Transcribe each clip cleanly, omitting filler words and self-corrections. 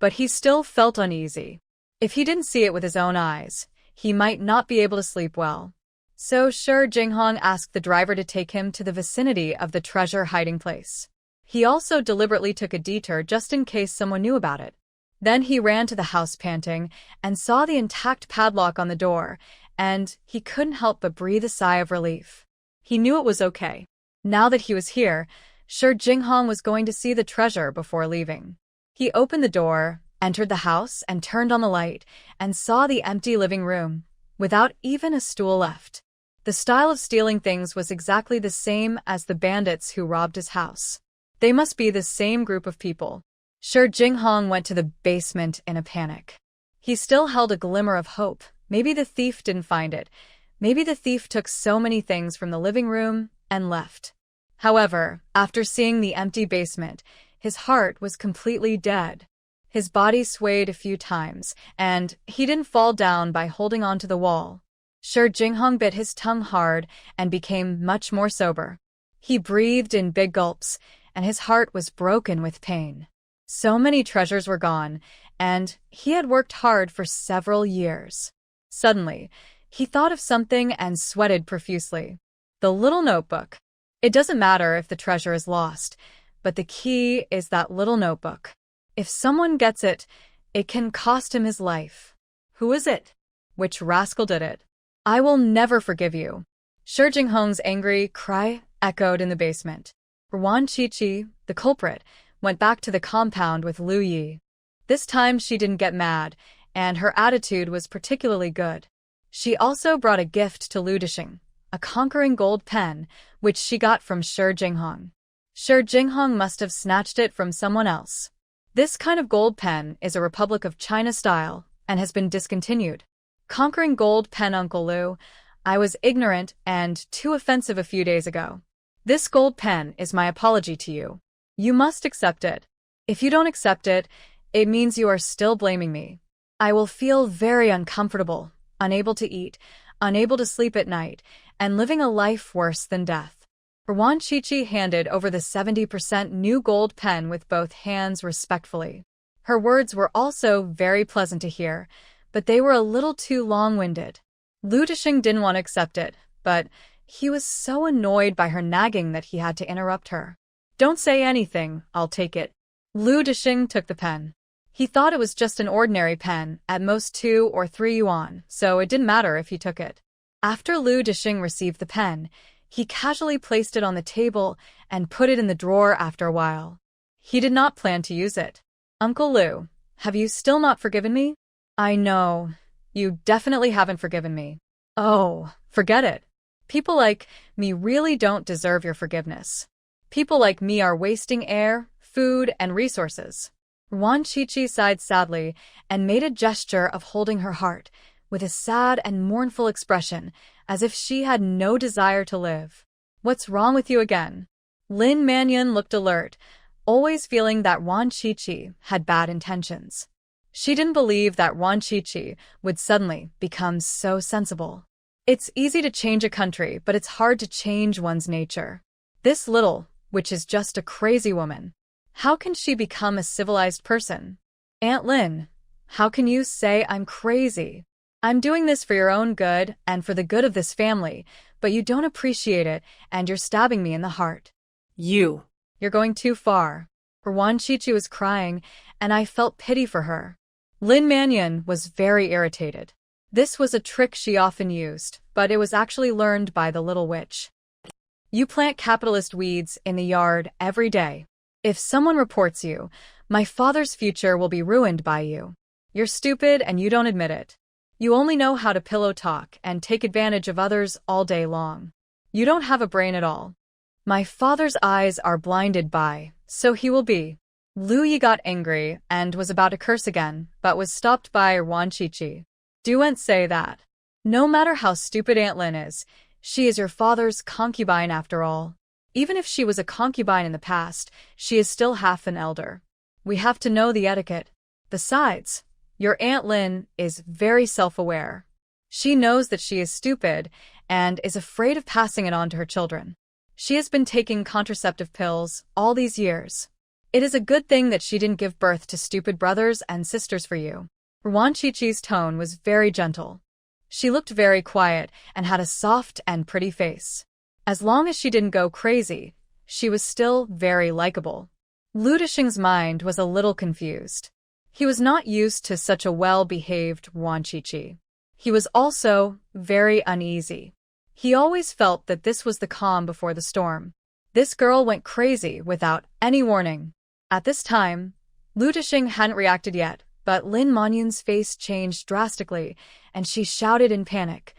but he still felt uneasy. If he didn't see it with his own eyes, he might not be able to sleep well. So Shi Jinghong asked the driver to take him to the vicinity of the treasure hiding place. He also deliberately took a detour just in case someone knew about it. Then he ran to the house panting and saw the intact padlock on the door, and he couldn't help but breathe a sigh of relief. He knew it was okay. Now that he was here, Shi Jinghong was going to see the treasure before leaving. He opened the door, entered the house, and turned on the light, and saw the empty living room, without even a stool left. The style of stealing things was exactly the same as the bandits who robbed his house. They must be the same group of people. Shi Jinghong went to the basement in a panic. He still held a glimmer of hope. Maybe the thief didn't find it. Maybe the thief took so many things from the living room and left. However, after seeing the empty basement, his heart was completely dead. His body swayed a few times, and he didn't fall down by holding onto the wall. Shi Jinghong bit his tongue hard and became much more sober. He breathed in big gulps, and his heart was broken with pain. So many treasures were gone, and he had worked hard for several years. Suddenly, he thought of something and sweated profusely. The little notebook. It doesn't matter if the treasure is lost, but the key is that little notebook. If someone gets it, it can cost him his life. Who is it? Which rascal did it? I will never forgive you. Shi Jinghong's angry cry echoed in the basement. Wan Qiqi, the culprit, went back to the compound with Lu Yi. This time she didn't get mad, and her attitude was particularly good. She also brought a gift to Lu Disheng, a conquering gold pen, which she got from Shi Jinghong. Shi Jinghong must have snatched it from someone else. This kind of gold pen is a Republic of China style and has been discontinued. Conquering gold pen, Uncle Lu, I was ignorant and too offensive a few days ago. This gold pen is my apology to you. You must accept it. If you don't accept it, it means you are still blaming me. I will feel very uncomfortable, unable to eat, unable to sleep at night, and living a life worse than death. Wan Qiqi handed over the 70% new gold pen with both hands respectfully. Her words were also very pleasant to hear, but they were a little too long-winded. Lu Disheng didn't want to accept it, but he was so annoyed by her nagging that he had to interrupt her. Don't say anything, I'll take it. Lu Disheng took the pen. He thought it was just an ordinary pen, at most 2 or 3 yuan, so it didn't matter if he took it. After Lu Disheng received the pen, he casually placed it on the table and put it in the drawer after a while. He did not plan to use it. Uncle Lu, have you still not forgiven me? I know. You definitely haven't forgiven me. Oh, forget it. People like me really don't deserve your forgiveness. People like me are wasting air, food, and resources. Wan Qiqi sighed sadly and made a gesture of holding her heart, with a sad and mournful expression, as if she had no desire to live. What's wrong with you again? Lin Mannion looked alert, always feeling that Wan Qiqi had bad intentions. She didn't believe that Wan Qiqi would suddenly become so sensible. It's easy to change a country, but it's hard to change one's nature. This little witch is just a crazy woman. How can she become a civilized person? Aunt Lin, how can you say I'm crazy? I'm doing this for your own good and for the good of this family, but you don't appreciate it and you're stabbing me in the heart. You're going too far. Wan Qiqi was crying, and I felt pity for her. Lin Mannion was very irritated. This was a trick she often used, but it was actually learned by the little witch. You plant capitalist weeds in the yard every day. If someone reports you, my father's future will be ruined by you. You're stupid and you don't admit it. You only know how to pillow talk and take advantage of others all day long. You don't have a brain at all. My father's eyes are blinded by, so he will be. Lu Yi got angry and was about to curse again, but was stopped by Wan Qiqi. Don't say that. No matter how stupid Aunt Lin is, she is your father's concubine after all. Even if she was a concubine in the past, she is still half an elder. We have to know the etiquette. Besides, your Aunt Lin is very self-aware. She knows that she is stupid and is afraid of passing it on to her children. She has been taking contraceptive pills all these years. It is a good thing that she didn't give birth to stupid brothers and sisters for you. Wan Qiqi's tone was very gentle. She looked very quiet and had a soft and pretty face. As long as she didn't go crazy, she was still very likable. Lu Disheng's mind was a little confused. He was not used to such a well-behaved Wan Qiqi. He was also very uneasy. He always felt that this was the calm before the storm. This girl went crazy without any warning. At this time, Lu Disheng hadn't reacted yet, but Lin Manyun's face changed drastically, and she shouted in panic,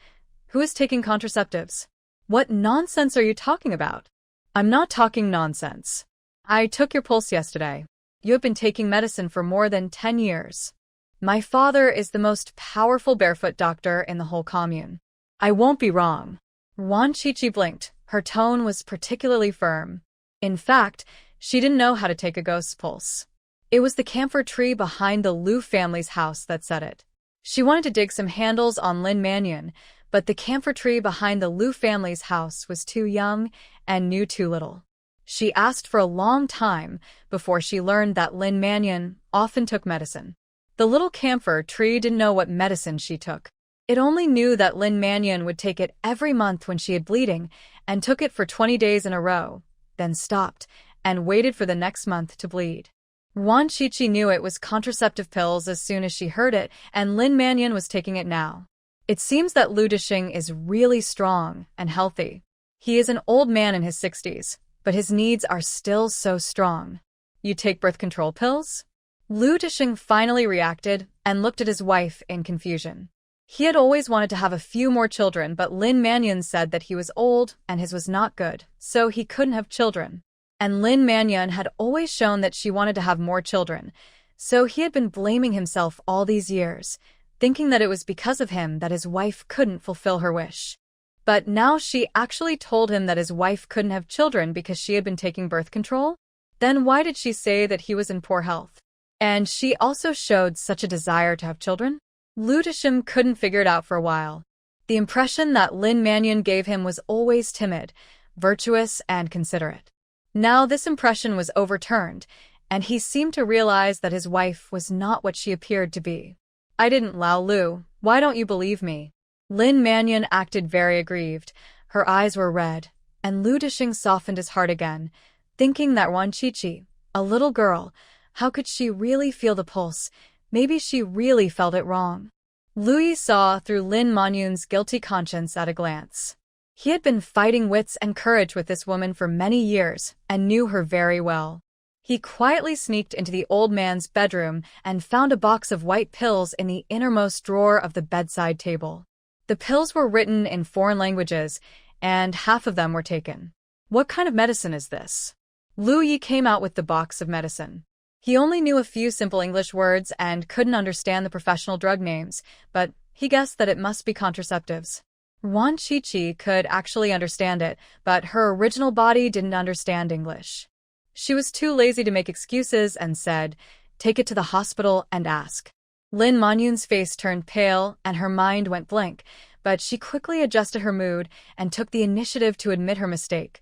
"Who is taking contraceptives? What nonsense are you talking about?" "I'm not talking nonsense. I took your pulse yesterday. You have been taking medicine for more than 10 years. My father is the most powerful barefoot doctor in the whole commune. I won't be wrong." Wan Qiqi blinked. Her tone was particularly firm. In fact, she didn't know how to take a ghost's pulse. It was the camphor tree behind the Lu family's house that said it. She wanted to dig some handles on Lin Manyun, but the camphor tree behind the Lu family's house was too young and knew too little. She asked for a long time before she learned that Lin Manyun often took medicine. The little camphor tree didn't know what medicine she took. It only knew that Lin Manyun would take it every month when she had bleeding and took it for 20 days in a row, then stopped and waited for the next month to bleed. Wan Qiqi knew it was contraceptive pills as soon as she heard it, and Lin Manyun was taking it now. It seems that Lu Disheng is really strong and healthy. He is an old man in his 60s, but his needs are still so strong. "You take birth control pills?" Lu Disheng finally reacted and looked at his wife in confusion. He had always wanted to have a few more children, but Lin Manyun said that he was old and his was not good, so he couldn't have children. And Lin Manyun had always shown that she wanted to have more children, so he had been blaming himself all these years, thinking that it was because of him that his wife couldn't fulfill her wish. But now she actually told him that his wife couldn't have children because she had been taking birth control? Then why did she say that he was in poor health? And she also showed such a desire to have children? Lu Disheng couldn't figure it out for a while. The impression that Lin Manyun gave him was always timid, virtuous, and considerate. Now this impression was overturned, and he seemed to realize that his wife was not what she appeared to be. "I didn't, Lao Lu. Why don't you believe me?" Lin Manyun acted very aggrieved. Her eyes were red, and Lu Disheng softened his heart again, thinking that Wan Qiqi, a little girl, how could she really feel the pulse? Maybe she really felt it wrong. Lu Yi saw through Lin Manyun's guilty conscience at a glance. He had been fighting wits and courage with this woman for many years and knew her very well. He quietly sneaked into the old man's bedroom and found a box of white pills in the innermost drawer of the bedside table. The pills were written in foreign languages, and half of them were taken. "What kind of medicine is this?" Lu Yi came out with the box of medicine. He only knew a few simple English words and couldn't understand the professional drug names, but he guessed that it must be contraceptives. Wan Qiqi could actually understand it, but her original body didn't understand English. She was too lazy to make excuses and said, "Take it to the hospital and ask." Lin Manyun's face turned pale and her mind went blank, but she quickly adjusted her mood and took the initiative to admit her mistake.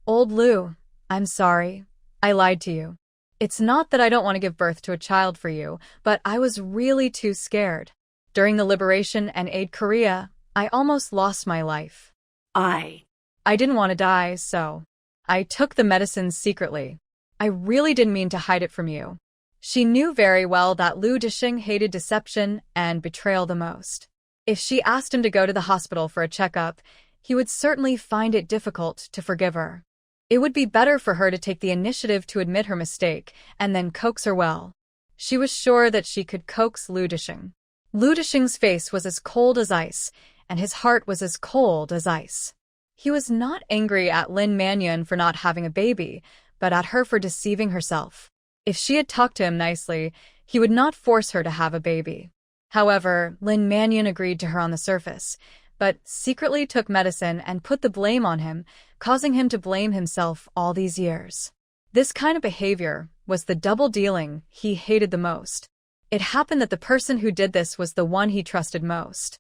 "Old Lu, I'm sorry. I lied to you. It's not that I don't want to give birth to a child for you, but I was really too scared. During the liberation and aid Korea, I almost lost my life. I didn't want to die, so I took the medicines secretly. I really didn't mean to hide it from you." She knew very well that Lu Disheng hated deception and betrayal the most. If she asked him to go to the hospital for a checkup, he would certainly find it difficult to forgive her. It would be better for her to take the initiative to admit her mistake and then coax her well. She was sure that she could coax Lu Disheng. Lu Disheng's face was as cold as ice, and his heart was as cold as ice. He was not angry at Lin Manyun for not having a baby, but at her for deceiving herself. If she had talked to him nicely, he would not force her to have a baby. However, Lin Manyun agreed to her on the surface, but secretly took medicine and put the blame on him, causing him to blame himself all these years. This kind of behavior was the double dealing he hated the most. It happened that the person who did this was the one he trusted most.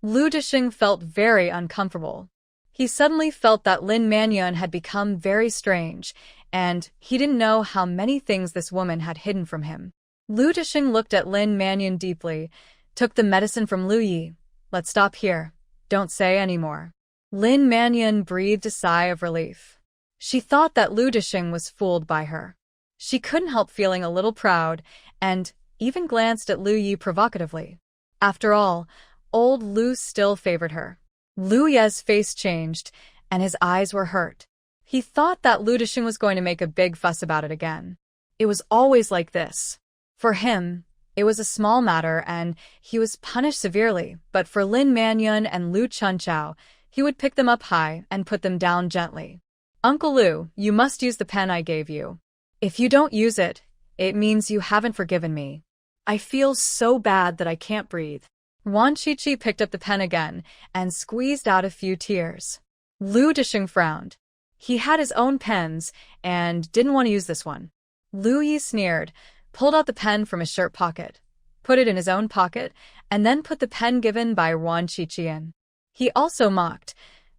Lu Disheng felt very uncomfortable. He suddenly felt that Lin Manyun had become very strange, and he didn't know how many things this woman had hidden from him. Lu Disheng looked at Lin Mannion deeply, took the medicine from Lu Yi. Let's stop here. Don't say any more. Lin Mannion breathed a sigh of relief. She thought that Lu Disheng was fooled by her. She couldn't help feeling a little proud, and even glanced at Lu Yi provocatively. After all, old Lu still favored her. Lu Ye's face changed, and his eyes were hurt. He thought that Lu Disheng was going to make a big fuss about it again. It was always like this. For him, it was a small matter, and he was punished severely, but for Lin Mannion and Lu Chunchao, he would pick them up high and put them down gently. Uncle Lu, you must use the pen I gave you. If you don't use it, it means you haven't forgiven me. I feel so bad that I can't breathe. Wan Qiqi picked up the pen again and squeezed out a few tears. Lu Disheng frowned. He had his own pens and didn't want to use this one. Lu Yi sneered, pulled out the pen from his shirt pocket, put it in his own pocket, and then put the pen given by Wan Qiqi in. He also mocked,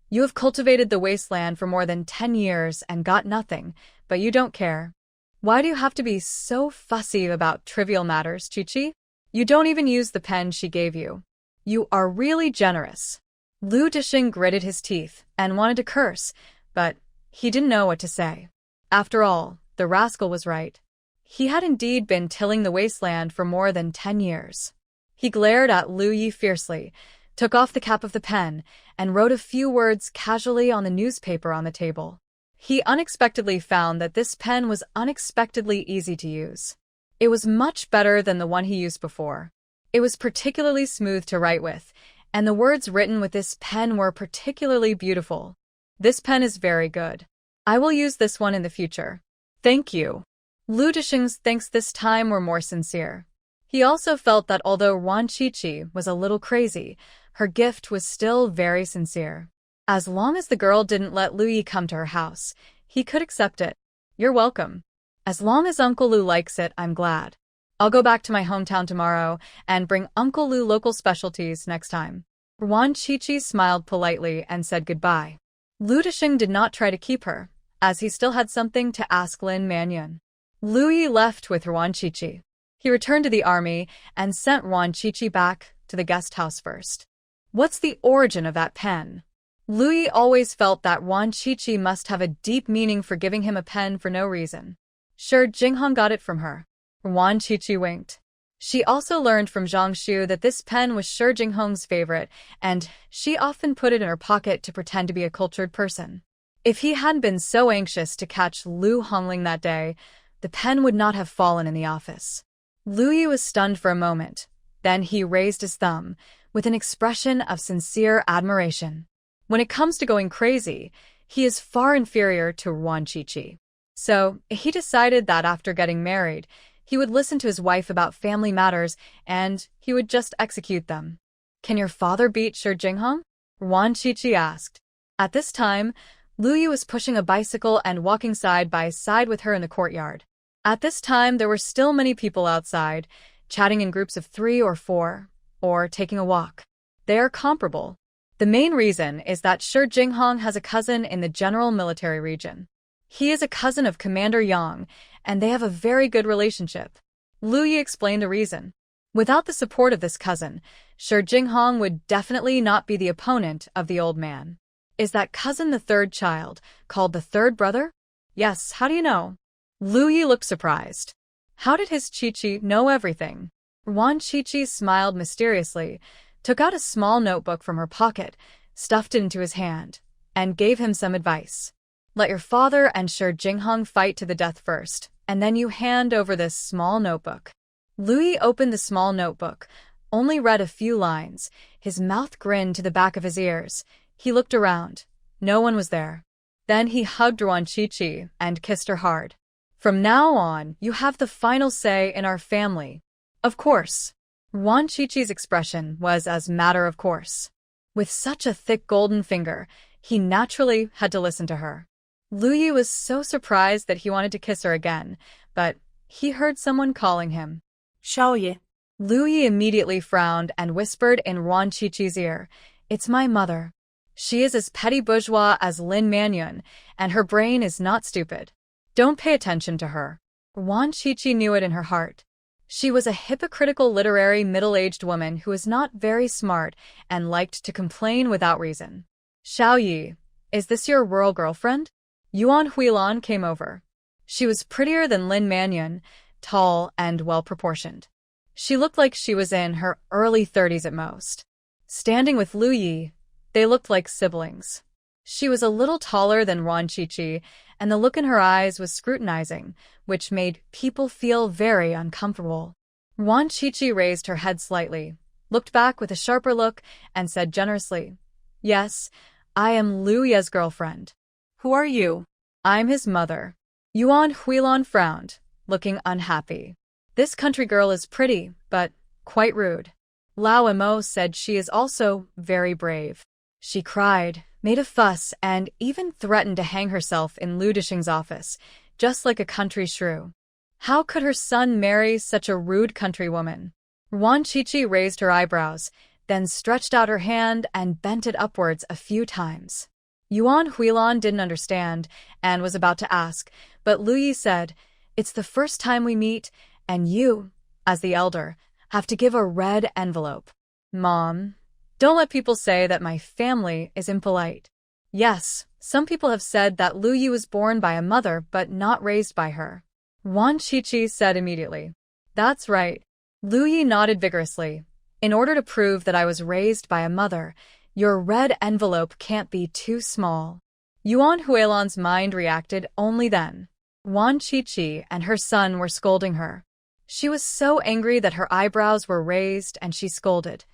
"You have cultivated the wasteland for more than 10 years and got nothing, but you don't care. Why do you have to be so fussy about trivial matters, Qiqi? You don't even use the pen she gave you. You are really generous." Lu Disheng gritted his teeth and wanted to curse, but he didn't know what to say. After all, the rascal was right. He had indeed been tilling the wasteland for more than 10 years. He glared at Lu Yi fiercely, took off the cap of the pen, and wrote a few words casually on the newspaper on the table. He unexpectedly found that this pen was unexpectedly easy to use. It was much better than the one he used before. It was particularly smooth to write with, and the words written with this pen were particularly beautiful. This pen is very good. I will use this one in the future. Thank you. Lu Disheng's thanks this time were more sincere. He also felt that although Wan Qiqi was a little crazy, her gift was still very sincere. As long as the girl didn't let Lu Yi come to her house, he could accept it. You're welcome. As long as Uncle Lu likes it, I'm glad. I'll go back to my hometown tomorrow and bring Uncle Lu local specialties next time. Wan Qiqi smiled politely and said goodbye. Lu Disheng did not try to keep her, as he still had something to ask Lin Mannion. Lu Yi left with Wan Qiqi. He returned to the army and sent Wan Qiqi back to the guest house first. What's the origin of that pen? Lu Yi always felt that Wan Qiqi must have a deep meaning for giving him a pen for no reason. Sure, Jinghong got it from her. Wan Qiqi winked. She also learned from Zhang Xu that this pen was Shi Jinghong's favorite, and she often put it in her pocket to pretend to be a cultured person. If he hadn't been so anxious to catch Lu Hongling that day, the pen would not have fallen in the office. Lu Yi was stunned for a moment. Then he raised his thumb, with an expression of sincere admiration. When it comes to going crazy, he is far inferior to Wan Qiqi. So, he decided that after getting married, he would listen to his wife about family matters, and he would just execute them. Can your father beat Shi Jinghong? Wan Qiqi asked. At this time, Lu Yi was pushing a bicycle and walking side by side with her in the courtyard. At this time, there were still many people outside, chatting in groups of 3 or 4, or taking a walk. They are comparable. The main reason is that Shi Jinghong has a cousin in the general military region. He is a cousin of Commander Yang, and they have a very good relationship. Lu Yi explained the reason. Without the support of this cousin, Shi Jinghong would definitely not be the opponent of the old man. Is that cousin the third child, called the third brother? Yes, how do you know? Lu Yi looked surprised. How did his Qiqi know everything? Wan Qiqi smiled mysteriously, took out a small notebook from her pocket, stuffed it into his hand, and gave him some advice. Let your father and Shi Jinghong fight to the death first, and then you hand over this small notebook. Lu Yi opened the small notebook, only read a few lines. His mouth grinned to the back of his ears. He looked around. No one was there. Then he hugged Wan Qiqi and kissed her hard. From now on, you have the final say in our family. Of course. Wan Qiqi's expression was as matter of course. With such a thick golden finger, he naturally had to listen to her. Lu Yi was so surprised that he wanted to kiss her again, but he heard someone calling him. Xiaoye. Lu Yi immediately frowned and whispered in Wan Qiqi's ear, It's my mother. She is as petty bourgeois as Lin Mannion, and her brain is not stupid. Don't pay attention to her. Wan Qiqi knew it in her heart. She was a hypocritical literary middle-aged woman who was not very smart and liked to complain without reason. Xiao Yi, is this your rural girlfriend? Yuan Huilan came over. She was prettier than Lin Manyun, tall and well-proportioned. She looked like she was in her early 30s at most. Standing with Lu Yi, they looked like siblings. She was a little taller than Wan Qiqi, and the look in her eyes was scrutinizing, which made people feel very uncomfortable. Wan Qiqi raised her head slightly, looked back with a sharper look, and said generously, "Yes, I am Lu Ye's girlfriend." "Who are you?" "I'm his mother." Yuan Huilan frowned, looking unhappy. "This country girl is pretty, but quite rude." Lao Emo said she is also very brave. She cried, made a fuss, and even threatened to hang herself in Lu Dishing's office, just like a country shrew. How could her son marry such a rude countrywoman? Wan Qiqi raised her eyebrows, then stretched out her hand and bent it upwards a few times. Yuan Huilan didn't understand and was about to ask, but Lu Yi said, "It's the first time we meet, and you, as the elder, have to give a red envelope." "Mom, don't let people say that my family is impolite." "Yes, some people have said that Lu Yi was born by a mother but not raised by her," Wan Qiqi said immediately. "That's right." Lu Yi nodded vigorously. "In order to prove that I was raised by a mother, your red envelope can't be too small." Yuan Huilan's mind reacted only then. Wan Qiqi and her son were scolding her. She was so angry that her eyebrows were raised and she scolded.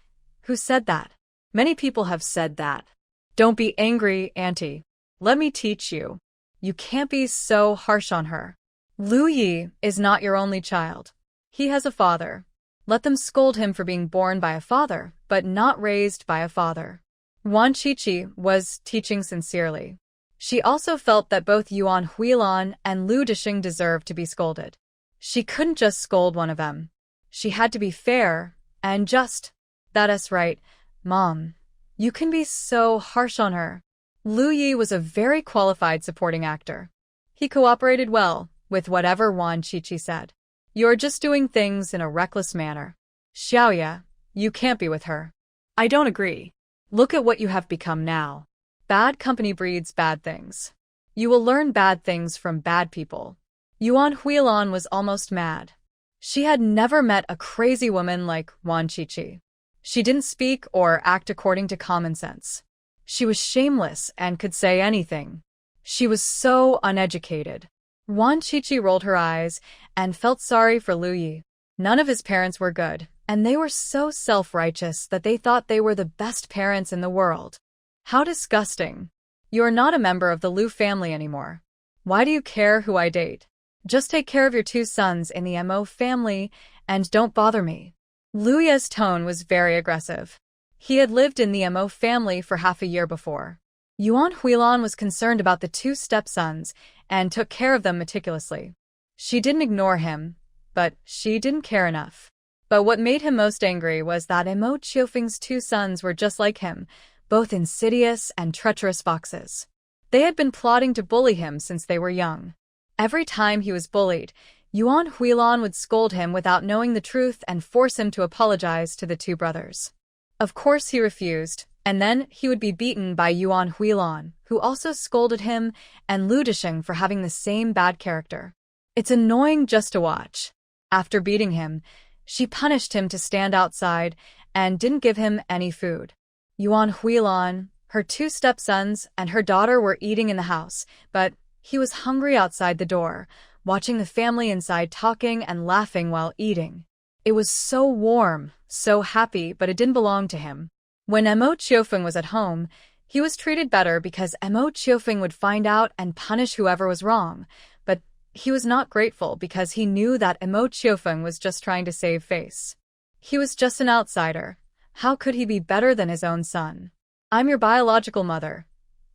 "Who said that?" "Many people have said that." "Don't be angry, Auntie. Let me teach you. You can't be so harsh on her. Lu Yi is not your only child. He has a father. Let them scold him for being born by a father, but not raised by a father." Wan Qiqi was teaching sincerely. She also felt that both Yuan Huilan and Lu Dishing deserved to be scolded. She couldn't just scold one of them. She had to be fair and just. "That's right, Mom. You can be so harsh on her." Lu Yi was a very qualified supporting actor. He cooperated well with whatever Wan Qiqi said. "You're just doing things in a reckless manner. Xiaoya, you can't be with her." "I don't agree. Look at what you have become now. Bad company breeds bad things. You will learn bad things from bad people." Yuan Huilan was almost mad. She had never met a crazy woman like Wan Qiqi. She didn't speak or act according to common sense. She was shameless and could say anything. She was so uneducated. Wan Qiqi rolled her eyes and felt sorry for Lu Yi. None of his parents were good, and they were so self-righteous that they thought they were the best parents in the world. How disgusting. "You're not a member of the Lu family anymore. Why do you care who I date? Just take care of your two sons in the Mo family and don't bother me." Lu Ye's tone was very aggressive. He had lived in the Mo family for half a year before. Yuan Huilan was concerned about the two stepsons and took care of them meticulously. She didn't ignore him, but she didn't care enough. But what made him most angry was that Mo Qiufeng's two sons were just like him, both insidious and treacherous foxes. They had been plotting to bully him since they were young. Every time he was bullied, Yuan Huilan would scold him without knowing the truth and force him to apologize to the two brothers. Of course he refused, and then he would be beaten by Yuan Huilan, who also scolded him, and Lu Dishing for having the same bad character. It's annoying just to watch. After beating him, she punished him to stand outside and didn't give him any food. Yuan Huilan, her two stepsons, and her daughter were eating in the house, but he was hungry outside the door, watching the family inside talking and laughing while eating. It was so warm, so happy, but it didn't belong to him. When Mo Qiufeng was at home, he was treated better because Mo Qiufeng would find out and punish whoever was wrong, but he was not grateful because he knew that Mo Qiufeng was just trying to save face. He was just an outsider. How could he be better than his own son? "I'm your biological mother.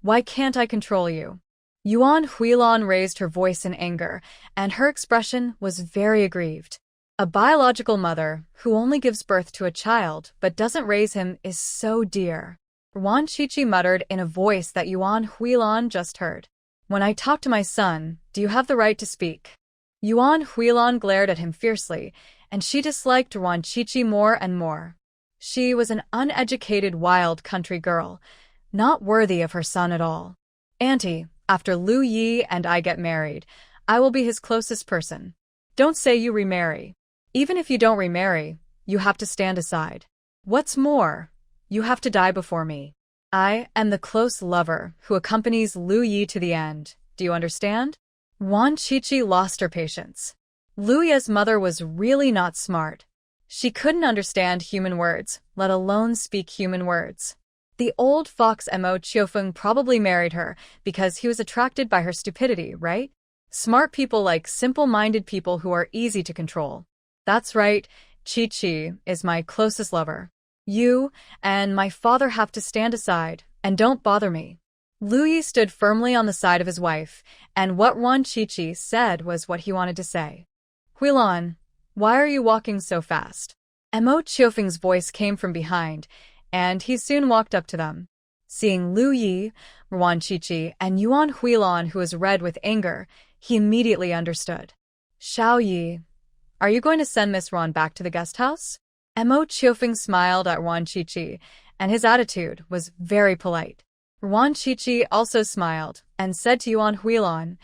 Why can't I control you?" Yuan Huilan raised her voice in anger, and her expression was very aggrieved. A biological mother who only gives birth to a child but doesn't raise him is so dear. Wan Qiqi muttered in a voice that Yuan Huilan just heard. When I talk to my son, do you have the right to speak? Yuan Huilan glared at him fiercely, and she disliked Ruan Chichi more and more. She was an uneducated wild country girl, not worthy of her son at all. Auntie, after Lu Yi and I get married, I will be his closest person. Don't say you remarry. Even if you don't remarry, you have to stand aside. What's more, you have to die before me. I am the close lover who accompanies Lu Yi to the end. Do you understand? Wan Chichi lost her patience. Lu Yi's mother was really not smart. She couldn't understand human words, let alone speak human words. The old fox Mo Chiofeng probably married her because he was attracted by her stupidity, right? Smart people like simple-minded people who are easy to control. That's right, Chi-Chi is my closest lover. You and my father have to stand aside, and don't bother me. Lu Yi stood firmly on the side of his wife, and what Wan Chi-Chi said was what he wanted to say. Huilan, why are you walking so fast? Mo Chiofeng's voice came from behind, and he soon walked up to them. Seeing Lu Yi, Wan Chi-Chi, and Yuan Huilan, who was red with anger, he immediately understood. Xiao Yi, are you going to send Miss Ran back to the guest house? Mo Chiofeng smiled at Wan Chi-Chi, and his attitude was very polite. Wan Chi-Chi also smiled and said to Yuan Huilan,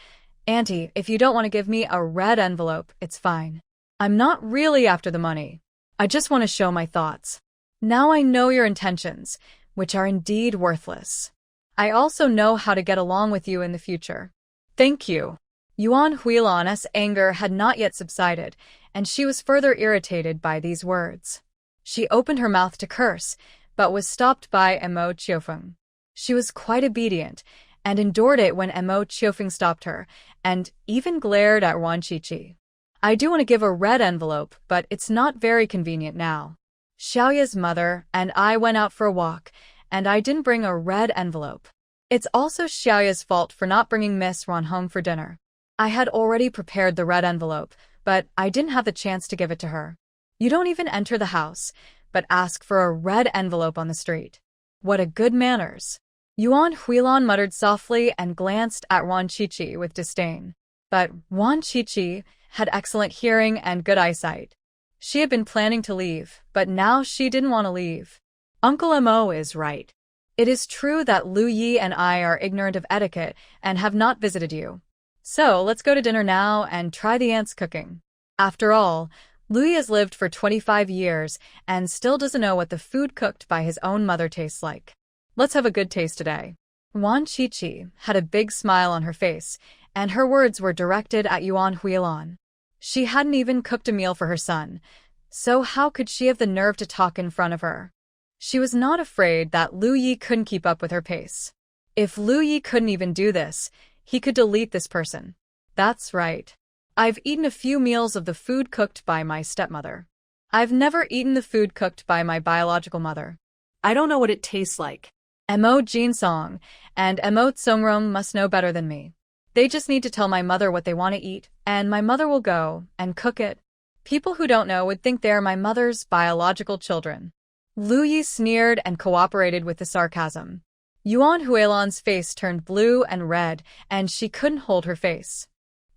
Auntie, if you don't want to give me a red envelope, it's fine. I'm not really after the money. I just want to show my thoughts. Now I know your intentions, which are indeed worthless. I also know how to get along with you in the future. Thank you. Yuan Huilan's anger had not yet subsided, and she was further irritated by these words. She opened her mouth to curse, but was stopped by Mo Chiofeng. She was quite obedient, and endured it when Mo Chiofeng stopped her, and even glared at Wan Chi-Chi. I do want to give a red envelope, but it's not very convenient now. Xiaoya's mother and I went out for a walk, and I didn't bring a red envelope. It's also Xiaoya's fault for not bringing Miss Ran home for dinner. I had already prepared the red envelope, but I didn't have the chance to give it to her. You don't even enter the house, but ask for a red envelope on the street. What a good manners. Yuan Huilan muttered softly and glanced at Wan Chi-Chi with disdain. But Wan Chi-Chi had excellent hearing and good eyesight. She had been planning to leave, but now she didn't want to leave. Uncle Mo is right. It is true that Lu Yi and I are ignorant of etiquette and have not visited you. So let's go to dinner now and try the aunt's cooking. After all, Lu Yi has lived for 25 years and still doesn't know what the food cooked by his own mother tastes like. Let's have a good taste today. Wan Chi-Chi had a big smile on her face, and her words were directed at Yuan Huilan. She hadn't even cooked a meal for her son, so how could she have the nerve to talk in front of her? She was not afraid that Lu Yi couldn't keep up with her pace. If Lu Yi couldn't even do this, he could delete this person. That's right. I've eaten a few meals of the food cooked by my stepmother. I've never eaten the food cooked by my biological mother. I don't know what it tastes like. Mo Jinsong and Mo Tsongrong must know better than me. They just need to tell my mother what they want to eat, and my mother will go and cook it. People who don't know would think they are my mother's biological children. Lu Yi sneered and cooperated with the sarcasm. Yuan Huilan's face turned blue and red, and she couldn't hold her face.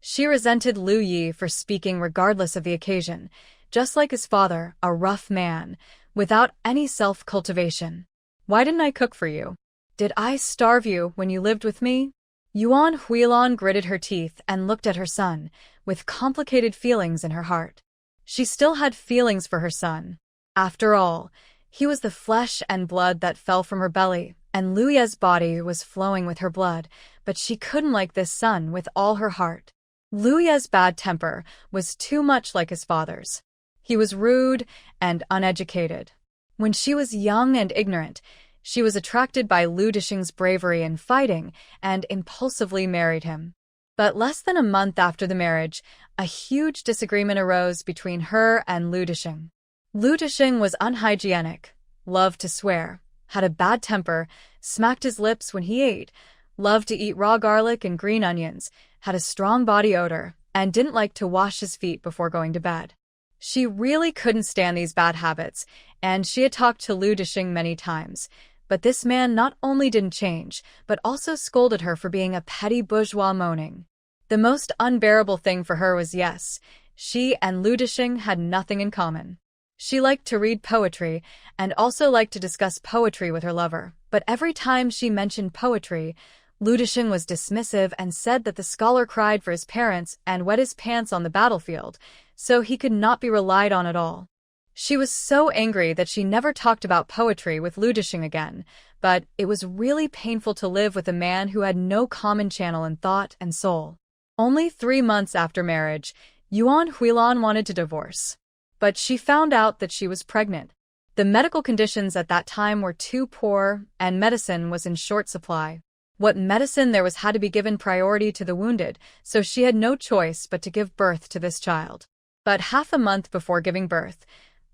She resented Lu Yi for speaking regardless of the occasion, just like his father, a rough man, without any self-cultivation. Why didn't I cook for you? Did I starve you when you lived with me? Yuan Huilan gritted her teeth and looked at her son, with complicated feelings in her heart. She still had feelings for her son. After all, he was the flesh and blood that fell from her belly, and Lu Yi's body was flowing with her blood, but she couldn't like this son with all her heart. Lu Yi's bad temper was too much like his father's. He was rude and uneducated. When she was young and ignorant, she was attracted by Lu Disheng's bravery in fighting and impulsively married him. But less than a month after the marriage, a huge disagreement arose between her and Lu Disheng. Lu Disheng was unhygienic, loved to swear, had a bad temper, smacked his lips when he ate, loved to eat raw garlic and green onions, had a strong body odor, and didn't like to wash his feet before going to bed. She really couldn't stand these bad habits, and she had talked to Lu Disheng many times, But this man not only didn't change, but also scolded her for being a petty bourgeois moaning. The most unbearable thing for her was yes, she and Lu Dishing had nothing in common. She liked to read poetry and also liked to discuss poetry with her lover, but every time she mentioned poetry, Lu Dishing was dismissive and said that the scholar cried for his parents and wet his pants on the battlefield, so he could not be relied on at all. She was so angry that she never talked about poetry with Lu Dishing again, but it was really painful to live with a man who had no common channel in thought and soul. Only 3 months after marriage, Yuan Huilan wanted to divorce. But she found out that she was pregnant. The medical conditions at that time were too poor, and medicine was in short supply. What medicine there was had to be given priority to the wounded, so she had no choice but to give birth to this child. But half a month before giving birth,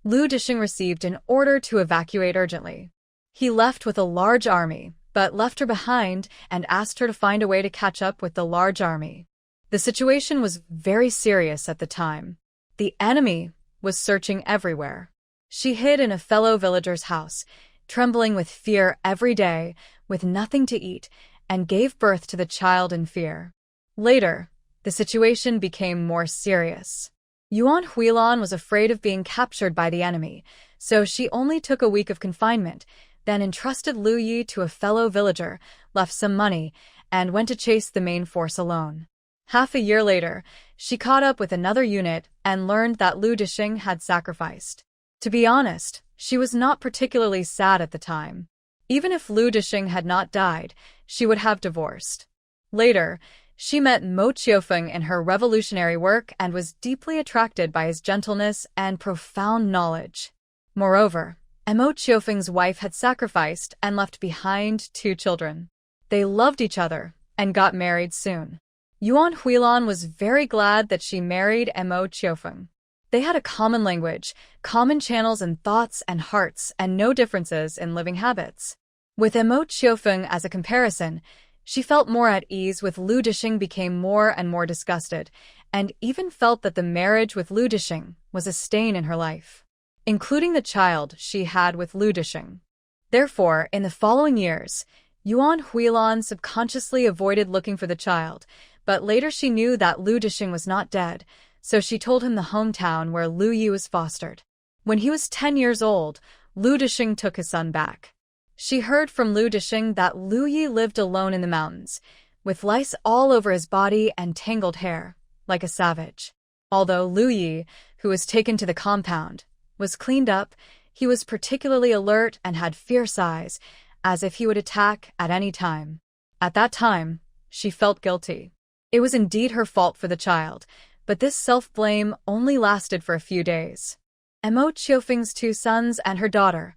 Lu Dishing received an order to evacuate urgently. He left with a large army, but left her behind and asked her to find a way to catch up with the large army. The situation was very serious at the time. The enemy was searching everywhere. She hid in a fellow villager's house, trembling with fear every day, with nothing to eat, and gave birth to the child in fear. Later, the situation became more serious. Yuan Huilan was afraid of being captured by the enemy, so she only took a week of confinement, then entrusted Lu Yi to a fellow villager, left some money, and went to chase the main force alone. Half a year later, she caught up with another unit and learned that Lu Dishing had sacrificed. To be honest, she was not particularly sad at the time. Even if Lu Dishing had not died, she would have divorced. Later, she met Mo Qiufeng in her revolutionary work and was deeply attracted by his gentleness and profound knowledge. Moreover, Mo Qiufeng's wife had sacrificed and left behind 2 children. They loved each other and got married soon. Yuan Huilan was very glad that she married Mo Qiufeng. They had a common language, common channels in thoughts and hearts, and no differences in living habits. With Mo Qiufeng as a comparison, she felt more at ease. With Lu Dishing became more and more disgusted, and even felt that the marriage with Lu Dishing was a stain in her life, including the child she had with Lu Dishing. Therefore, in the following years, Yuan Huilan subconsciously avoided looking for the child, but later she knew that Lu Dishing was not dead, so she told him the hometown where Lu Yi was fostered. When he was 10 years old, Lu Dishing took his son back. She heard from Lu Dishing that Lu Yi lived alone in the mountains, with lice all over his body and tangled hair, like a savage. Although Lu Yi, who was taken to the compound, was cleaned up, he was particularly alert and had fierce eyes, as if he would attack at any time. At that time, she felt guilty. It was indeed her fault for the child, but this self-blame only lasted for a few days. Mo Qiufeng's 2 sons and her daughter,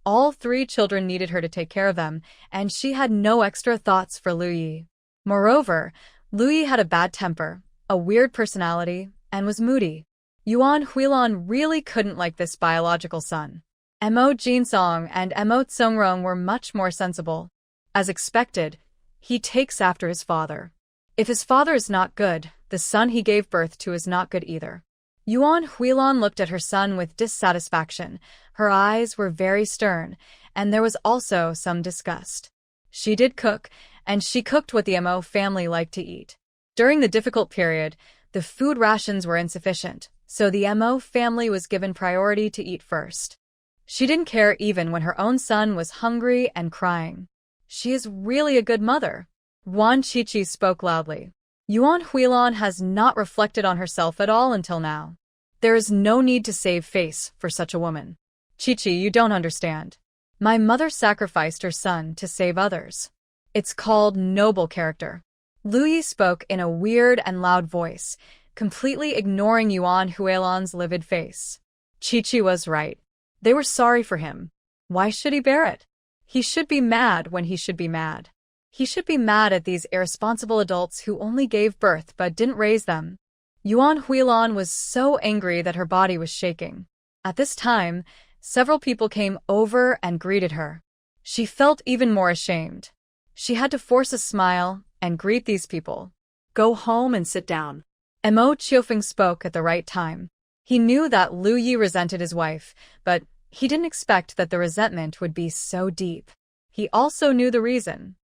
all 3 children needed her to take care of them, and she had no extra thoughts for Lu Yi. Moreover, Lu Yi had a bad temper, a weird personality, and was moody. Yuan Huilan really couldn't like this biological son. Mo Jinsong and Mo Tsongrong were much more sensible. As expected, he takes after his father. If his father is not good, the son he gave birth to is not good either. Yuan Huilan looked at her son with dissatisfaction. Her eyes were very stern, and there was also some disgust. She did cook, and she cooked what the Mo family liked to eat. During the difficult period, the food rations were insufficient, so the Mo family was given priority to eat first. She didn't care even when her own son was hungry and crying. She is really a good mother. Wan Qiqi spoke loudly. Yuan Huilan has not reflected on herself at all until now. There is no need to save face for such a woman. Qiqi, you don't understand. My mother sacrificed her son to save others. It's called noble character. Lu Yi spoke in a weird and loud voice, completely ignoring Yuan Huilan's livid face. Qiqi was right. They were sorry for him. Why should he bear it? He should be mad when he should be mad. He should be mad at these irresponsible adults who only gave birth but didn't raise them. Yuan Huilan was so angry that her body was shaking. At this time, several people came over and greeted her. She felt even more ashamed. She had to force a smile and greet these people. Go home and sit down. Mo Qiufeng spoke at the right time. He knew that Lu Yi resented his wife, but he didn't expect that the resentment would be so deep. he also knew the reason.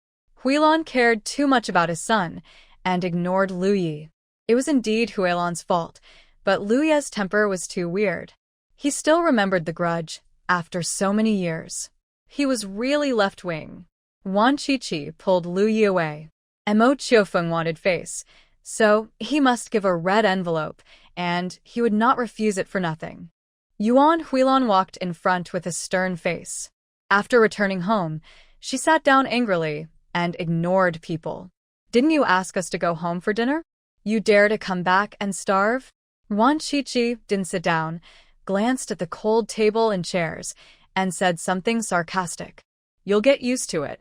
Huilan cared too much about his son and ignored Lu Yi. It was indeed Huilan's fault, but Lu Ye's temper was too weird. He still remembered the grudge after so many years. He was really left-wing. Wan Qiqi pulled Lu Yi away. Mo Qiufeng wanted face, so he must give a red envelope, and he would not refuse it for nothing. Yuan Huilan walked in front with a stern face. After returning home, she sat down angrily and ignored people. Didn't you ask us to go home for dinner? You dare to come back and starve? Wan Qiqi didn't sit down, glanced at the cold table and chairs, and said something sarcastic. You'll get used to it.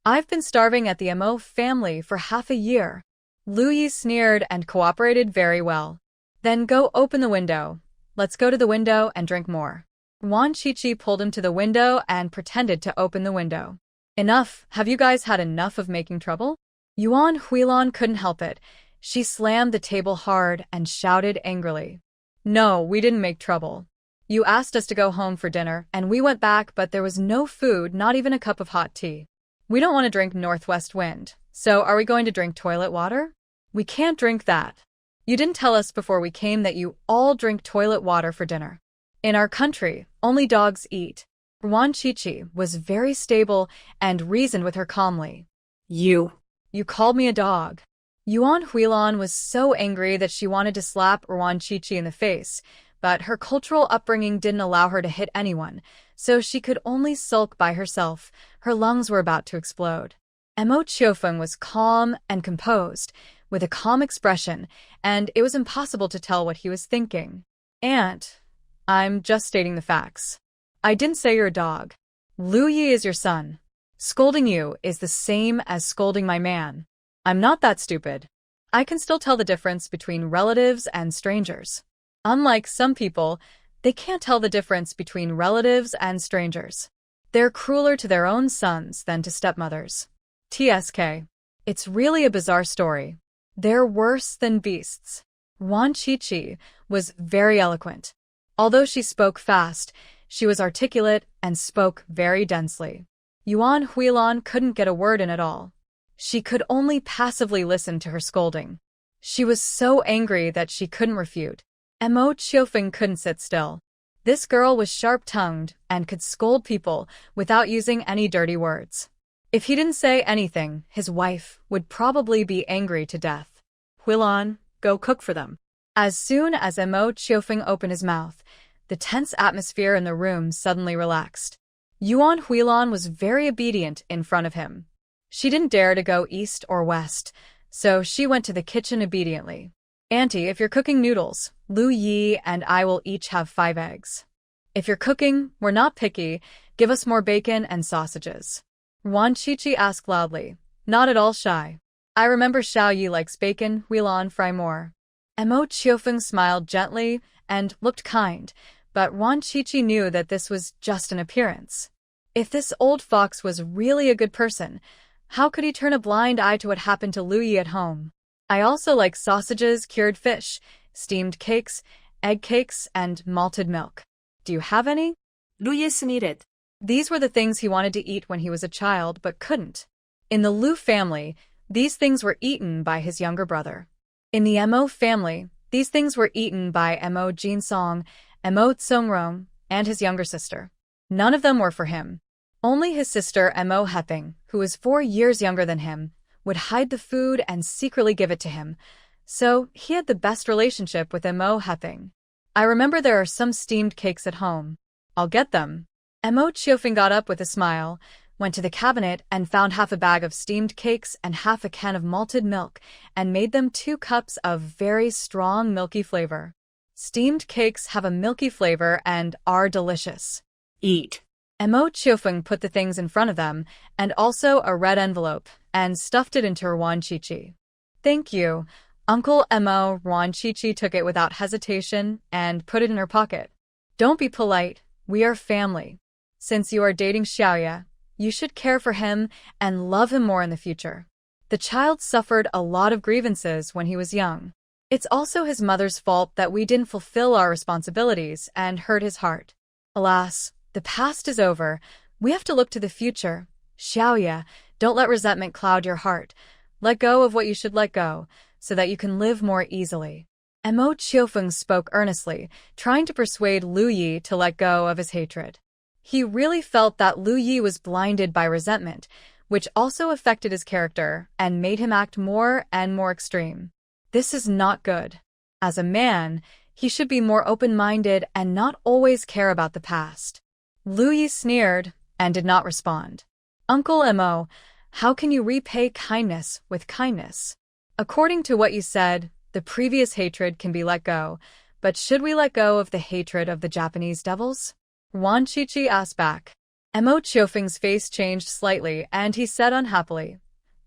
I've been starving at the Mo family for half a year. Lu Yi sneered and cooperated very well. Then go open the window. Let's go to the window and drink more. Wan Qiqi pulled him to the window and pretended to open the window. Enough, have you guys had enough of making trouble? Yuan Huilan couldn't help it. She slammed the table hard and shouted angrily. No, we didn't make trouble. You asked us to go home for dinner, and we went back, but there was no food, not even a cup of hot tea. We don't want to drink northwest wind, so are we going to drink toilet water? We can't drink that. You didn't tell us before we came that you all drink toilet water for dinner. In our country, only dogs eat. Wan Qiqi was very stable and reasoned with her calmly. You called me a dog. Yuan Huilan was so angry that she wanted to slap Wan Qiqi in the face, but her cultural upbringing didn't allow her to hit anyone, so she could only sulk by herself. Her lungs were about to explode. Mo Qiufeng was calm and composed, with a calm expression, and it was impossible to tell what he was thinking. Aunt, I'm just stating the facts. I didn't say you're a dog. Lu Yi is your son. Scolding you is the same as scolding my man. I'm not that stupid. I can still tell the difference between relatives and strangers. Unlike some people, they can't tell the difference between relatives and strangers. They're crueler to their own sons than to stepmothers. TSK. It's really a bizarre story. They're worse than beasts. Wan Qiqi was very eloquent. Although she spoke fast, she was articulate and spoke very densely. Yuan Huilan couldn't get a word in at all. She could only passively listen to her scolding. She was so angry that she couldn't refute. Mo Qiufeng couldn't sit still. This girl was sharp-tongued and could scold people without using any dirty words. If he didn't say anything, his wife would probably be angry to death. Huilan, go cook for them. As soon as Mo Qiufeng opened his mouth, the tense atmosphere in the room suddenly relaxed. Yuan Huilan was very obedient in front of him. She didn't dare to go east or west, so she went to the kitchen obediently. Auntie, if you're cooking noodles, Lu Yi and I will each have 5 eggs. If you're cooking, we're not picky, give us more bacon and sausages. Wan Qiqi asked loudly, not at all shy. I remember Xiao Yi likes bacon, Huilan fry more. Mo Qiufeng smiled gently and looked kind, but Wan Qiqi knew that this was just an appearance. If this old fox was really a good person, how could he turn a blind eye to what happened to Lu Yi at home? I also like sausages, cured fish, steamed cakes, egg cakes, and malted milk. Do you have any? Lu Yi sneered. These were the things he wanted to eat when he was a child, but couldn't. In the Lu family, these things were eaten by his younger brother. In the Mo family, these things were eaten by Mo Jinsong, Mo Tsongrong, and his younger sister. None of them were for him. Only his sister Mo Heping, who was 4 years younger than him, would hide the food and secretly give it to him, so he had the best relationship with Mo Heping. I remember there are some steamed cakes at home. I'll get them. Mo Qiufeng got up with a smile, went to the cabinet and found half a bag of steamed cakes and half a can of malted milk, and made them 2 cups of very strong milky flavor. Steamed cakes have a milky flavor and are delicious. Eat. Mo Qiufeng put the things in front of them, and also a red envelope, and stuffed it into Wan Qiqi. Thank you, Uncle Mo. Wan Qiqi took it without hesitation and put it in her pocket. Don't be polite, we are family. Since you are dating Xiaoya, you should care for him and love him more in the future. The child suffered a lot of grievances when he was young. It's also his mother's fault that we didn't fulfill our responsibilities and hurt his heart. Alas, the past is over. We have to look to the future. Xiaoya, don't let resentment cloud your heart. Let go of what you should let go, so that you can live more easily. Mo Qiufeng spoke earnestly, trying to persuade Lu Yi to let go of his hatred. He really felt that Lu Yi was blinded by resentment, which also affected his character and made him act more and more extreme. This is not good. As a man, he should be more open-minded and not always care about the past. Lu Yi sneered and did not respond. Uncle Mo, how can you repay kindness with kindness? According to what you said, the previous hatred can be let go, but should we let go of the hatred of the Japanese devils? Wan Qiqi asked back. Mo Qiufeng's face changed slightly, and he said unhappily,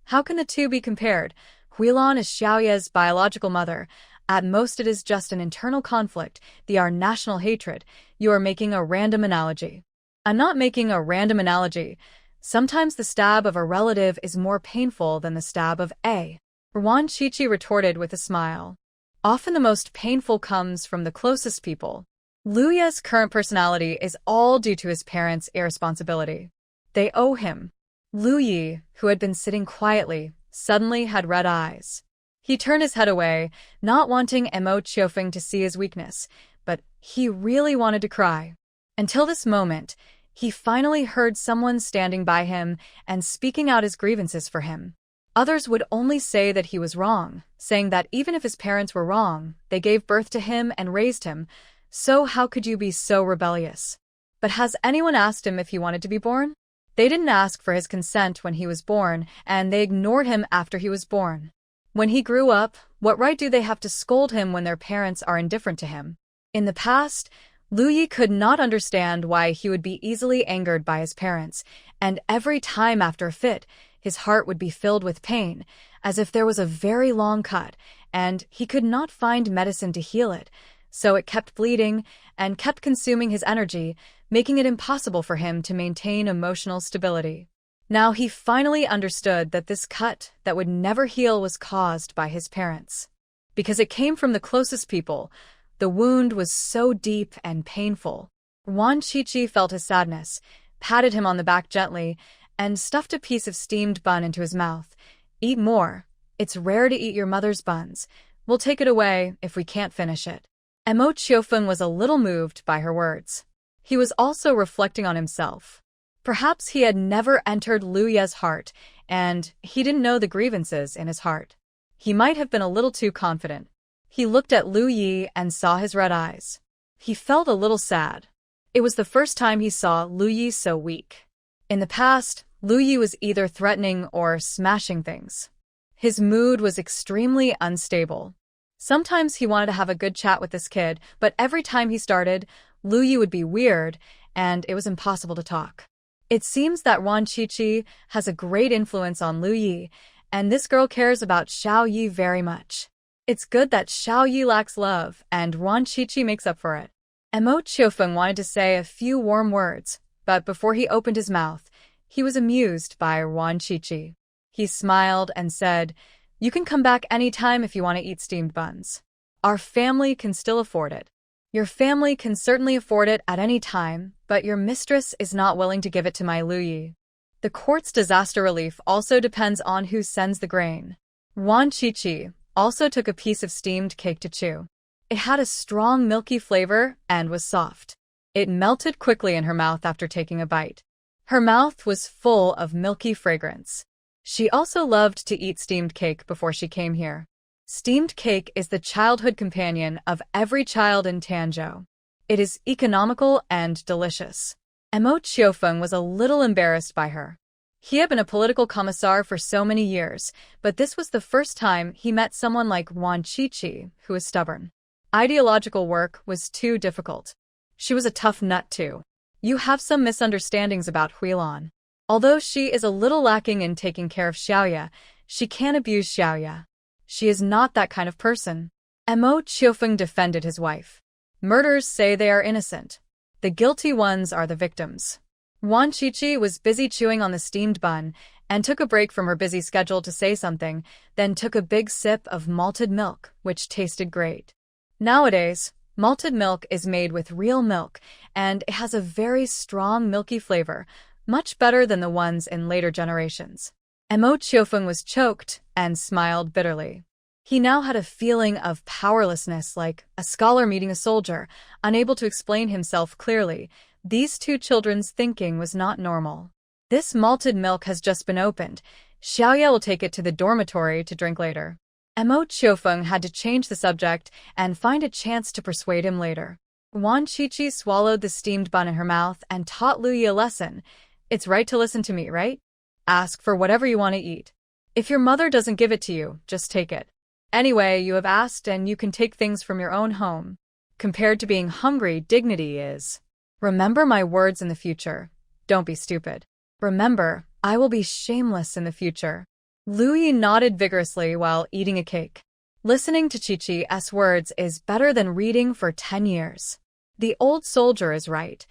how can the two be compared? Huilan is Xiaoya's biological mother. At most it is just an internal conflict, our national hatred. You are making a random analogy. I'm not making a random analogy. Sometimes the stab of a relative is more painful than the stab of a. Wan Qiqi retorted with a smile. Often the most painful comes from the closest people. Lu Ye's current personality is all due to his parents' irresponsibility. They owe him. Lu Yi, who had been sitting quietly, suddenly had red eyes. He turned his head away, not wanting Mo Qiufeng to see his weakness, but he really wanted to cry. Until this moment, he finally heard someone standing by him and speaking out his grievances for him. Others would only say that he was wrong, saying that even if his parents were wrong, they gave birth to him and raised him, so how could you be so rebellious? But has anyone asked him if he wanted to be born? They didn't ask for his consent when he was born, and they ignored him after he was born. When he grew up, what right do they have to scold him when their parents are indifferent to him? In the past, Lu Yi could not understand why he would be easily angered by his parents, and every time after a fit, his heart would be filled with pain, as if there was a very long cut, and he could not find medicine to heal it, so it kept bleeding and kept consuming his energy, making it impossible for him to maintain emotional stability. Now he finally understood that this cut that would never heal was caused by his parents. Because it came from the closest people, the wound was so deep and painful. Wan Qiqi felt his sadness, patted him on the back gently, and stuffed a piece of steamed bun into his mouth. Eat more. It's rare to eat your mother's buns. We'll take it away if we can't finish it. Mo Qiufeng was a little moved by her words. He was also reflecting on himself. Perhaps he had never entered Lu Ye's heart, and he didn't know the grievances in his heart. He might have been a little too confident. He looked at Lu Yi and saw his red eyes. He felt a little sad. It was the first time he saw Lu Yi so weak. In the past, Lu Yi was either threatening or smashing things. His mood was extremely unstable. Sometimes he wanted to have a good chat with this kid, but every time he started, Lu Yi would be weird, and it was impossible to talk. It seems that Wan Qiqi has a great influence on Lu Yi, and this girl cares about Xiao Yi very much. It's good that Xiao Yi lacks love, and Wan Qiqi makes up for it. Mo Qiufeng wanted to say a few warm words, but before he opened his mouth, he was amused by Wan Qiqi. He smiled and said, "You can come back any time if you want to eat steamed buns. Our family can still afford it." Your family can certainly afford it at any time, but your mistress is not willing to give it to my Lu Yi. The court's disaster relief also depends on who sends the grain. Wan Qiqi also took a piece of steamed cake to chew. It had a strong milky flavor and was soft. It melted quickly in her mouth after taking a bite. Her mouth was full of milky fragrance. She also loved to eat steamed cake before she came here. Steamed cake is the childhood companion of every child in Tanzhou. It is economical and delicious. Mo Qiufeng was a little embarrassed by her. He had been a political commissar for so many years, but this was the first time he met someone like Wan Qiqi, who was stubborn. Ideological work was too difficult. She was a tough nut too. You have some misunderstandings about Huilan. Although she is a little lacking in taking care of Xiaoya, she can't abuse Xiaoya. She is not that kind of person. Mo Qiufeng defended his wife. Murderers say they are innocent. The guilty ones are the victims. Wan Qiqi was busy chewing on the steamed bun and took a break from her busy schedule to say something, then took a big sip of malted milk, which tasted great. Nowadays, malted milk is made with real milk, and it has a very strong milky flavor, much better than the ones in later generations. Mo Chiofeng was choked and smiled bitterly. He now had a feeling of powerlessness, like a scholar meeting a soldier, unable to explain himself clearly. These two children's thinking was not normal. This malted milk has just been opened. Xiaoye will take it to the dormitory to drink later. Mo Chiofeng had to change the subject and find a chance to persuade him later. Wan Qiqi swallowed the steamed bun in her mouth and taught Lu Yi a lesson. It's right to listen to me, right? Ask for whatever you want to eat. If your mother doesn't give it to you, just take it. Anyway, you have asked and you can take things from your own home. Compared to being hungry, dignity is. Remember my words in the future. Don't be stupid. Remember, I will be shameless in the future. Lu Yi nodded vigorously while eating a cake. Listening to Qiqi's words is better than reading for 10 years. The old soldier is right.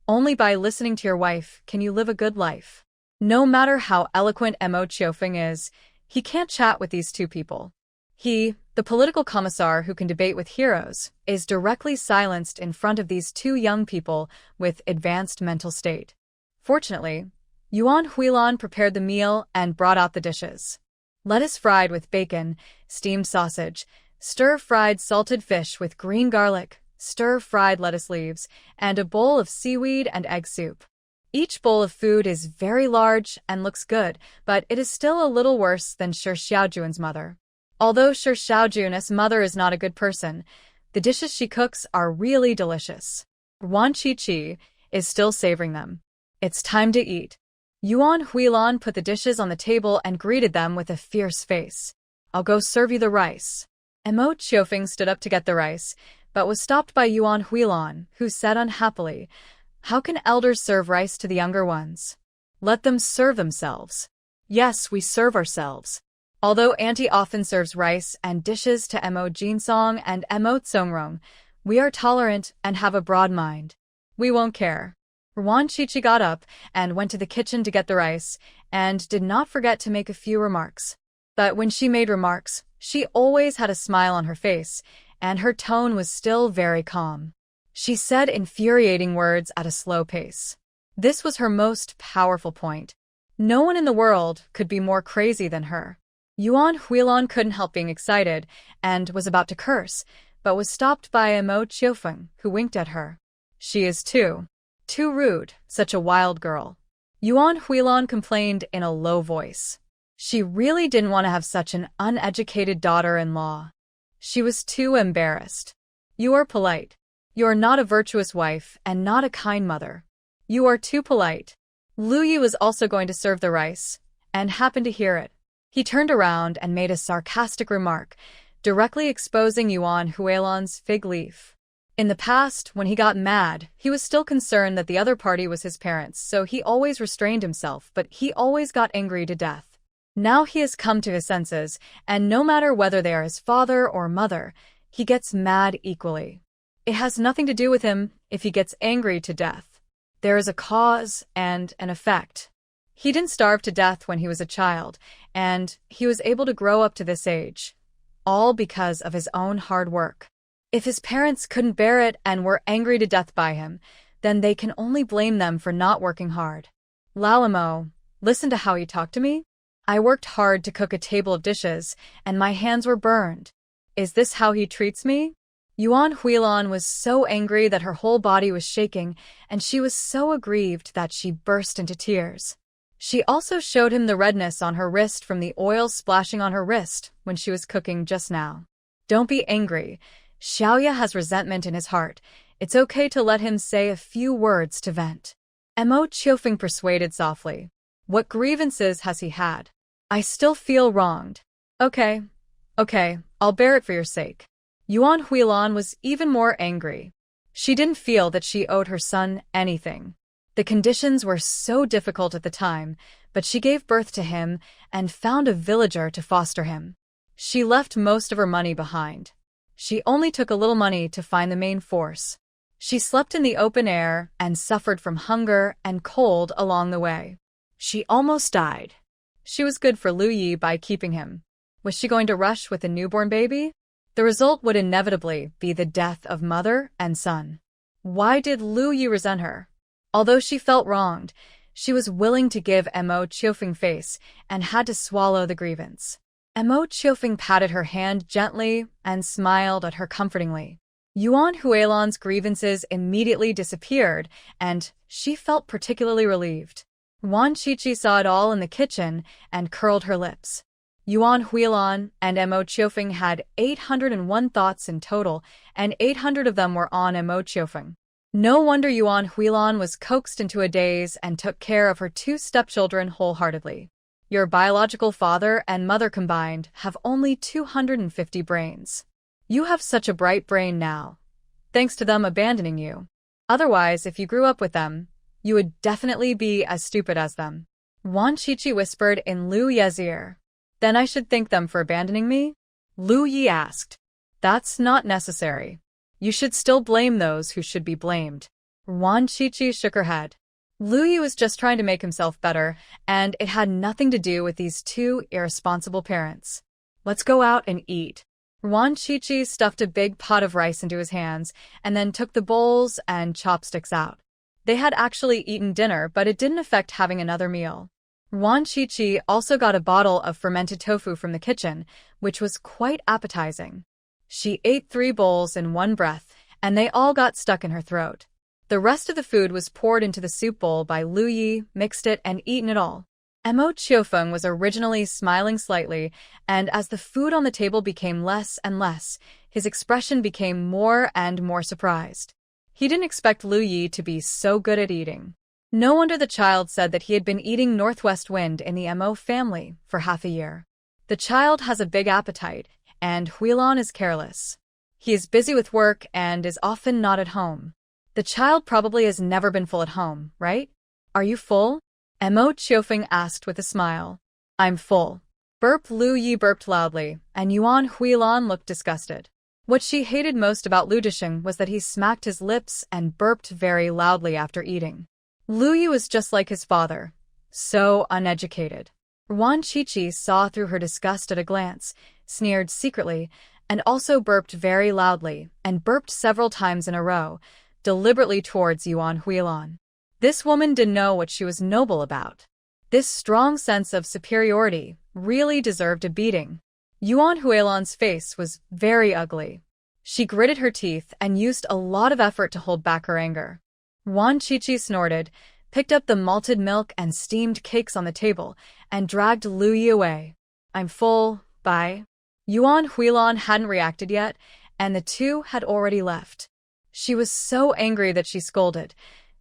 Only by listening to your wife can you live a good life. No matter how eloquent Mo Chiofeng is, he can't chat with these two people. He, the political commissar who can debate with heroes, is directly silenced in front of these two young people with advanced mental state. Fortunately, Yuan Huilan prepared the meal and brought out the dishes. Lettuce fried with bacon, steamed sausage, stir-fried salted fish with green garlic, stir-fried lettuce leaves, and a bowl of seaweed and egg soup. Each bowl of food is very large and looks good, but it is still a little worse than Shi Xiaojun's mother. Although Shi Xiaojun's mother is not a good person, the dishes she cooks are really delicious. Wan Qiqi is still savoring them. It's time to eat. Yuan Huilan put the dishes on the table and greeted them with a fierce face. I'll go serve you the rice. Mo Chiofeng stood up to get the rice, but was stopped by Yuan Huilan, who said unhappily, how can elders serve rice to the younger ones? Let them serve themselves. Yes, we serve ourselves. Although Auntie often serves rice and dishes to Mo Jinsong and Mo Tsongrong, we are tolerant and have a broad mind. We won't care. Wan Qiqi got up and went to the kitchen to get the rice, and did not forget to make a few remarks. But when she made remarks, she always had a smile on her face, and her tone was still very calm. She said infuriating words at a slow pace. This was her most powerful point. No one in the world could be more crazy than her. Yuan Huilan couldn't help being excited, and was about to curse, but was stopped by Mo Chiofeng, who winked at her. She is too rude, such a wild girl. Yuan Huilan complained in a low voice. She really didn't want to have such an uneducated daughter-in-law. She was too embarrassed. You are polite. You are not a virtuous wife and not a kind mother. You are too polite. Lu Yi was also going to serve the rice, and happened to hear it. He turned around and made a sarcastic remark, directly exposing Yuan Huilan's fig leaf. In the past, when he got mad, he was still concerned that the other party was his parents, so he always restrained himself, but he always got angry to death. Now he has come to his senses, and no matter whether they are his father or mother, he gets mad equally. It has nothing to do with him if he gets angry to death. There is a cause and an effect. He didn't starve to death when he was a child, and he was able to grow up to this age, all because of his own hard work. If his parents couldn't bear it and were angry to death by him, then they can only blame them for not working hard. Lalamo, listen to how he talked to me? I worked hard to cook a table of dishes, and my hands were burned. Is this how he treats me? Yuan Huilan was so angry that her whole body was shaking, and she was so aggrieved that she burst into tears. She also showed him the redness on her wrist from the oil splashing on her wrist when she was cooking just now. Don't be angry. Xiaoye has resentment in his heart. It's okay to let him say a few words to vent. Mo Chiofeng persuaded softly. What grievances has he had? I still feel wronged. Okay, I'll bear it for your sake. Yuan Huilan was even more angry. She didn't feel that she owed her son anything. The conditions were so difficult at the time, but she gave birth to him and found a villager to foster him. She left most of her money behind. She only took a little money to find the main force. She slept in the open air and suffered from hunger and cold along the way. She almost died. She was good for Lu Yi by keeping him. Was she going to rush with a newborn baby? The result would inevitably be the death of mother and son. Why did Lu Yi resent her? Although she felt wronged, She was willing to give Mo Chiofeng face and had to swallow the grievance. Mo Chiofeng patted her hand gently and smiled at her comfortingly. Yuan Huilan's grievances immediately disappeared, and she felt particularly relieved. Wan Qiqi saw it all in the kitchen and curled her lips. Yuan Huilan and Mo Chiofeng had 801 thoughts in total, and 800 of them were on Mo Chiofeng. No wonder Yuan Huilan was coaxed into a daze and took care of her two stepchildren wholeheartedly. Your biological father and mother combined have only 250 brains. You have such a bright brain now, thanks to them abandoning you. Otherwise, if you grew up with them, you would definitely be as stupid as them. Wan Qiqi whispered in Lu Ye's ear. Then I should thank them for abandoning me? Lu Yi asked. That's not necessary. You should still blame those who should be blamed. Wan Qiqi shook her head. Lu Yi was just trying to make himself better, and it had nothing to do with these two irresponsible parents. Let's go out and eat. Wan Qiqi stuffed a big pot of rice into his hands and then took the bowls and chopsticks out. They had actually eaten dinner, but it didn't affect having another meal. Wan Qiqi also got a bottle of fermented tofu from the kitchen, which was quite appetizing. She ate 3 bowls in one breath, and they all got stuck in her throat. The rest of the food was poured into the soup bowl by Lu Yi, mixed it, and eaten it all. Mo Chiofeng was originally smiling slightly, and as the food on the table became less and less, his expression became more and more surprised. He didn't expect Lu Yi to be so good at eating. No wonder the child said that he had been eating Northwest Wind in the Mo family for half a year. The child has a big appetite, and Huilan is careless. He is busy with work and is often not at home. The child probably has never been full at home, right? Are you full? Mo Chiofeng asked with a smile. I'm full. Burp. Lu Yi burped loudly, and Yuan Huilan looked disgusted. What she hated most about Lu Disheng was that he smacked his lips and burped very loudly after eating. Lu Yi was just like his father, so uneducated. Wan Qiqi saw through her disgust at a glance, sneered secretly, and also burped very loudly and burped several times in a row, deliberately towards Yuan Huilan. This woman didn't know what she was noble about. This strong sense of superiority really deserved a beating. Yuan Huilan's face was very ugly. She gritted her teeth and used a lot of effort to hold back her anger. Wan Qiqi snorted, picked up the malted milk and steamed cakes on the table, and dragged Lu Yi away. I'm full, bye. Yuan Huilan hadn't reacted yet, and the two had already left. She was so angry that she scolded.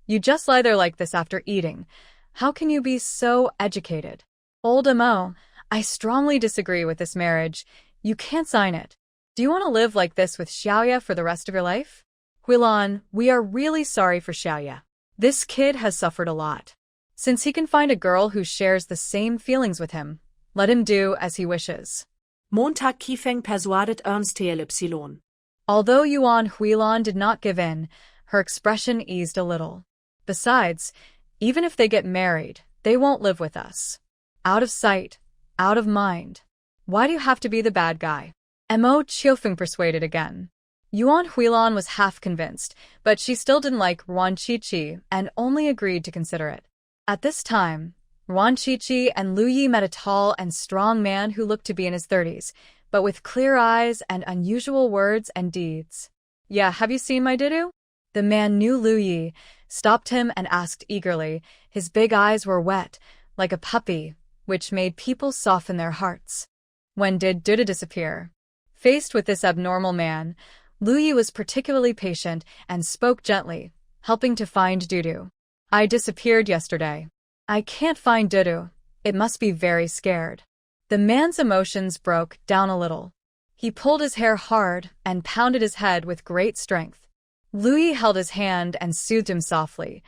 You just lie there like this after eating. How can you be so educated? Old Mo, I strongly disagree with this marriage. You can't sign it. Do you want to live like this with Xiaoya for the rest of your life? Huilan, we are really sorry for Xiaoya. This kid has suffered a lot. Since he can find a girl who shares the same feelings with him, let him do as he wishes. Montag Kiefeng persuadet Ernst TLY. Although Yuan Huilan did not give in, her expression eased a little. Besides, even if they get married, they won't live with us. Out of sight, out of mind. Why do you have to be the bad guy? Mo Chiofeng persuaded again. Yuan Huilan was half convinced, but she still didn't like Wan Qiqi and only agreed to consider it. At this time, Wan Qiqi and Lu Yi met a tall and strong man who looked to be in his 30s, but with clear eyes and unusual words and deeds. Yeah, have you seen my Didu? The man knew Lu Yi, stopped him and asked eagerly. His big eyes were wet, like a puppy, which made people soften their hearts. When did Duda disappear? Faced with this abnormal man, Lu Yi was particularly patient and spoke gently, helping to find Dudu. I disappeared yesterday. I can't find Dudu. It must be very scared. The man's emotions broke down a little. He pulled his hair hard and pounded his head with great strength. Lu Yi held his hand and soothed him softly.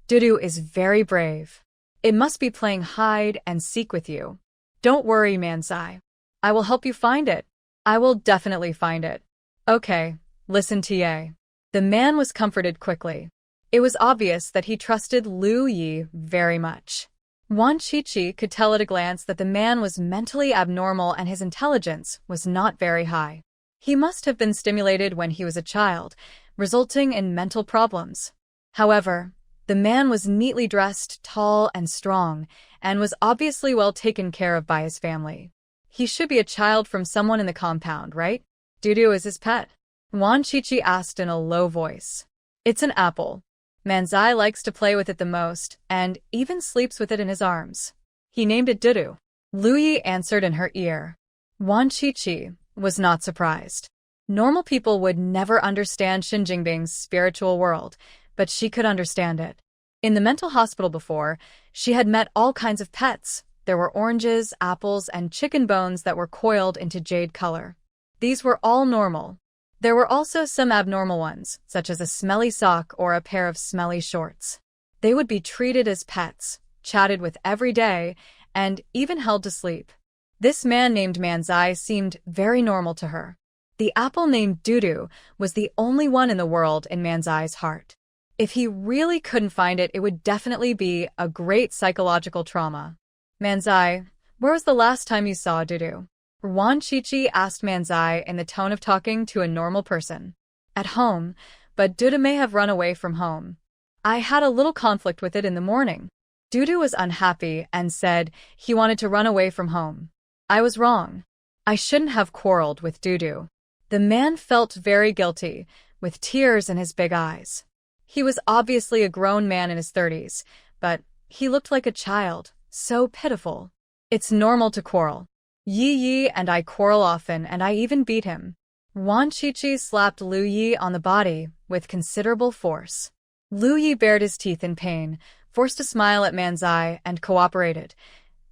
Dudu is very brave. It must be playing hide and seek with you. Don't worry, Mansai. I will help you find it. I will definitely find it. Okay, listen Tie. The man was comforted quickly. It was obvious that he trusted Lu Yi very much. Wan Qiqi could tell at a glance that the man was mentally abnormal and his intelligence was not very high. He must have been stimulated when he was a child, resulting in mental problems. However, The man was neatly dressed, tall and strong, and was obviously well taken care of by his family. He should be a child from someone in the compound, right? Dudu is his pet. Wan Chichi asked in a low voice. It's an apple. Manzai likes to play with it the most, and even sleeps with it in his arms. He named it Dudu. Lu Yi answered in her ear. Wan Chichi was not surprised. Normal people would never understand Shin Jingbing's spiritual world, but she could understand it. In the mental hospital before, she had met all kinds of pets. There were oranges, apples, and chicken bones that were coiled into jade color. These were all normal. There were also some abnormal ones, such as a smelly sock or a pair of smelly shorts. They would be treated as pets, chatted with every day, and even held to sleep. This man named Manzai seemed very normal to her. The apple named Dudu was the only one in the world in Manzai's heart. If he really couldn't find it, it would definitely be a great psychological trauma. Manzai, where was the last time you saw Dudu? Wan Chichi asked Manzai in the tone of talking to a normal person. At home, but Dudu may have run away from home. I had a little conflict with it in the morning. Dudu was unhappy and said he wanted to run away from home. I was wrong. I shouldn't have quarreled with Dudu. The man felt very guilty, with tears in his big eyes. He was obviously a grown man in his 30s, but he looked like a child, so pitiful. It's normal to quarrel. Yi and I quarrel often, and I even beat him. Wan Chichi slapped Lu Yi on the body with considerable force. Lu Yi bared his teeth in pain, forced a smile at Manzai, and cooperated.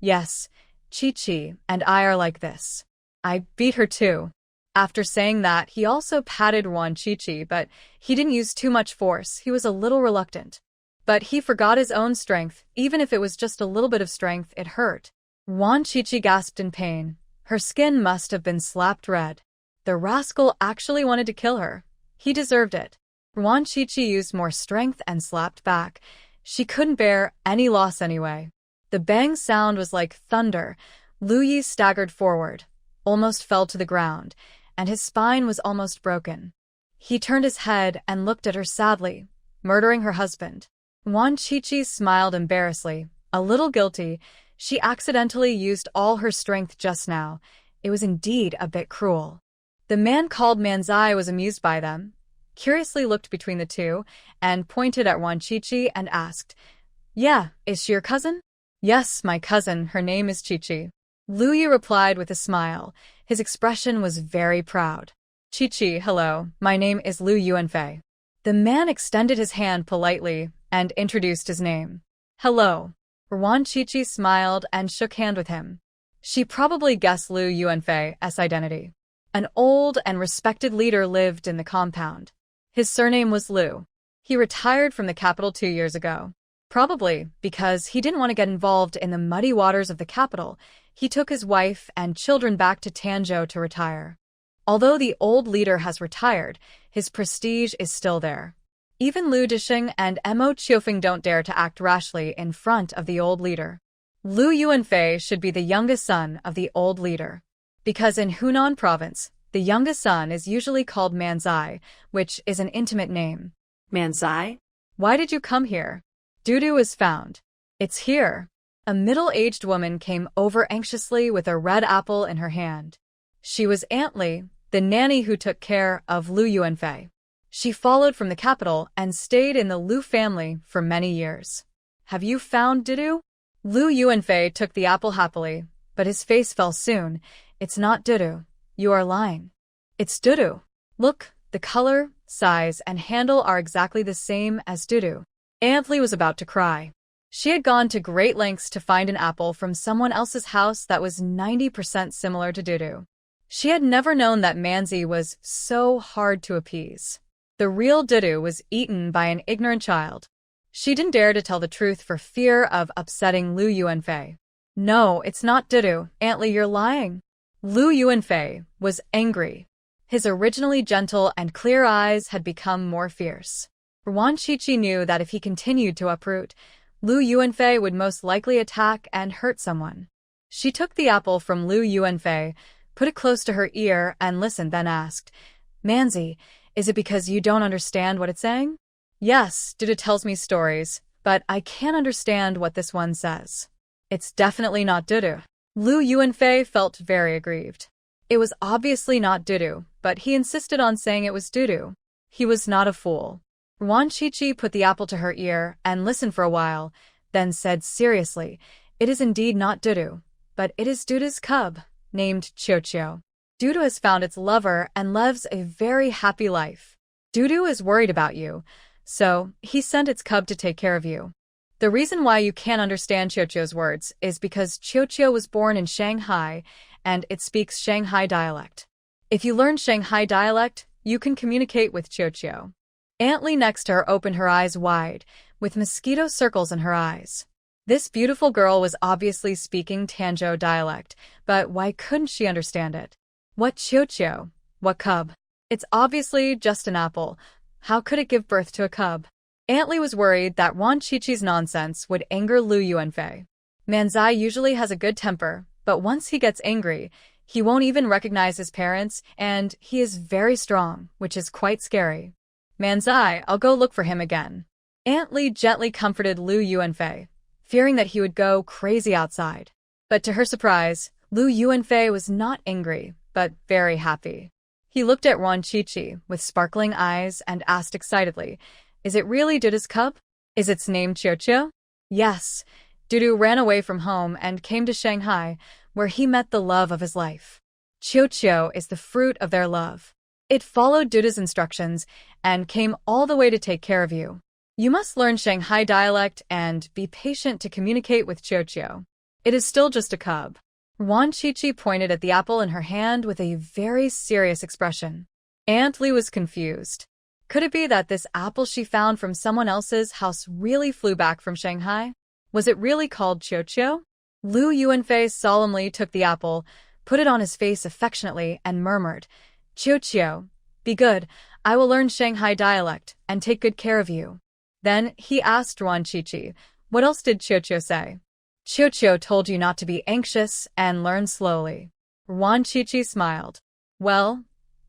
Yes, Chi-Chi and I are like this. I beat her too. After saying that, he also patted Wan Chichi, but he didn't use too much force. He was a little reluctant. But he forgot his own strength. Even if it was just a little bit of strength, it hurt. Wan Chichi gasped in pain. Her skin must have been slapped red. The rascal actually wanted to kill her. He deserved it. Wan Chichi used more strength and slapped back. She couldn't bear any loss anyway. The bang sound was like thunder. Lu Yi staggered forward, almost fell to the ground, and his spine was almost broken. He turned his head and looked at her sadly, murdering her husband. Wan Chichi smiled embarrassedly, a little guilty. She accidentally used all her strength just now. It was indeed a bit cruel. The man called Manzai was amused by them, curiously looked between the two, and pointed at Wan Chichi and asked, Yeah, is she your cousin? Yes, my cousin, her name is Chi-Chi. Lu Yi replied with a smile. His expression was very proud. Chi-Chi, hello, my name is Lu Yuanfei. The man extended his hand politely and introduced his name. Hello. Wan Chichi smiled and shook hand with him. She probably guessed Lu Yuanfei's identity. An old and respected leader lived in the compound. His surname was Lu. He retired from the capital 2 years ago. Probably because he didn't want to get involved in the muddy waters of the capital, he took his wife and children back to Tanzhou to retire. Although the old leader has retired, his prestige is still there. Even Lu Disheng and Mo Qiufeng don't dare to act rashly in front of the old leader. Lu Yuanfei should be the youngest son of the old leader. Because in Hunan province, the youngest son is usually called Manzai, which is an intimate name. Manzai? Why did you come here? Dudu is found. It's here. A middle-aged woman came over anxiously with a red apple in her hand. She was Aunt Li, the nanny who took care of Lu Yuanfei. She followed from the capital and stayed in the Lu family for many years. Have you found Dudu? Lu Yuanfei took the apple happily, but his face fell soon. It's not Dudu. You are lying. It's Dudu. Look, the color, size, and handle are exactly the same as Dudu. Aunt Li was about to cry. She had gone to great lengths to find an apple from someone else's house that was 90% similar to Dudu. She had never known that Manzi was so hard to appease. The real Dudu was eaten by an ignorant child. She didn't dare to tell the truth for fear of upsetting Lu Yuanfei. No, it's not Dudu. Aunt Li, you're lying. Lu Yuanfei was angry. His originally gentle and clear eyes had become more fierce. Wan Chichi knew that if he continued to uproot, Lu Yuanfei would most likely attack and hurt someone. She took the apple from Lu Yuanfei, put it close to her ear, and listened, then asked, Manzi, is it because you don't understand what it's saying? Yes, Dudu tells me stories, but I can't understand what this one says. It's definitely not Dudu. Lu Yuanfei felt very aggrieved. It was obviously not Dudu, but he insisted on saying it was Dudu. He was not a fool. Wan Qiqi put the apple to her ear and listened for a while, then said seriously, "It is indeed not Dudu, but it is Dudu's cub, named Qiuqiu. Dudu has found its lover and lives a very happy life. Dudu is worried about you, so he sent its cub to take care of you." The reason why you can't understand Qiuqiu's words is because Qiuqiu was born in Shanghai and it speaks Shanghai dialect. If you learn Shanghai dialect, you can communicate with Qiuqiu. Aunt Li next to her opened her eyes wide, with mosquito circles in her eyes. This beautiful girl was obviously speaking Tanzhou dialect, but why couldn't she understand it? What Qiuqiu? What cub? It's obviously just an apple. How could it give birth to a cub? Aunt Li was worried that Wan Qiqi's nonsense would anger Lu Yuanfei. Manzai usually has a good temper, but once he gets angry, he won't even recognize his parents, and he is very strong, which is quite scary. Manzai, I'll go look for him again. Aunt Li gently comforted Lu Yuanfei, fearing that he would go crazy outside. But to her surprise, Lu Yuanfei was not angry, but very happy. He looked at Wan Qiqi with sparkling eyes and asked excitedly, "Is it really Dudu's cub? Is its name Qiuqiu?" Yes. Dudu ran away from home and came to Shanghai, where he met the love of his life. Qiuqiu is the fruit of their love. It followed Dudu's instructions and came all the way to take care of you. You must learn Shanghai dialect and be patient to communicate with Qiuqiu. It is still just a cub. Wan Qiqi pointed at the apple in her hand with a very serious expression. Aunt Li was confused. Could it be that this apple she found from someone else's house really flew back from Shanghai? Was it really called Qiuqiu? Lu Yuanfei solemnly took the apple, put it on his face affectionately, and murmured, "Qiuqiu, be good. I will learn Shanghai dialect and take good care of you." Then he asked Wan Qiqi, "What else did Qiuqiu say?" "Qiuqiu told you not to be anxious and learn slowly." Wan Qiqi smiled. "Well,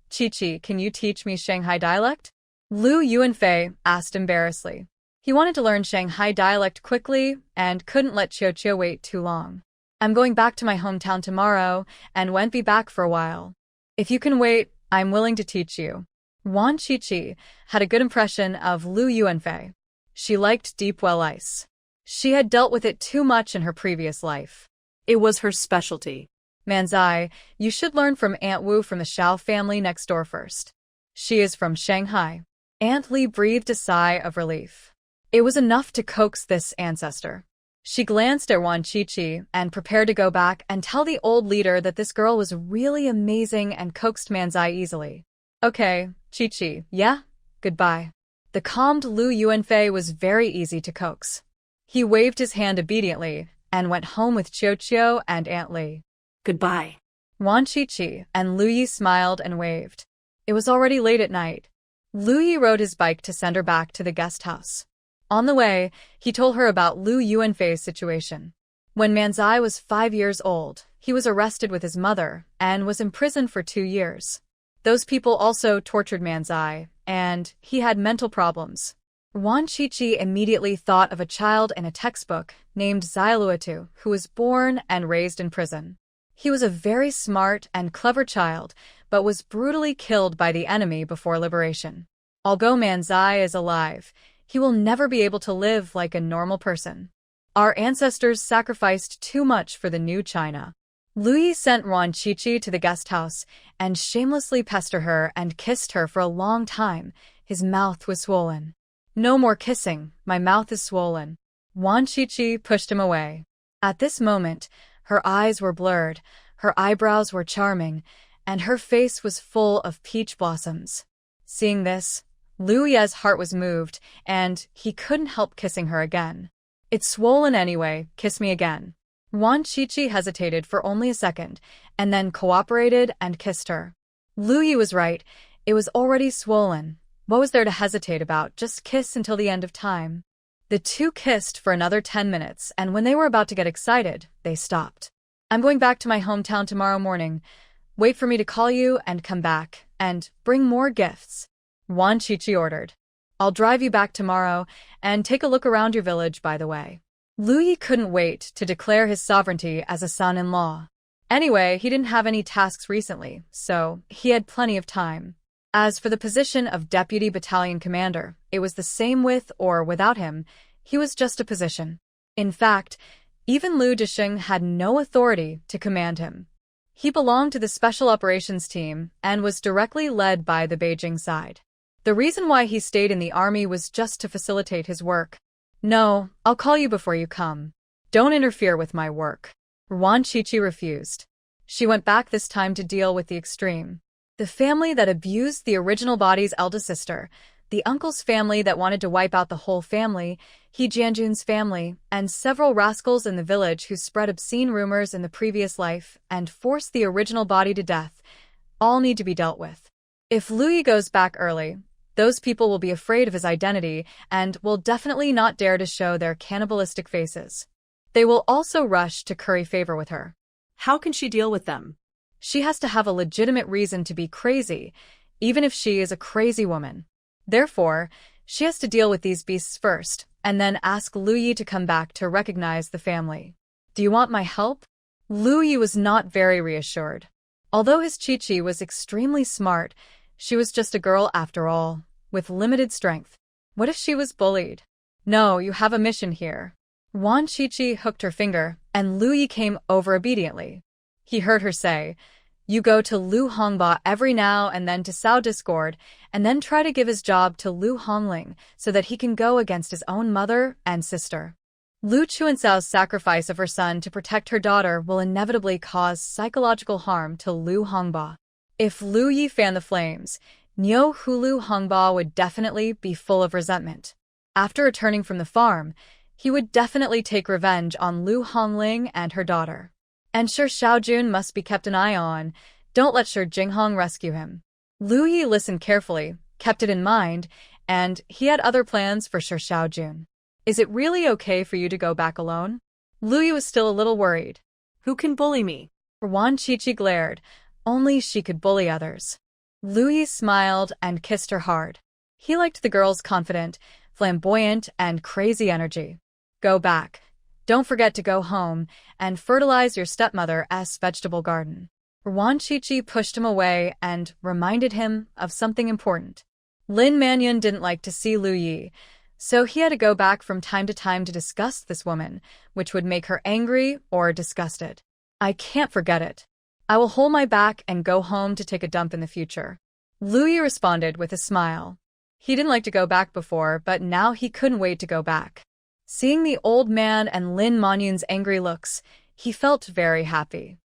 Qiqi, can you teach me Shanghai dialect?" Lu Yuanfei asked embarrassedly. He wanted to learn Shanghai dialect quickly and couldn't let Qiuqiu wait too long. "I'm going back to my hometown tomorrow and won't be back for a while. If you can wait, I'm willing to teach you." Wan Qiqi had a good impression of Lu Yuanfei. She liked deep well ice. She had dealt with it too much in her previous life. It was her specialty. "Manzai, you should learn from Aunt Wu from the Xiao family next door first. She is from Shanghai." Aunt Li breathed a sigh of relief. It was enough to coax this ancestor. She glanced at Wan Qiqi and prepared to go back and tell the old leader that this girl was really amazing and coaxed Manzai easily. "Okay, Qiqi, yeah? Goodbye." The calmed Lu Yuanfei was very easy to coax. He waved his hand obediently and went home with Qiuqiu and Aunt Li. "Goodbye." Wan Qiqi and Lu Yi smiled and waved. It was already late at night. Lu Yi rode his bike to send her back to the guest house. On the way, he told her about Lu Yuanfei's situation. When Manzai was 5 years old, he was arrested with his mother and was imprisoned for 2 years. Those people also tortured Manzai, and he had mental problems. Wan Qiqi immediately thought of a child in a textbook named Xiaoluotu, who was born and raised in prison. He was a very smart and clever child, but was brutally killed by the enemy before liberation. Although Manzai is alive, he will never be able to live like a normal person. Our ancestors sacrificed too much for the new China. Lu Yi sent Wan Qiqi to the guest house and shamelessly pestered her and kissed her for a long time. His mouth was swollen. "No more kissing, my mouth is swollen." Wan Qiqi pushed him away. At this moment, her eyes were blurred, her eyebrows were charming, and her face was full of peach blossoms. Seeing this, Lu Ye's heart was moved, and he couldn't help kissing her again. "It's swollen anyway, kiss me again." Wan Qiqi hesitated for only a second, and then cooperated and kissed her. Lu Yi was right, it was already swollen. What was there to hesitate about? Just kiss until the end of time. The two kissed for another 10 minutes, and when they were about to get excited, they stopped. "I'm going back to my hometown tomorrow morning. Wait for me to call you and come back, and bring more gifts," Wan Qiqi ordered. I'll drive you back tomorrow and take a look around your village, by the way. Lu Yi couldn't wait to declare his sovereignty as a son-in-law. Anyway, he didn't have any tasks recently, so he had plenty of time. As for the position of deputy battalion commander, it was the same with or without him. He was just a position. In fact, even Lu Desheng had no authority to command him. He belonged to the Special Operations Team and was directly led by the Beijing side. The reason why he stayed in the army was just to facilitate his work. No, I'll call you before you come. Don't interfere with my work. Yuan Qiqi refused. She went back this time to deal with the extreme. The family that abused the original body's eldest sister, the uncle's family that wanted to wipe out the whole family, He Jianjun's family, and several rascals in the village who spread obscene rumors in the previous life and forced the original body to death, all need to be dealt with. If Lu Yi goes back early, those people will be afraid of his identity and will definitely not dare to show their cannibalistic faces. They will also rush to curry favor with her. How can she deal with them? She has to have a legitimate reason to be crazy, even if she is a crazy woman. Therefore, she has to deal with these beasts first, and then ask Lu Yi to come back to recognize the family. Do you want my help? Lu Yi was not very reassured. Although his Qiqi was extremely smart, she was just a girl after all, with limited strength. What if she was bullied? No, you have a mission here. Yuan Qiqi hooked her finger, and Lu Yi came over obediently. He heard her say, "You go to Lu Hongba every now and then to sow discord, and then try to give his job to Lu Hongling so that he can go against his own mother and sister." Lu Chuansao's sacrifice of her son to protect her daughter will inevitably cause psychological harm to Lu Hongba. If Lu Yi fanned the flames, Niu Hulu Hongba would definitely be full of resentment. After returning from the farm, he would definitely take revenge on Lu Hongling and her daughter. And Shi Shaojun must be kept an eye on. Don't let Shi Jinghong rescue him. Lu Yi listened carefully, kept it in mind, and he had other plans for Shi Shaojun. Is it really okay for you to go back alone? Lu Yi was still a little worried. Who can bully me? Yuan Qiqi glared. Only she could bully others. Lu Yi smiled and kissed her hard. He liked the girl's confident, flamboyant, and crazy energy. Go back. Don't forget to go home and fertilize your stepmother's vegetable garden. Yuan Qiqi pushed him away and reminded him of something important. Lin Manyun didn't like to see Lu Yi, so he had to go back from time to time to discuss this woman, which would make her angry or disgusted. I can't forget it. I will hold my back and go home to take a dump in the future. Lu Yi responded with a smile. He didn't like to go back before, but now he couldn't wait to go back. Seeing the old man and Lin Manyun's angry looks, he felt very happy.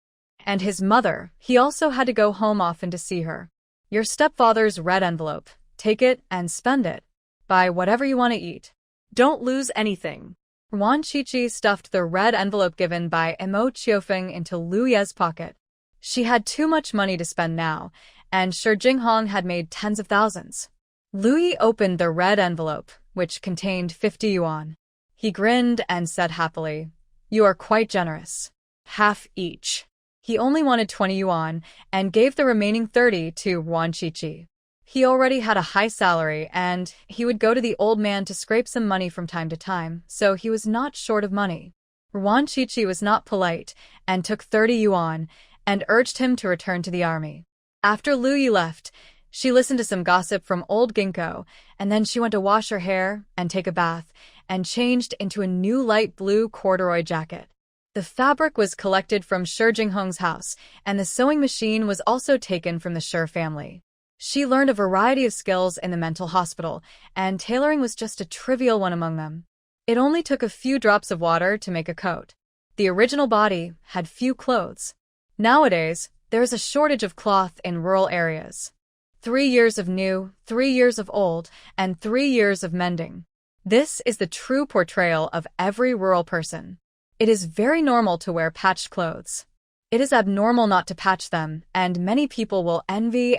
And his mother, he also had to go home often to see her. Your stepfather's red envelope. Take it and spend it. Buy whatever you want to eat. Don't lose anything. Yuan Qiqi stuffed the red envelope given by Mo Qiufeng into Lu Ye's pocket. She had too much money to spend now, and Shi Jinghong had made tens of thousands. Lu Yi opened the red envelope, which contained 50 yuan. He grinned and said happily, "You are quite generous. Half each." He only wanted 20 yuan and gave the remaining 30 to Yuan Qiqi. He already had a high salary and he would go to the old man to scrape some money from time to time, so he was not short of money. Yuan Qiqi was not polite and took 30 yuan and urged him to return to the army. After Lu Yi left, she listened to some gossip from old Ginkgo, and then she went to wash her hair and take a bath, and changed into a new light blue corduroy jacket. The fabric was collected from Shi Jinghong's house, and the sewing machine was also taken from the Shi family. She learned a variety of skills in the mental hospital, and tailoring was just a trivial one among them. It only took a few drops of water to make a coat. The original body had few clothes. Nowadays, there is a shortage of cloth in rural areas. 3 years of new, 3 years of old, and 3 years of mending. This is the true portrayal of every rural person. It is very normal to wear patched clothes. It is abnormal not to patch them, and many people will envy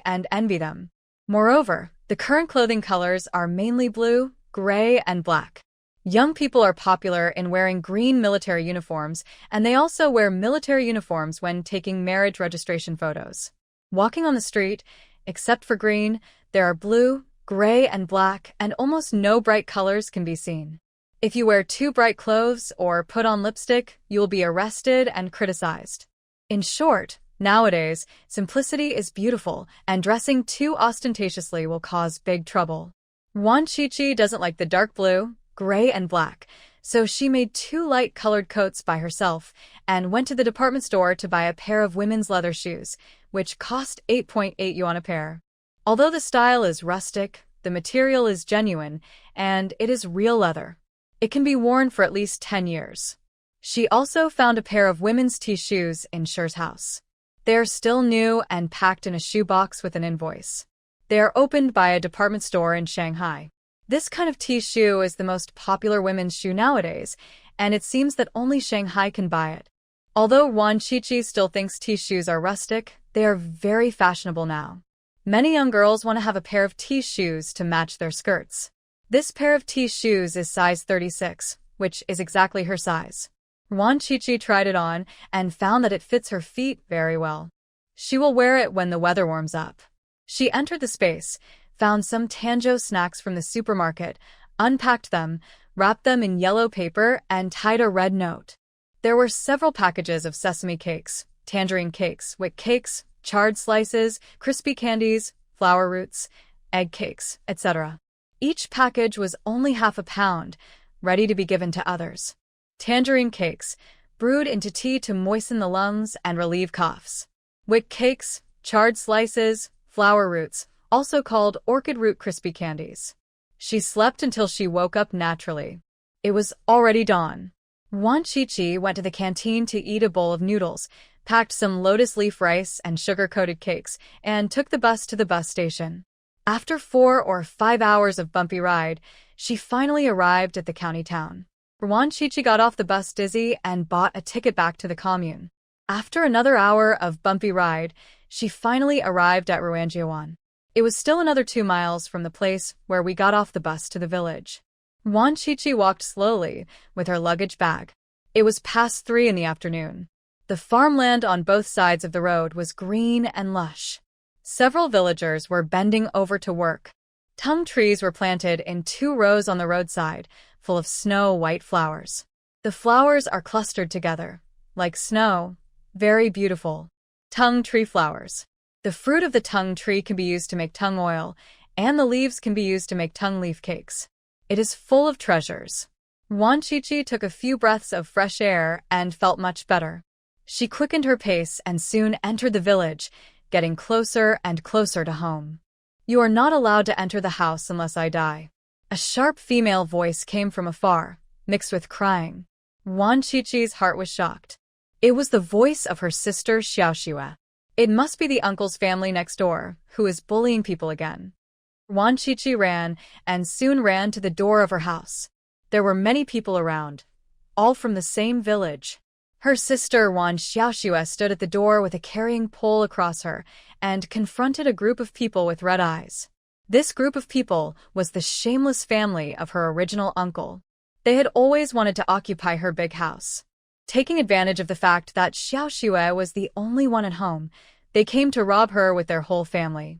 them. Moreover, the current clothing colors are mainly blue, gray, and black. Young people are popular in wearing green military uniforms, and they also wear military uniforms when taking marriage registration photos. Walking on the street, except for green, there are blue, gray and black, and almost no bright colors can be seen. If you wear too bright clothes or put on lipstick, you will be arrested and criticized. In short, nowadays, simplicity is beautiful, and dressing too ostentatiously will cause big trouble. Wan Qiqi doesn't like the dark blue, gray, and black, so she made 2 light-colored coats by herself and went to the department store to buy a pair of women's leather shoes, which cost 8.8 yuan a pair. Although the style is rustic, the material is genuine, and it is real leather. It can be worn for at least 10 years. She also found a pair of women's tea shoes in Shi's house. They are still new and packed in a shoebox with an invoice. They are opened by a department store in Shanghai. This kind of tea shoe is the most popular women's shoe nowadays, and it seems that only Shanghai can buy it. Although Wan Qiqi still thinks tea shoes are rustic, they are very fashionable now. Many young girls want to have a pair of tea shoes to match their skirts. This pair of tea shoes is size 36, which is exactly her size. Wan Qiqi tried it on and found that it fits her feet very well. She will wear it when the weather warms up. She entered the space, found some Tanzhou snacks from the supermarket, unpacked them, wrapped them in yellow paper, and tied a red note. There were several packages of sesame cakes, tangerine cakes, wick cakes, charred slices, crispy candies, flower roots, egg cakes, etc. Each package was only half a pound, ready to be given to others. Tangerine cakes, brewed into tea to moisten the lungs and relieve coughs. Wick cakes, charred slices, flower roots, also called orchid root crispy candies. She slept until she woke up naturally. It was already dawn. Wan Qiqi went to the canteen to eat a bowl of noodles, packed some lotus leaf rice and sugar-coated cakes, and took the bus to the bus station. After 4 or 5 hours of bumpy ride, she finally arrived at the county town. Wan Qiqi got off the bus dizzy and bought a ticket back to the commune. After another hour of bumpy ride, she finally arrived at Ruanjiawan. It was still another 2 miles from the place where we got off the bus to the village. Wan Qiqi walked slowly with her luggage bag. It was past 3 in the afternoon. The farmland on both sides of the road was green and lush. Several villagers were bending over to work. Tung trees were planted in 2 rows on the roadside, full of snow-white flowers. The flowers are clustered together, like snow, very beautiful. Tung tree flowers. The fruit of the tung tree can be used to make tung oil, and the leaves can be used to make tung leaf cakes. It is full of treasures. Wan Qiqi took a few breaths of fresh air and felt much better. She quickened her pace and soon entered the village, getting closer and closer to home. "You are not allowed to enter the house unless I die." A sharp female voice came from afar, mixed with crying. Wan Qiqi's heart was shocked. It was the voice of her sister Xiaoxue. It must be the uncle's family next door, who is bullying people again. Wan Qiqi ran and soon ran to the door of her house. There were many people around, all from the same village. Her sister Wan Xiaoxue stood at the door with a carrying pole across her and confronted a group of people with red eyes. This group of people was the shameless family of her original uncle. They had always wanted to occupy her big house. Taking advantage of the fact that Xiaoxue was the only one at home, they came to rob her with their whole family.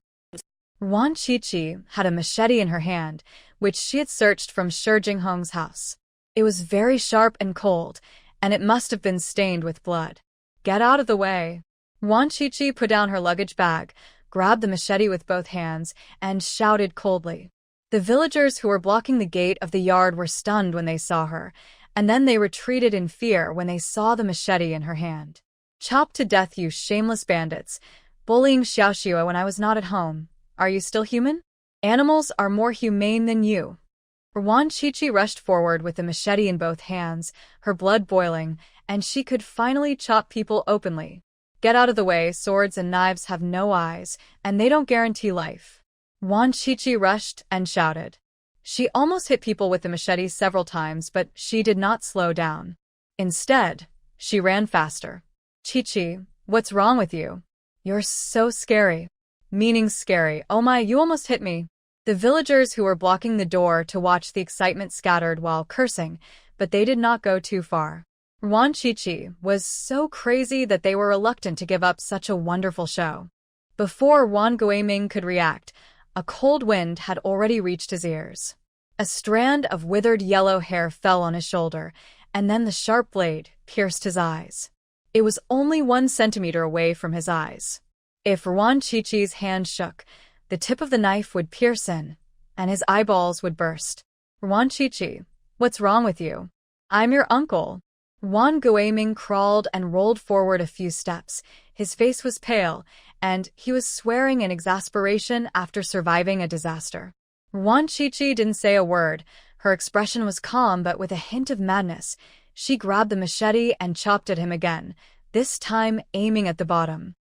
Wan Qiqi had a machete in her hand, which she had searched from Shi Jinghong's house. It was very sharp and cold, and it must have been stained with blood. "Get out of the way." Wan Qiqi put down her luggage bag, grabbed the machete with both hands, and shouted coldly. The villagers who were blocking the gate of the yard were stunned when they saw her, and then they retreated in fear when they saw the machete in her hand. "Chop to death, you shameless bandits, bullying Xiaoxue when I was not at home. Are you still human? Animals are more humane than you." Wan Qiqi rushed forward with the machete in both hands, her blood boiling, and she could finally chop people openly. "Get out of the way, swords and knives have no eyes, and they don't guarantee life." Wan Qiqi rushed and shouted. She almost hit people with the machete several times, but she did not slow down. Instead, she ran faster. "Qiqi, what's wrong with you? You're so scary." Meaning scary. "Oh my, you almost hit me." The villagers who were blocking the door to watch the excitement scattered while cursing, but they did not go too far. Wan Qiqi was so crazy that they were reluctant to give up such a wonderful show. Before Wan Guiming could react, A cold wind had already reached his ears. A strand of withered yellow hair fell on his shoulder, and then the sharp blade pierced his eyes. It was only 1 centimeter away from his eyes. If Ruan Chichi's hand shook, the tip of the knife would pierce in, and his eyeballs would burst. Ruan Chichi, what's wrong with you? I'm your uncle. Ruan Guaming crawled and rolled forward a few steps. His face was pale, and he was swearing in exasperation after surviving a disaster. Ruan Chichi didn't say a word. Her expression was calm but with a hint of madness. She grabbed the machete and chopped at him again, this time aiming at the bottom.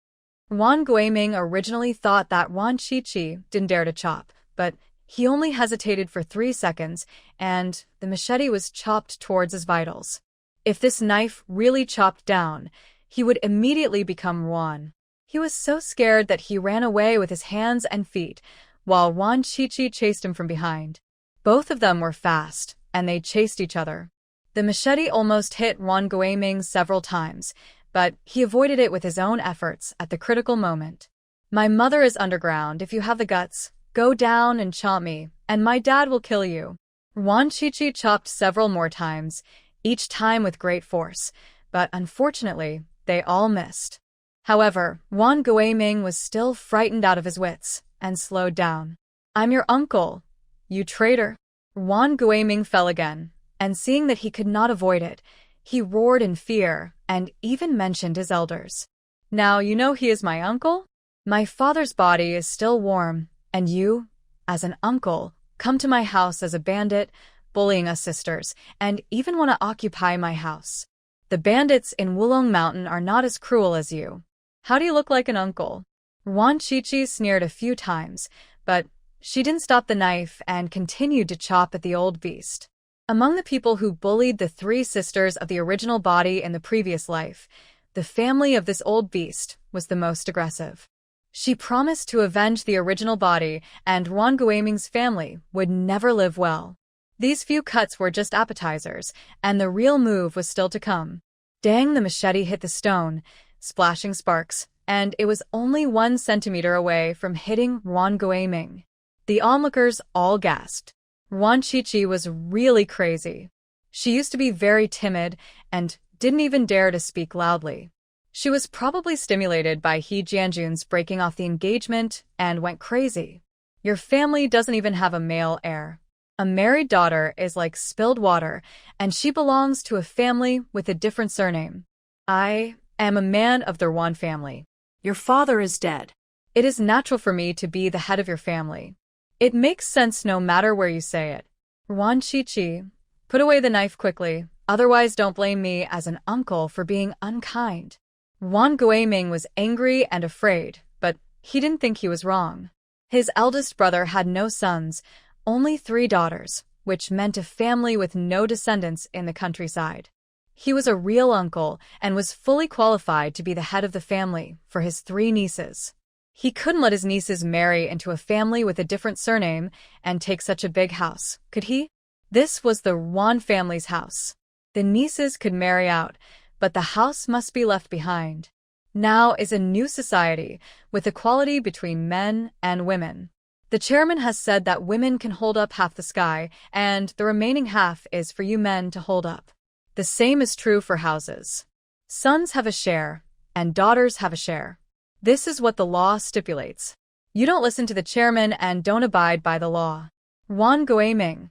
Ruan Guaming originally thought that Ruan Chichi didn't dare to chop, but he only hesitated for 3 seconds, and the machete was chopped towards his vitals. If this knife really chopped down, he would immediately become Ruan. He was so scared that he ran away with his hands and feet, while Ruan Chichi chased him from behind. Both of them were fast, and they chased each other. The machete almost hit Ruan Guaming several times, but he avoided it with his own efforts at the critical moment. My mother is underground. If you have the guts, go down and chop me, and my dad will kill you. Ruan Chichi chopped several more times, each time with great force, but unfortunately, they all missed. However, Ruan Guaming was still frightened out of his wits, and slowed down. I'm your uncle, you traitor. Ruan Guaming fell again, and seeing that he could not avoid it, he roared in fear and even mentioned his elders. Now you know he is my uncle? My father's body is still warm, and you, as an uncle, come to my house as a bandit, bullying us sisters, and even want to occupy my house. The bandits in Wulong Mountain are not as cruel as you. How do you look like an uncle? Ruan Chichi sneered a few times, but she didn't stop the knife and continued to chop at the old beast. Among the people who bullied the 3 sisters of the original body in the previous life, the family of this old beast was the most aggressive. She promised to avenge the original body, and Ruan Guaming's family would never live well. These few cuts were just appetizers, and the real move was still to come. Dang, the machete hit the stone, splashing sparks, and it was only 1 centimeter away from hitting Ruan Guaming. The onlookers all gasped. Ruan Chichi was really crazy. She used to be very timid and didn't even dare to speak loudly. She was probably stimulated by He Jianjun's breaking off the engagement and went crazy. Your family doesn't even have a male heir. A married daughter is like spilled water, and she belongs to a family with a different surname. I am a man of the Ruan family. Your father is dead. It is natural for me to be the head of your family. It makes sense no matter where you say it. Ruan Chichi, put away the knife quickly, otherwise don't blame me as an uncle for being unkind. Ruan Guaming was angry and afraid, but he didn't think he was wrong. His eldest brother had no sons, only 3 daughters, which meant a family with no descendants in the countryside. He was a real uncle and was fully qualified to be the head of the family for his 3 nieces. He couldn't let his nieces marry into a family with a different surname and take such a big house, could he? This was the Ruan family's house. The nieces could marry out, but the house must be left behind. Now is a new society with equality between men and women. The chairman has said that women can hold up half the sky, and the remaining half is for you men to hold up. The same is true for houses. Sons have a share, and daughters have a share. This is what the law stipulates. You don't listen to the chairman and don't abide by the law. Ruan Guaming,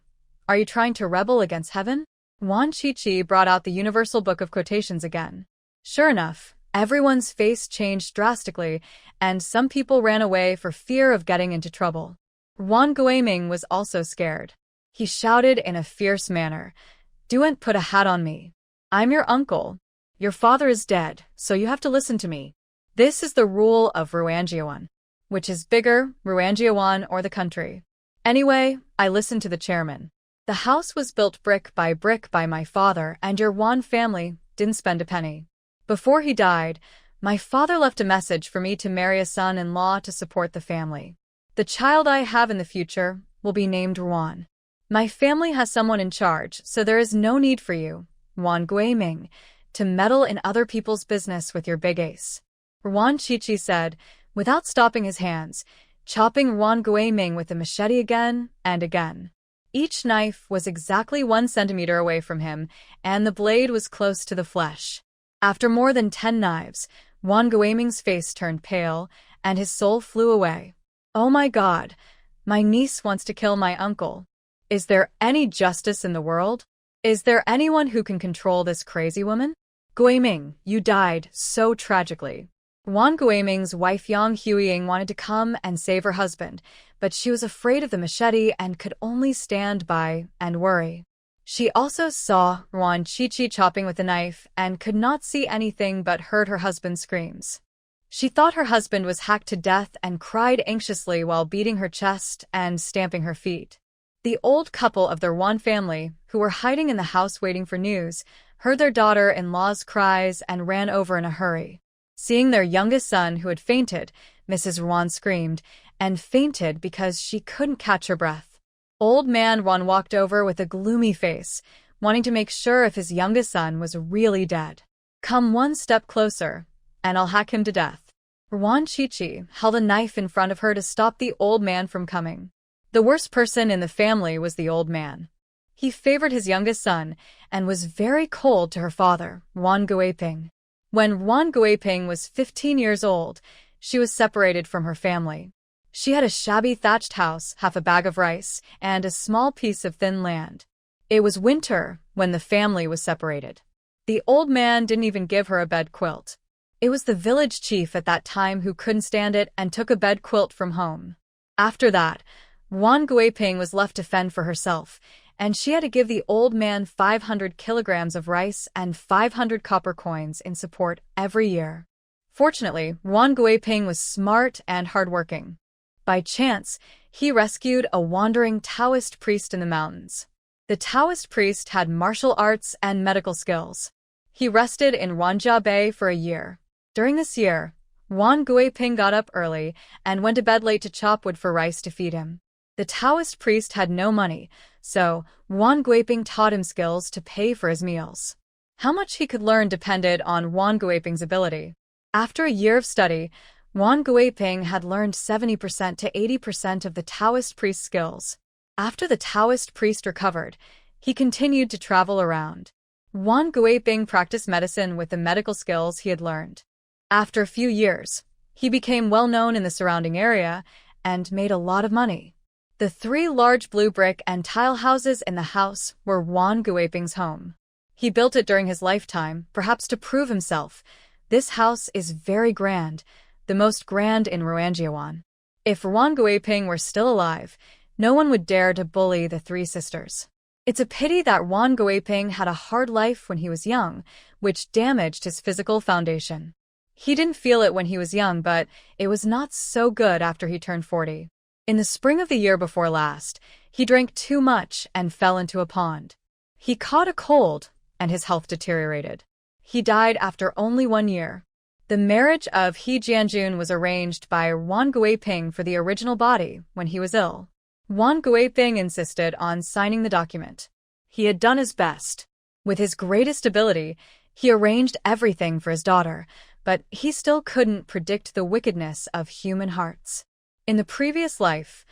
are you trying to rebel against heaven? Ruan Chichi brought out the Universal Book of Quotations again. Sure enough, everyone's face changed drastically, and some people ran away for fear of getting into trouble. Ruan Guaming was also scared. He shouted in a fierce manner, "Don't put a hat on me. I'm your uncle. Your father is dead, so you have to listen to me. This is the rule of Ruanjiawan. Which is bigger, Ruanjiawan or the country? Anyway, I listened to the chairman. The house was built brick by my father, and your Ruan family didn't spend a penny. Before he died, my father left a message for me to marry a son-in-law to support the family. The child I have in the future will be named Ruan. My family has someone in charge, so there is no need for you, Ruan Guaming, to meddle in other people's business with your big ace." Ruan Chichi said, without stopping his hands. chopping Wan Guiming with the machete again and again. Each knife was exactly 1 centimeter away from him, and the blade was close to the flesh. After more than 10 knives, Wan Guiming's face turned pale, and his soul flew away. "Oh my God, my niece wants to kill my uncle. Is there any justice in the world? Is there anyone who can control this crazy woman? Guiming, you died so tragically." Wan Guiming's wife Yang Huiying wanted to come and save her husband, but she was afraid of the machete and could only stand by and worry. She also saw Wan Qiqi chopping with the knife and could not see anything but heard her husband's screams. She thought her husband was hacked to death and cried anxiously while beating her chest and stamping her feet. The old couple of their Wan family, who were hiding in the house waiting for news, heard their daughter-in-law's cries and ran over in a hurry. Seeing their youngest son who had fainted, Mrs. Wan screamed, and fainted because she couldn't catch her breath. Old man Wan walked over with a gloomy face, wanting to make sure if his youngest son was really dead. "Come 1 step closer, and I'll hack him to death." Wan Qiqi held a knife in front of her to stop the old man from coming. The worst person in the family was the old man. He favored his youngest son and was very cold to her father, Wan Guiping. When Wan Guiping was 15 years old, she was separated from her family. She had a shabby thatched house, half a bag of rice, and a small piece of thin land. It was winter when the family was separated. The old man didn't even give her a bed quilt. It was the village chief at that time who couldn't stand it and took a bed quilt from home. After that, Wan Guiping was left to fend for herself, and she had to give the old man 500 kilograms of rice and 500 copper coins in support every year. Fortunately, Wan Guiping was smart and hardworking. By chance, he rescued a wandering Taoist priest in the mountains. The Taoist priest had martial arts and medical skills. He rested in Wanjia Bay for a year. During this year, Wan Guiping got up early and went to bed late to chop wood for rice to feed him. The Taoist priest had no money, so Wan Guiping taught him skills to pay for his meals. How much he could learn depended on Wan Guiping's ability. After a year of study, Wan Guiping had learned 70% to 80% of the Taoist priest's skills. After the Taoist priest recovered, he continued to travel around. Wan Guiping practiced medicine with the medical skills he had learned. After a few years, he became well known in the surrounding area and made a lot of money. The 3 large blue brick and tile houses in the house were Wan Guiping's home. He built it during his lifetime, perhaps to prove himself. This house is very grand, the most grand in Ruanjiawan. If Wan Guiping were still alive, no one would dare to bully the 3 sisters. It's a pity that Wan Guiping had a hard life when he was young, which damaged his physical foundation. He didn't feel it when he was young, but it was not so good after he turned 40. In the spring of the year before last, he drank too much and fell into a pond. He caught a cold, and his health deteriorated. He died after only 1 year. The marriage of He Jianjun was arranged by Wan Guiping for the original body when he was ill. Wan Guiping insisted on signing the document. He had done his best. With his greatest ability, he arranged everything for his daughter, but he still couldn't predict the wickedness of human hearts. In the previous life,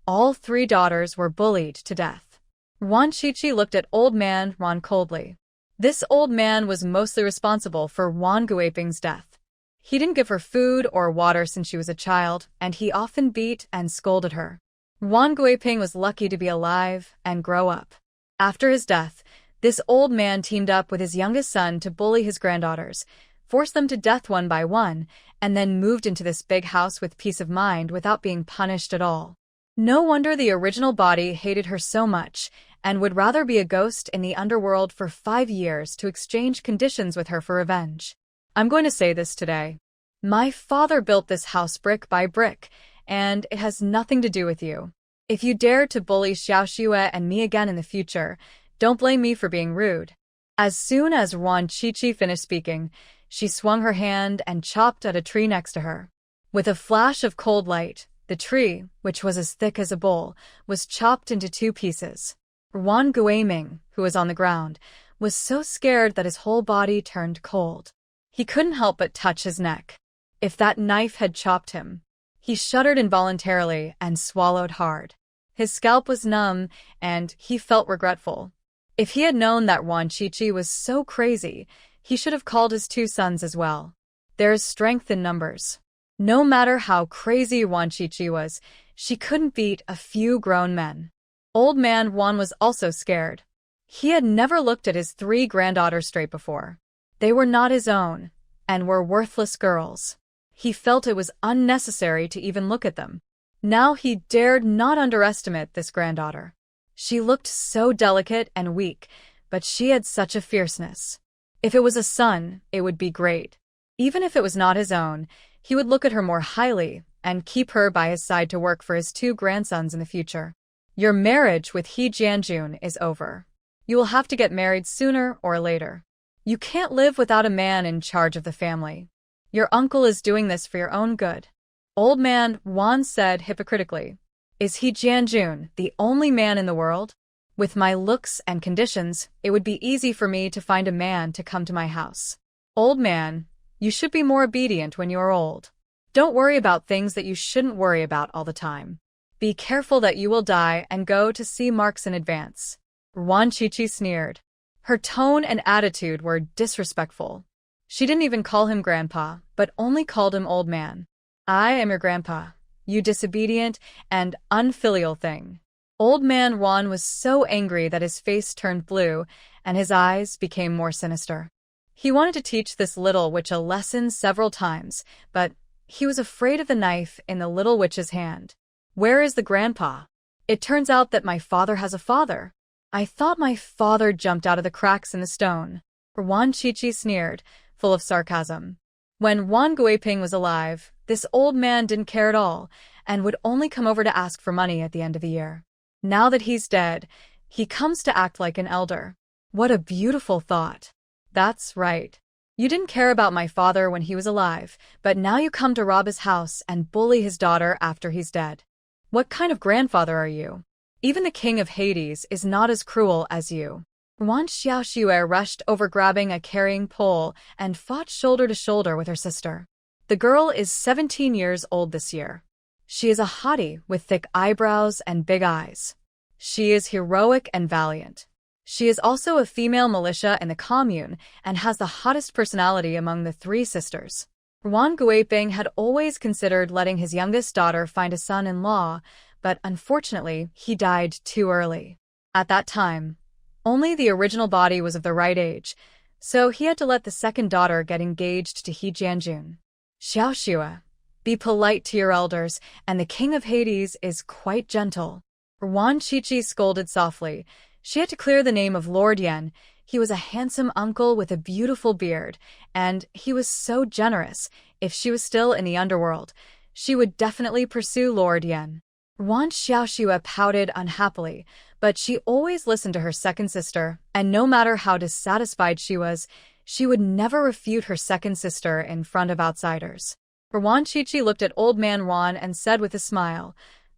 all 3 daughters were bullied to death. Wan Qiqi looked at old man Wan coldly. This old man was mostly responsible for Wan Guiping's death. He didn't give her food or water since she was a child, and he often beat and scolded her. Wan Guiping was lucky to be alive and grow up. After his death, this old man teamed up with his youngest son to bully his granddaughters, forced them to death one by one, and then moved into this big house with peace of mind without being punished at all. No wonder the original body hated her so much and would rather be a ghost in the underworld for 5 years to exchange conditions with her for revenge. I'm going to say this today. My father built this house brick by brick, and it has nothing to do with you. If you dare to bully Xiao Xue and me again in the future, don't blame me for being rude. As soon as Wan Qiqi finished speaking, she swung her hand and chopped at a tree next to her. With a flash of cold light, the tree, which was as thick as a bowl, was chopped into 2 pieces. Wan Guiming, who was on the ground, was so scared that his whole body turned cold. He couldn't help but touch his neck. If that knife had chopped him, He shuddered involuntarily and swallowed hard. His scalp was numb, and he felt regretful. If he had known that Wan Chichi was so crazy, he should have called his 2 sons as well. There is strength in numbers. No matter how crazy Wan Chichi was, she couldn't beat a few grown men. Old Man Wan was also scared. He had never looked at his 3 granddaughters straight before. They were not his own, and were worthless girls. He felt it was unnecessary to even look at them. Now he dared not underestimate this granddaughter. She looked so delicate and weak, but she had such a fierceness. If it was a son, it would be great. Even if it was not his own, he would look at her more highly and keep her by his side to work for his 2 grandsons in the future. Your marriage with He Jianjun is over. You will have to get married sooner or later. You can't live without a man in charge of the family. Your uncle is doing this for your own good. Old Man Wan said hypocritically. Is He Jianjun the only man in the world? With my looks and conditions, it would be easy for me to find a man to come to my house. Old man, you should be more obedient when you are old. Don't worry about things that you shouldn't worry about all the time. Be careful that you will die and go to see marks in advance. Wan Chichi sneered. Her tone and attitude were disrespectful. She didn't even call him grandpa, but only called him old man. I am your grandpa, you disobedient and unfilial thing. Old Man Wan was so angry that his face turned blue and his eyes became more sinister. He wanted to teach this little witch a lesson several times, but he was afraid of the knife in the little witch's hand. Where is the grandpa? It turns out that my father has a father. I thought my father jumped out of the cracks in the stone. Wan Chichi sneered, full of sarcasm. When Wan Guiping was alive, this old man didn't care at all and would only come over to ask for money at the end of the year. Now that he's dead, he comes to act like an elder. What a beautiful thought. That's right. You didn't care about my father when he was alive, but now you come to rob his house and bully his daughter after he's dead. What kind of grandfather are you? Even the king of Hades is not as cruel as you. Wan Xiaoxue rushed over grabbing a carrying pole and fought shoulder to shoulder with her sister. The girl is 17 years old this year. She is a hottie with thick eyebrows and big eyes. She is heroic and valiant. She is also a female militia in the commune and has the hottest personality among the 3 sisters. Wan Guiping had always considered letting his youngest daughter find a son-in-law, but unfortunately, he died too early. At that time, only the original body was of the right age, so he had to let the second daughter get engaged to He Jianjun. Xiaoxue, be polite to your elders, and the king of Hades is quite gentle. Wan Chichi scolded softly. She had to clear the name of Lord Yan. He was a handsome uncle with a beautiful beard, and he was so generous. If she was still in the underworld, she would definitely pursue Lord Yan. Wan Xiaoxue pouted unhappily, but she always listened to her second sister, and no matter how dissatisfied she was, she would never refute her second sister in front of outsiders. Wan Chichi looked at Old Man Wan and said with a smile,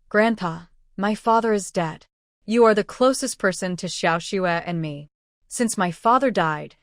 Grandpa, my father is dead. You are the closest person to Xiaoxue and me. Since my father died,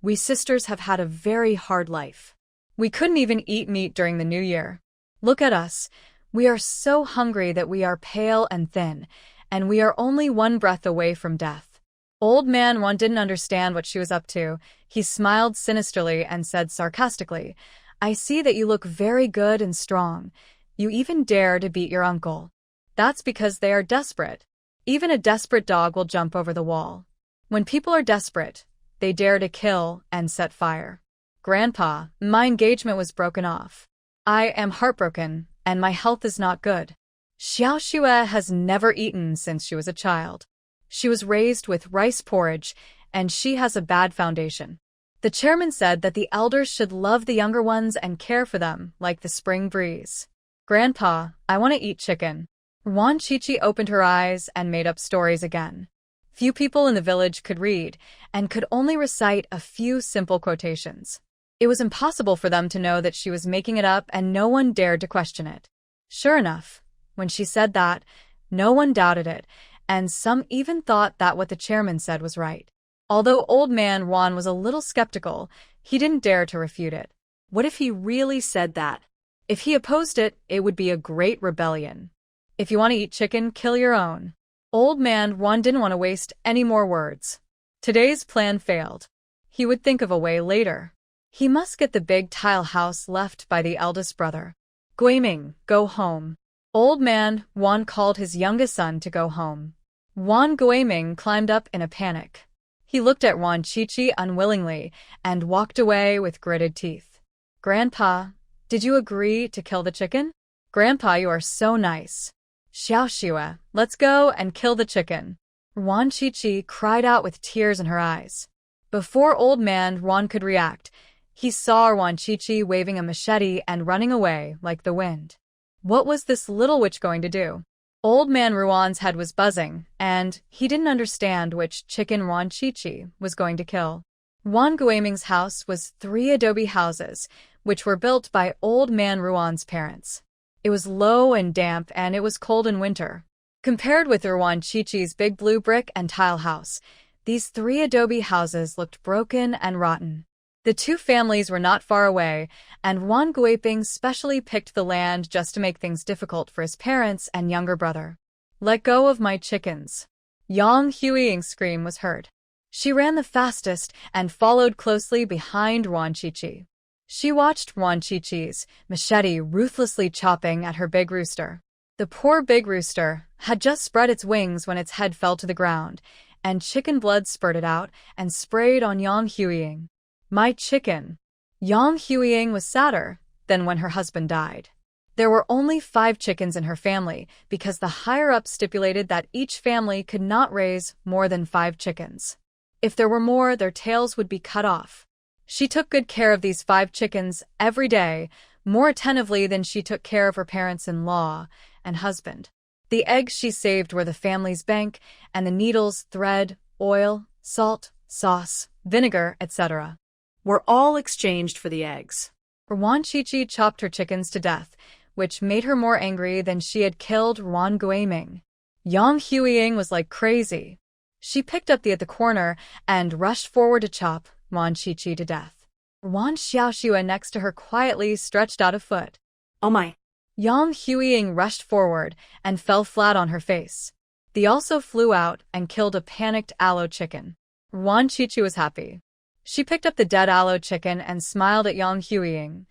we sisters have had a very hard life. We couldn't even eat meat during the New Year. Look at us. We are so hungry that we are pale and thin, and we are only 1 breath away from death. Old Man Wan didn't understand what she was up to. He smiled sinisterly and said sarcastically, I see that you look very good and strong. You even dare to beat your uncle. That's because they are desperate. Even a desperate dog will jump over the wall. When people are desperate, they dare to kill and set fire. Grandpa, my engagement was broken off. I am heartbroken, and my health is not good. Xiaoxue has never eaten since she was a child. She was raised with rice porridge, and she has a bad foundation. The chairman said that the elders should love the younger ones and care for them like the spring breeze. Grandpa, I want to eat chicken. Wan Chichi opened her eyes and made up stories again. Few people in the village could read and could only recite a few simple quotations. It was impossible for them to know that she was making it up, and no one dared to question it. Sure enough, when she said that, no one doubted it, and some even thought that what the chairman said was right. Although Old Man Wan was a little skeptical, he didn't dare to refute it. What if he really said that? If he opposed it, it would be a great rebellion. If you want to eat chicken, kill your own. Old man Juan didn't want to waste any more words. Today's plan failed. He would think of a way later. He must get the big tile house left by the eldest brother. Guiming, go home. Old man Juan called his youngest son to go home. Juan Guiming climbed up in a panic. He looked at Juan Chichi unwillingly and walked away with gritted teeth. Grandpa, did you agree to kill the chicken? Grandpa, you are so nice. Xiaoxue, let's go and kill the chicken. Juan Chichi cried out with tears in her eyes. Before old man Juan could react, he saw Juan Chichi waving a machete and running away like the wind. What was this little witch going to do? Old man Ruan's head was buzzing, and he didn't understand which chicken Juan Chichi was going to kill. Juan Guiming's house was 3 adobe houses, which were built by old man Ruan's parents. It was low and damp, and it was cold in winter. Compared with Juan Chichi's big blue brick and tile house, these 3 adobe houses looked broken and rotten. The two families were not far away, and Juan Guiping specially picked the land just to make things difficult for his parents and younger brother. Let go of my chickens. Yang Huiying's scream was heard. She ran the fastest and followed closely behind Juan Chichi. She watched Juan Chichi's machete ruthlessly chopping at her big rooster. The poor big rooster had just spread its wings when its head fell to the ground, and chicken blood spurted out and sprayed on Yang Huiying. My chicken. Yang Huiying was sadder than when her husband died. There were only 5 chickens in her family because the higher-up stipulated that each family could not raise more than 5 chickens. If there were more, their tails would be cut off. She took good care of these 5 chickens every day, more attentively than she took care of her parents-in-law and husband. The eggs she saved were the family's bank, and the needles, thread, oil, salt, sauce, vinegar, etc. were all exchanged for the eggs. Juan Chichi chopped her chickens to death, which made her more angry than she had killed Juan Guiming. Yang Huiying was like crazy. She picked up the at the corner and rushed forward to chop Juan Chichi to death. Juan Xiaoxue next to her quietly stretched out a foot. Oh my! Yang Huiying rushed forward and fell flat on her face. They also flew out and killed a panicked aloe chicken. Juan Chichi was happy. She picked up the dead aloe chicken and smiled at Yang Huiying.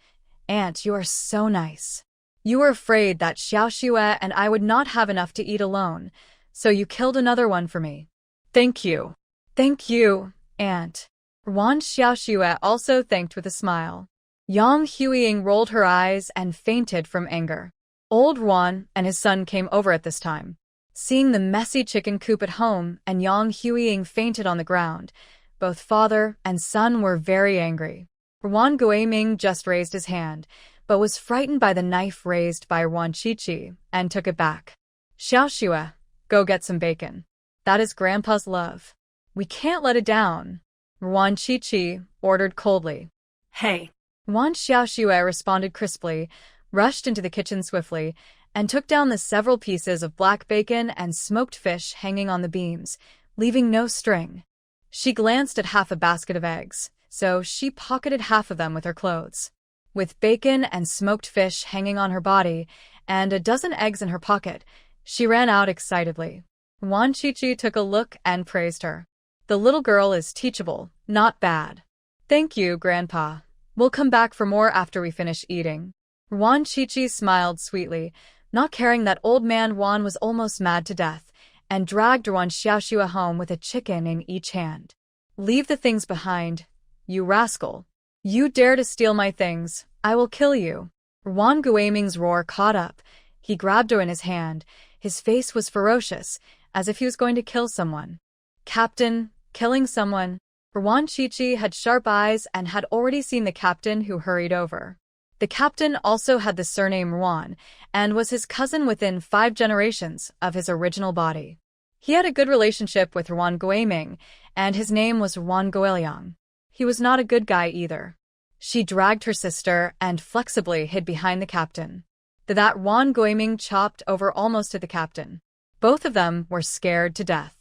Aunt, you are so nice. You were afraid that Xiaoxue and I would not have enough to eat alone, so you killed another one for me. Thank you. Thank you, Aunt. Juan Xiaoxue also thanked with a smile. Yang Huiying rolled her eyes and fainted from anger. Old Juan and his son came over at this time. Seeing the messy chicken coop at home and Yang Huiying fainted on the ground, both father and son were very angry. Juan Guiming just raised his hand, but was frightened by the knife raised by Juan Chichi and took it back. Xiaoxue, go get some bacon. That is Grandpa's love. We can't let it down. Juan Chichi ordered coldly. Hey! Juan Xiaoxue responded crisply, rushed into the kitchen swiftly, and took down the several pieces of black bacon and smoked fish hanging on the beams, leaving no string. She glanced at half a basket of eggs, so she pocketed half of them with her clothes. With bacon and smoked fish hanging on her body and a dozen eggs in her pocket, she ran out excitedly. Juan Chichi took a look and praised her. The little girl is teachable, not bad. Thank you, Grandpa. We'll come back for more after we finish eating. Juan Chichi smiled sweetly, not caring that old man Juan was almost mad to death, and dragged Juan Xiaoxue home with a chicken in each hand. Leave the things behind, you rascal. You dare to steal my things, I will kill you. Juan Guiming's roar caught up. He grabbed her in his hand. His face was ferocious, as if he was going to kill someone. Captain, killing someone. Juan Chichi had sharp eyes and had already seen the captain who hurried over. The captain also had the surname Juan, and was his cousin within 5 generations of his original body. He had a good relationship with Juan Guiming, and his name was Juan Guiliang. He was not a good guy either. She dragged her sister and flexibly hid behind the captain. That Juan Guiming chopped over almost to the captain. Both of them were scared to death.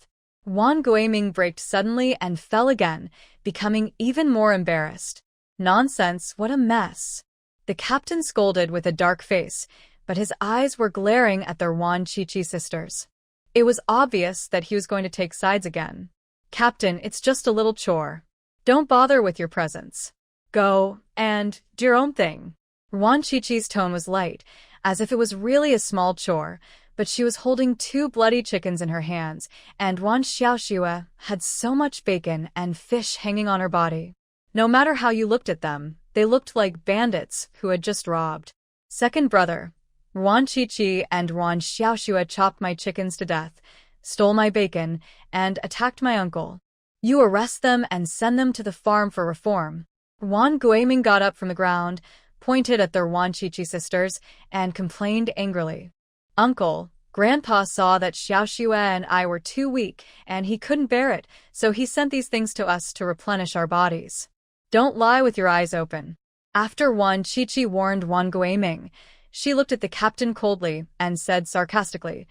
Juan Guiming braked suddenly and fell again, becoming even more embarrassed. Nonsense, what a mess. The captain scolded with a dark face, but his eyes were glaring at their Wan Chi-Chi sisters. It was obvious that he was going to take sides again. "Captain, it's just a little chore. Don't bother with your presence. Go and do your own thing." Wan Chi-Chi's tone was light, as if it was really a small chore, but she was holding 2 bloody chickens in her hands, and Wan Xiaoxue had so much bacon and fish hanging on her body. No matter how you looked at them, they looked like bandits who had just robbed. "Second brother, Wan Chi-Chi and Wan Xiaoxue chopped my chickens to death, stole my bacon, and attacked my uncle. You arrest them and send them to the farm for reform." Wan Guiming got up from the ground, pointed at their Wan Chi-Chi sisters, and complained angrily. "Uncle, Grandpa saw that Xiaoxue and I were too weak, and he couldn't bear it, so he sent these things to us to replenish our bodies. Don't lie with your eyes open." After Wan Chi-Chi warned Wan Guiming, she looked at the captain coldly and said sarcastically,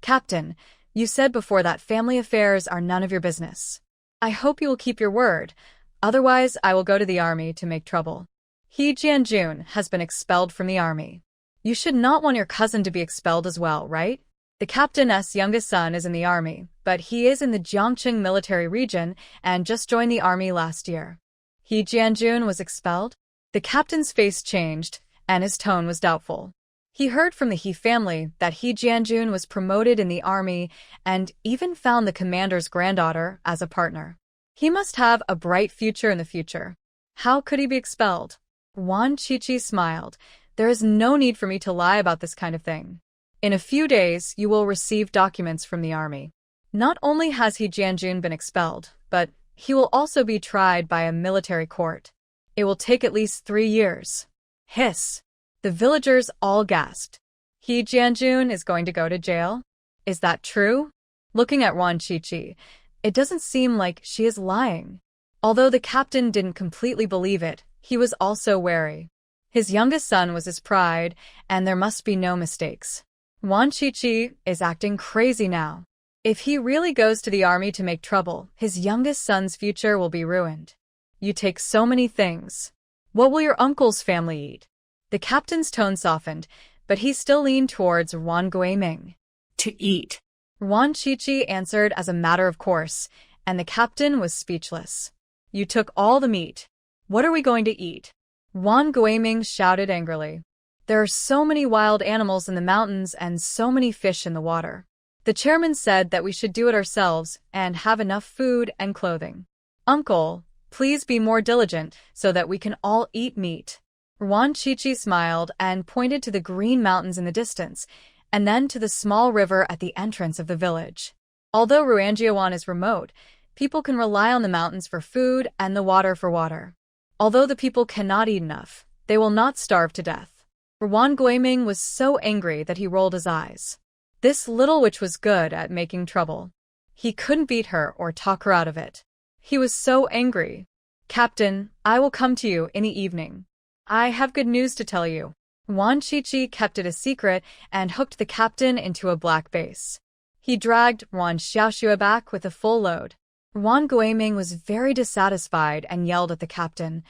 "Captain, you said before that family affairs are none of your business. I hope you will keep your word, otherwise I will go to the army to make trouble. He Jianjun has been expelled from the army. You should not want your cousin to be expelled as well, right? The captain's youngest son is in the army, but he is in the Jiangqing military region and just joined the army last year." He Jianjun was expelled? The captain's face changed, and his tone was doubtful. He heard from the He family that He Jianjun was promoted in the army and even found the commander's granddaughter as a partner. He must have a bright future in the future. How could he be expelled? Wan Chi-Chi smiled. "There is no need for me to lie about this kind of thing. In a few days, you will receive documents from the army. Not only has He Jianjun been expelled, but he will also be tried by a military court. It will take at least 3 years. Hiss. The villagers all gasped. He Jianjun is going to go to jail? Is that true? Looking at Wan Chi-Chi, it doesn't seem like she is lying. Although the captain didn't completely believe it, he was also wary. His youngest son was his pride, and there must be no mistakes. Wan Chi-Chi is acting crazy now. If he really goes to the army to make trouble, his youngest son's future will be ruined. You take so many things. What will your uncle's family eat? The captain's tone softened, but he still leaned towards Wan Guiming. To eat. Wan Chi-Chi answered as a matter of course, and the captain was speechless. You took all the meat. What are we going to eat? Wan Guiming shouted angrily. There are so many wild animals in the mountains and so many fish in the water. The chairman said that we should do it ourselves and have enough food and clothing. Uncle, please be more diligent so that we can all eat meat. Wan Chi-Chi smiled and pointed to the green mountains in the distance, and then to the small river at the entrance of the village. Although Ruanjiawan is remote, people can rely on the mountains for food and the water for water. Although the people cannot eat enough, they will not starve to death. Wan Guiming was so angry that he rolled his eyes. This little witch was good at making trouble. He couldn't beat her or talk her out of it. He was so angry. Captain, I will come to you in the evening. I have good news to tell you. Wan Chi-Chi kept it a secret and hooked the captain into a black base. He dragged Wan Xiaoxue back with a full load. Wan Guiming was very dissatisfied and yelled at the captain.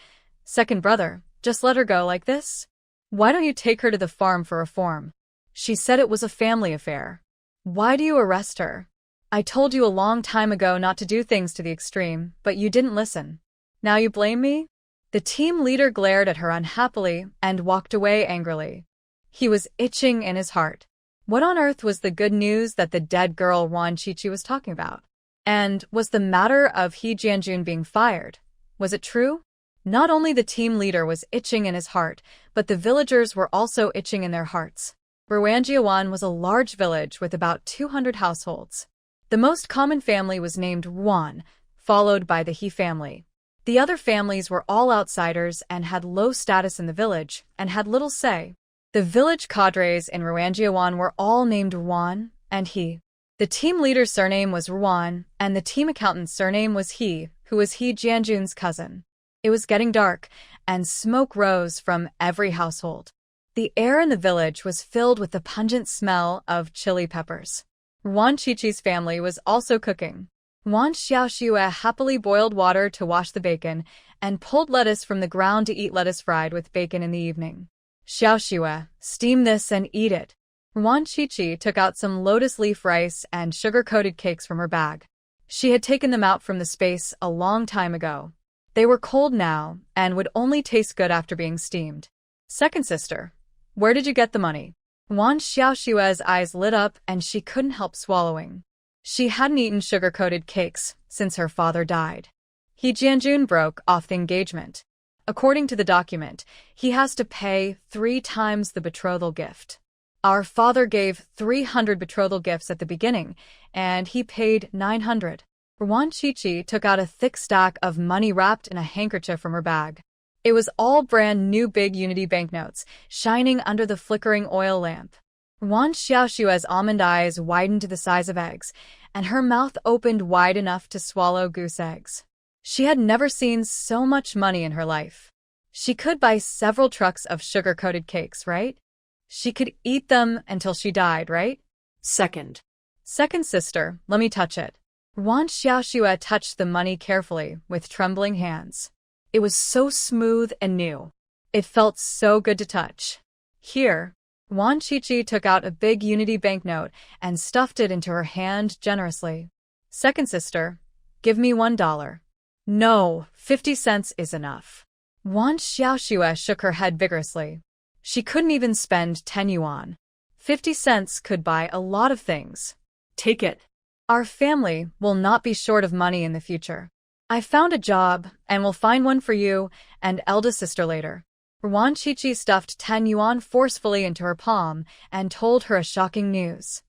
Second brother, just let her go like this? Why don't you take her to the farm for reform? She said it was a family affair. Why do you arrest her? I told you a long time ago not to do things to the extreme, but you didn't listen. Now you blame me? The team leader glared at her unhappily and walked away angrily. He was itching in his heart. What on earth was the good news that the dead girl Wan Chi-Chi was talking about? And was the matter of He Jianjun being fired? Was it true? Not only the team leader was itching in his heart, but the villagers were also itching in their hearts. Ruanjiawan was a large village with about 200 households. The most common family was named Wan, followed by the He family. The other families were all outsiders and had low status in the village and had little say. The village cadres in Ruanjiawan were all named Wan and He. The team leader's surname was Wan, and the team accountant's surname was He, who was He Jianjun's cousin. It was getting dark, and smoke rose from every household. The air in the village was filled with the pungent smell of chili peppers. Wan Chi-Chi's family was also cooking. Wan Xiaoxue happily boiled water to wash the bacon, and pulled lettuce from the ground to eat lettuce fried with bacon in the evening. Xiaoxue, steam this and eat it. Wan Qiqi took out some lotus leaf rice and sugar-coated cakes from her bag. She had taken them out from the space a long time ago. They were cold now and would only taste good after being steamed. Second sister, where did you get the money? Wan Xiaoxue's eyes lit up and she couldn't help swallowing. She hadn't eaten sugar-coated cakes since her father died. He Jianjun broke off the engagement. According to the document, he has to pay 3 times the betrothal gift. Our father gave 300 betrothal gifts at the beginning, and he paid 900. Wan Qiqi took out a thick stack of money wrapped in a handkerchief from her bag. It was all brand new big Unity banknotes, shining under the flickering oil lamp. Wan Xiaoxue's almond eyes widened to the size of eggs, and her mouth opened wide enough to swallow goose eggs. She had never seen so much money in her life. She could buy several trucks of sugar-coated cakes, right? She could eat them until she died, right? Second sister, let me touch it. Wan Xiaoxue touched the money carefully with trembling hands. It was so smooth and new. It felt so good to touch. Here, Wan Qiqi took out a big Unity banknote and stuffed it into her hand generously. Second sister, give me $1. No, 50 cents is enough. Wan Xiaoxue shook her head vigorously. She couldn't even spend 10 yuan. 50 cents could buy a lot of things. Take it. Our family will not be short of money in the future. I found a job, and will find one for you and eldest sister later. Wan Qiqi stuffed 10 yuan forcefully into her palm and told her a shocking news.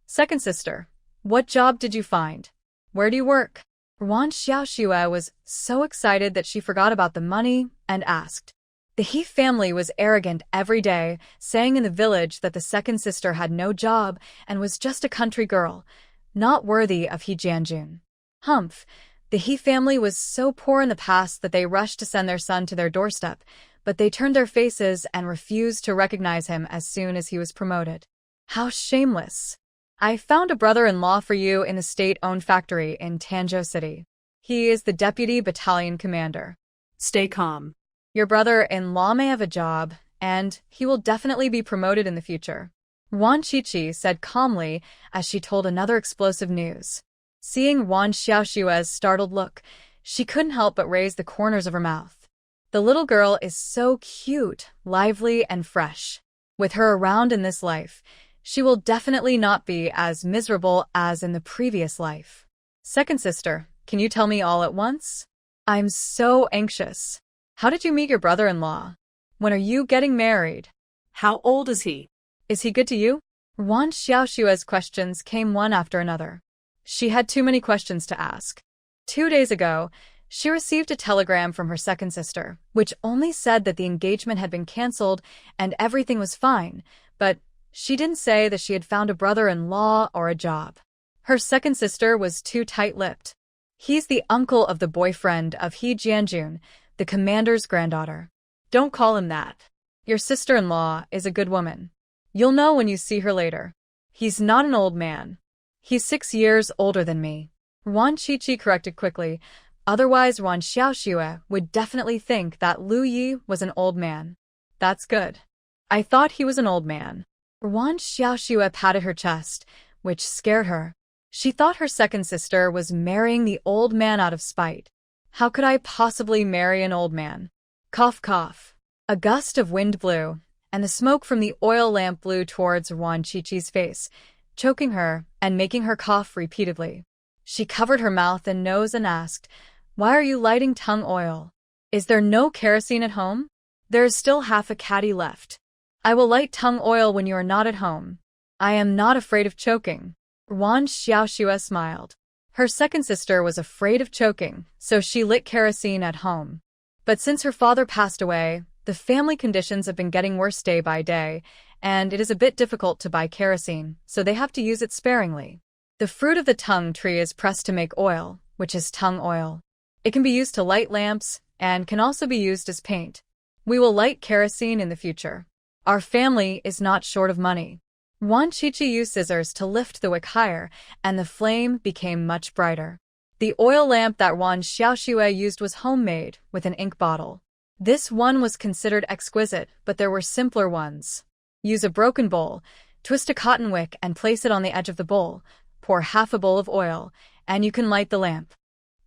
Second sister, what job did you find? Where do you work? Wan Xiaoxue was so excited that she forgot about the money and asked. The He family was arrogant every day, saying in the village that the second sister had no job and was just a country girl, not worthy of He Jianjun. Humph, the He family was so poor in the past that they rushed to send their son to their doorstep, but they turned their faces and refused to recognize him as soon as he was promoted. How shameless! I found a brother-in-law for you in the state-owned factory in Tanzhou City. He is the deputy battalion commander. Stay calm. Your brother-in-law may have a job, and he will definitely be promoted in the future. Wan Qiqi said calmly as she told another explosive news. Seeing Wan Xiaoxue's startled look, she couldn't help but raise the corners of her mouth. The little girl is so cute, lively, and fresh. With her around in this life, she will definitely not be as miserable as in the previous life. Second sister, can you tell me all at once? I'm so anxious. How did you meet your brother-in-law? When are you getting married? How old is he? Is he good to you? Wan Xiaoxue's questions came one after another. She had too many questions to ask. 2 days ago, she received a telegram from her second sister, which only said that the engagement had been cancelled and everything was fine, but she didn't say that she had found a brother-in-law or a job. Her second sister was too tight-lipped. He's the uncle of the boyfriend of He Jianjun, the commander's granddaughter. Don't call him that. Your sister-in-law is a good woman. You'll know when you see her later. He's not an old man. He's 6 years older than me. Wan Qiqi corrected quickly, otherwise Wan Xiaoxue would definitely think that Lu Yi was an old man. That's good. I thought he was an old man. Wan Xiaoxue patted her chest, which scared her. She thought her second sister was marrying the old man out of spite. How could I possibly marry an old man? Cough, cough. A gust of wind blew, and the smoke from the oil lamp blew towards Wan Qiqi's face, choking her and making her cough repeatedly. She covered her mouth and nose and asked, "Why are you lighting tongue oil? Is there no kerosene at home? There is still half a caddy left. I will light tongue oil when you are not at home. I am not afraid of choking." Wan Xiaoxue smiled. Her second sister was afraid of choking, so she lit kerosene at home. But since her father passed away, the family conditions have been getting worse day by day, and it is a bit difficult to buy kerosene, so they have to use it sparingly. The fruit of the tongue tree is pressed to make oil, which is tongue oil. It can be used to light lamps, and can also be used as paint. We will light kerosene in the future. Our family is not short of money. Wan Qiqi used scissors to lift the wick higher, and the flame became much brighter. The oil lamp that Wan Xiaoxue used was homemade, with an ink bottle. This one was considered exquisite, but there were simpler ones. Use a broken bowl, twist a cotton wick and place it on the edge of the bowl, pour half a bowl of oil, and you can light the lamp.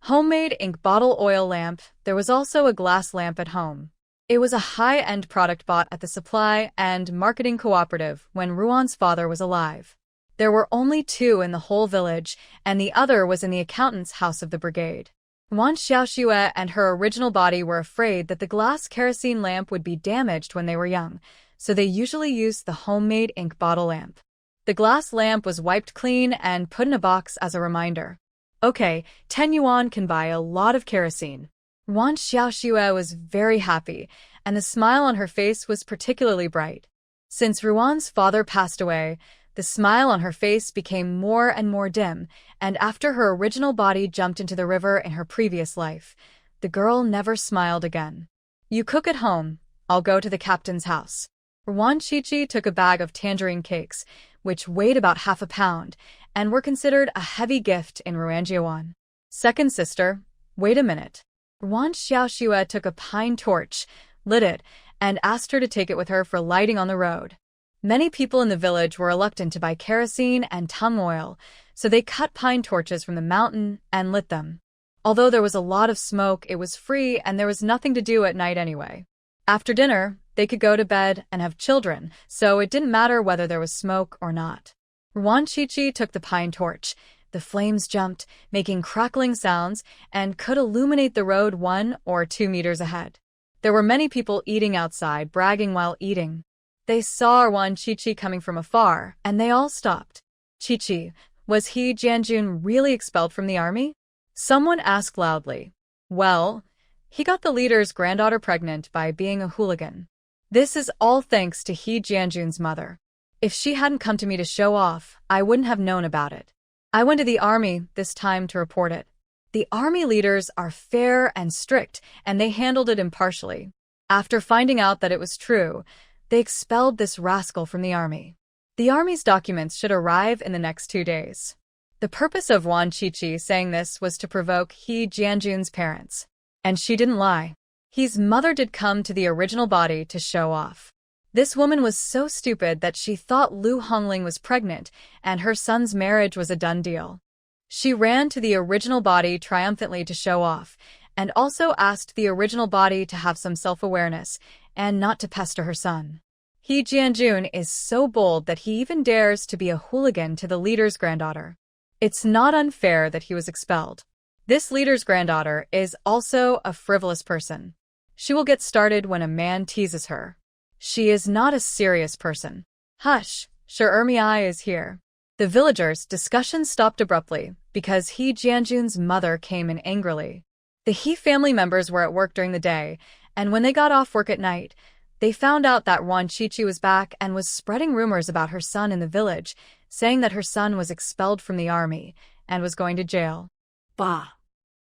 Homemade ink bottle oil lamp. There was also a glass lamp at home. It was a high-end product bought at the supply and marketing cooperative when Ruan's father was alive. There were only 2 in the whole village, and the other was in the accountant's house of the brigade. Wan Xiaoxue and her original body were afraid that the glass kerosene lamp would be damaged when they were young, so they usually used the homemade ink bottle lamp. The glass lamp was wiped clean and put in a box as a reminder. Okay, 10 yuan can buy a lot of kerosene. Wan Xiaoxue was very happy, and the smile on her face was particularly bright. Since Ruan's father passed away, the smile on her face became more and more dim, and after her original body jumped into the river in her previous life, the girl never smiled again. You cook at home, I'll go to the captain's house. Wan Qiqi took a bag of tangerine cakes, which weighed about half a pound, and were considered a heavy gift in Ruanjiawan. Second sister, wait a minute. Wan Xiaoxue took a pine torch, lit it, and asked her to take it with her for lighting on the road. Many people in the village were reluctant to buy kerosene and tung oil, so they cut pine torches from the mountain and lit them. Although there was a lot of smoke, it was free and there was nothing to do at night anyway. After dinner, they could go to bed and have children, so it didn't matter whether there was smoke or not. Wan Qiqi took the pine torch. The flames jumped, making crackling sounds, and could illuminate the road 1 or 2 meters ahead. There were many people eating outside, bragging while eating. They saw Wan Qiqi coming from afar, and they all stopped. Qiqi, was he Jianjun really expelled from the army? Someone asked loudly. Well, he got the leader's granddaughter pregnant by being a hooligan. This is all thanks to He Jianjun's mother. If she hadn't come to me to show off, I wouldn't have known about it. I went to the army this time to report it. The army leaders are fair and strict, and they handled it impartially. After finding out that it was true, they expelled this rascal from the army. The army's documents should arrive in the next 2 days. The purpose of Wan Qiqi saying this was to provoke He Jianjun's parents. And she didn't lie. He's mother did come to the original body to show off. This woman was so stupid that she thought Lu Hongling was pregnant and her son's marriage was a done deal. She ran to the original body triumphantly to show off, and also asked the original body to have some self-awareness and not to pester her son. He Jianjun is so bold that he even dares to be a hooligan to the leader's granddaughter. It's not unfair that he was expelled. This leader's granddaughter is also a frivolous person. She will get started when a man teases her. She is not a serious person. Hush, Ermiai is here. The villagers' discussion stopped abruptly because He Jianjun's mother came in angrily. The He family members were at work during the day, and when they got off work at night, they found out that Wan Qiqi was back and was spreading rumors about her son in the village, saying that her son was expelled from the army and was going to jail. Bah!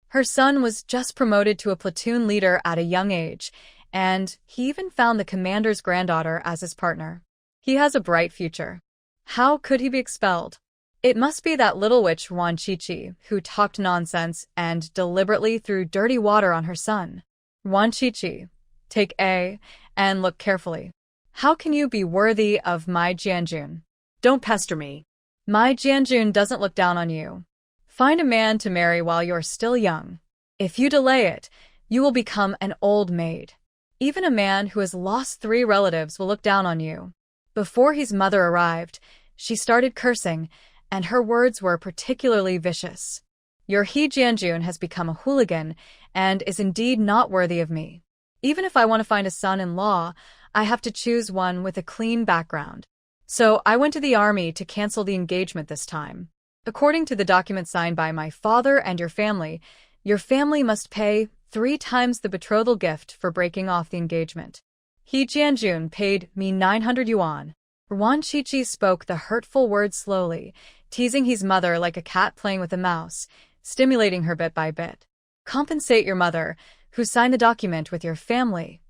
Her son was just promoted to a platoon leader at a young age, and he even found the commander's granddaughter as his partner. He has a bright future. How could he be expelled? It must be that little witch Wan Qiqi, who talked nonsense and deliberately threw dirty water on her son. Wan Qiqi, take A and look carefully. How can you be worthy of my Jianjun? Don't pester me. My Jianjun doesn't look down on you. Find a man to marry while you're still young. If you delay it, you will become an old maid. Even a man who has lost 3 relatives will look down on you. Before his mother arrived, she started cursing, and her words were particularly vicious. Your He Jianjun has become a hooligan and is indeed not worthy of me. Even if I want to find a son-in-law, I have to choose one with a clean background. So I went to the army to cancel the engagement this time. According to the document signed by my father and your family must pay 3 times the betrothal gift for breaking off the engagement. He Jianjun paid me 900 yuan. Wan Qiqi spoke the hurtful words slowly, teasing his mother like a cat playing with a mouse, stimulating her bit by bit. Compensate your mother, who signed the document with your family.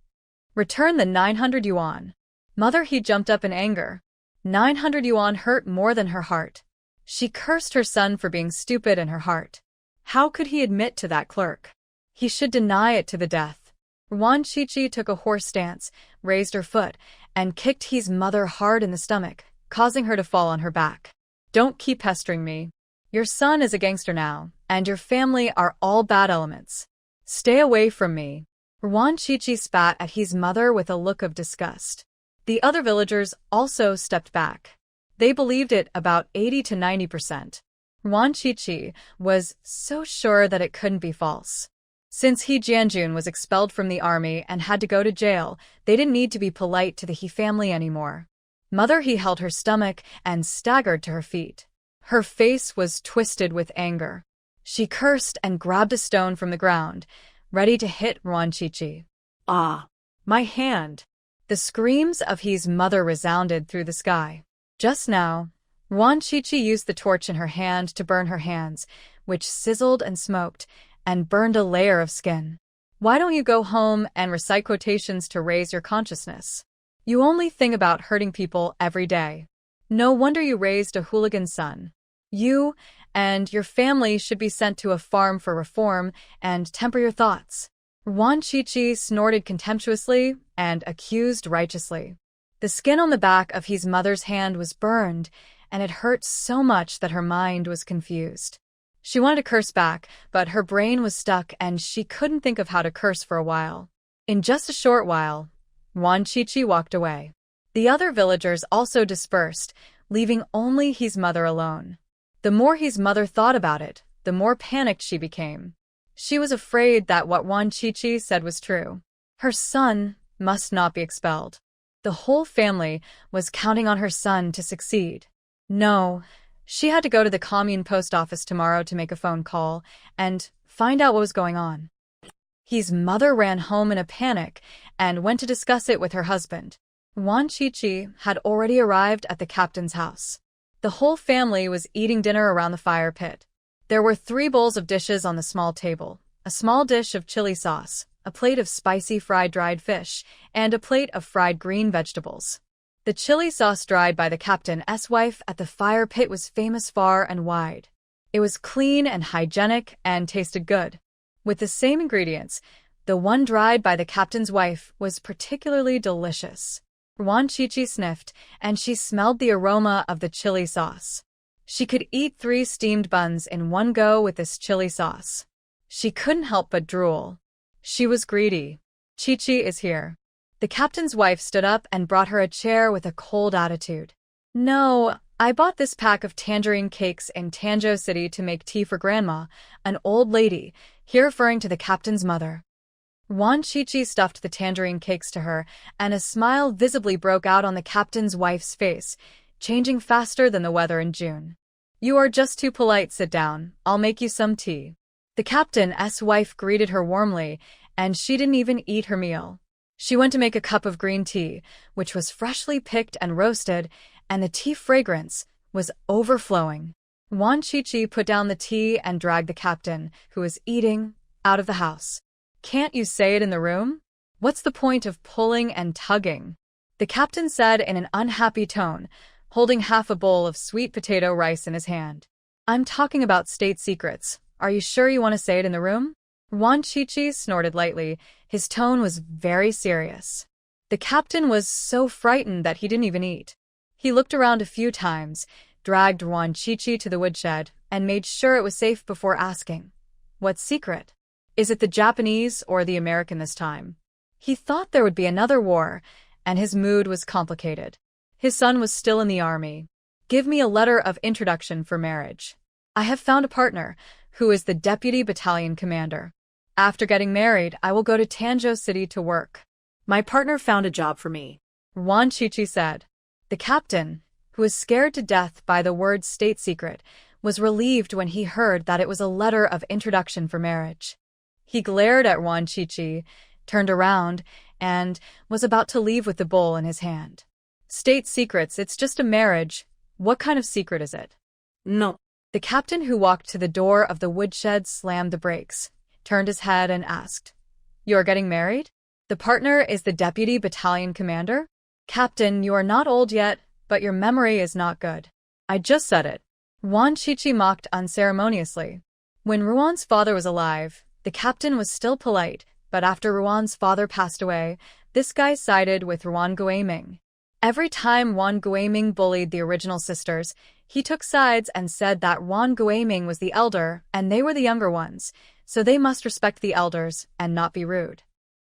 Return the 900 yuan. Mother He jumped up in anger. 900 yuan hurt more than her heart. She cursed her son for being stupid in her heart. How could he admit to that clerk? He should deny it to the death. Wan Chichi took a horse stance, raised her foot, and kicked his mother hard in the stomach, causing her to fall on her back. Don't keep pestering me. Your son is a gangster now, and your family are all bad elements. Stay away from me. Wan Chichi spat at his mother with a look of disgust. The other villagers also stepped back. They believed it about 80 to 90%. Wan Chichi was so sure that it couldn't be false. Since He Jianjun was expelled from the army and had to go to jail, they didn't need to be polite to the He family anymore. Mother He held her stomach and staggered to her feet. Her face was twisted with anger. She cursed and grabbed a stone from the ground, ready to hit Wan Chichi. Ah! My hand! The screams of his mother resounded through the sky. Just now, Wan Chichi used the torch in her hand to burn her hands, which sizzled and smoked, and burned a layer of skin. Why don't you go home and recite quotations to raise your consciousness? You only think about hurting people every day. No wonder you raised a hooligan son. You and your family should be sent to a farm for reform and temper your thoughts. Wan Chichi snorted contemptuously and accused righteously. The skin on the back of his mother's hand was burned, and it hurt so much that her mind was confused. She wanted to curse back, but her brain was stuck and she couldn't think of how to curse for a while. In just a short while, Wan Chichi walked away. The other villagers also dispersed, leaving only his mother alone. The more his mother thought about it, the more panicked she became. She was afraid that what Wan Chichi said was true. Her son must not be expelled. The whole family was counting on her son to succeed. No, she had to go to the commune post office tomorrow to make a phone call and find out what was going on. His mother ran home in a panic and went to discuss it with her husband. Wan Chichi had already arrived at the captain's house. The whole family was eating dinner around the fire pit. There were 3 bowls of dishes on the small table, a small dish of chili sauce, a plate of spicy fried dried fish, and a plate of fried green vegetables. The chili sauce dried by the captain's wife at the fire pit was famous far and wide. It was clean and hygienic and tasted good. With the same ingredients, the one dried by the captain's wife was particularly delicious. Wan Chichi sniffed, and she smelled the aroma of the chili sauce. She could eat 3 steamed buns in one go with this chili sauce. She couldn't help but drool. She was greedy. Chichi is here. The captain's wife stood up and brought her a chair with a cold attitude. No, I bought this pack of tangerine cakes in Tanzhou City to make tea for Grandma, an old lady, here referring to the captain's mother. Wan Chichi stuffed the tangerine cakes to her, and a smile visibly broke out on the captain's wife's face, changing faster than the weather in June. You are just too polite, sit down, I'll make you some tea. The captain's wife greeted her warmly, and she didn't even eat her meal. She went to make a cup of green tea, which was freshly picked and roasted, and the tea fragrance was overflowing. Wan Chichi put down the tea and dragged the captain, who was eating, out of the house. Can't you say it in the room? What's the point of pulling and tugging? The captain said in an unhappy tone, holding half a bowl of sweet potato rice in his hand. I'm talking about state secrets. Are you sure you want to say it in the room? Wan Chichi snorted lightly. His tone was very serious. The captain was so frightened that he didn't even eat. He looked around a few times, dragged Wan Chichi to the woodshed, and made sure it was safe before asking, "What secret? Is it the Japanese or the American this time?" He thought there would be another war, and his mood was complicated. His son was still in the army. Give me a letter of introduction for marriage. I have found a partner, who is the deputy battalion commander. After getting married, I will go to Tanzhou City to work. My partner found a job for me, Wan Chichi said. The captain, who was scared to death by the word state secret, was relieved when he heard that it was a letter of introduction for marriage. He glared at Wan Chichi, turned around, and was about to leave with the bowl in his hand. State secrets, it's just a marriage. What kind of secret is it? No. The captain who walked to the door of the woodshed slammed the brakes, turned his head and asked, You are getting married? The partner is the deputy battalion commander? Captain, you are not old yet, but your memory is not good. I just said it. Wan Chichi mocked unceremoniously. When Ruan's father was alive, the captain was still polite, but after Ruan's father passed away, this guy sided with Ruan Guiming. Every time Ruan Guiming bullied the original sisters, he took sides and said that Ruan Guiming was the elder and they were the younger ones, so they must respect the elders and not be rude.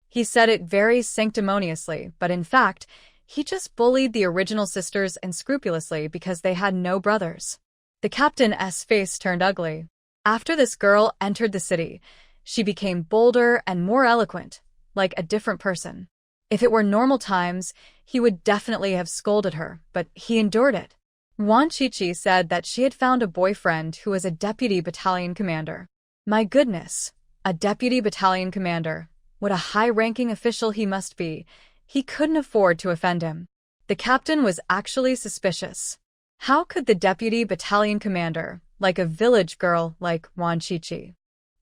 He said it very sanctimoniously, but in fact, he just bullied the original sisters unscrupulously because they had no brothers. The captain's face turned ugly. After this girl entered the city, she became bolder and more eloquent, like a different person. If it were normal times, he would definitely have scolded her, but he endured it. Wan Chichi said that she had found a boyfriend who was a deputy battalion commander. My goodness, a deputy battalion commander. What a high-ranking official he must be. He couldn't afford to offend him. The captain was actually suspicious. How could the deputy battalion commander like a village girl like Wan Chichi?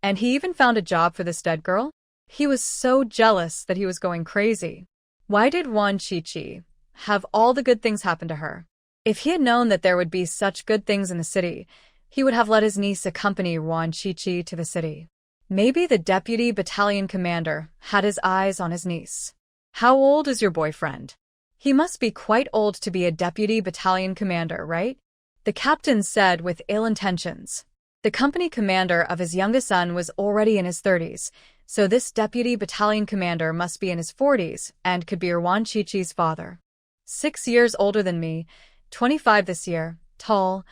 And he even found a job for this dead girl? He was so jealous that he was going crazy. Why did Wan Chichi have all the good things happen to her? If he had known that there would be such good things in the city, he would have let his niece accompany Wan Chichi to the city. Maybe the deputy battalion commander had his eyes on his niece. How old is your boyfriend? He must be quite old to be a deputy battalion commander, right? The captain said with ill intentions. The company commander of his youngest son was already in his 30s, so this deputy battalion commander must be in his 40s and could be Wan Chichi's father. 6 years older than me, 25 this year, tall,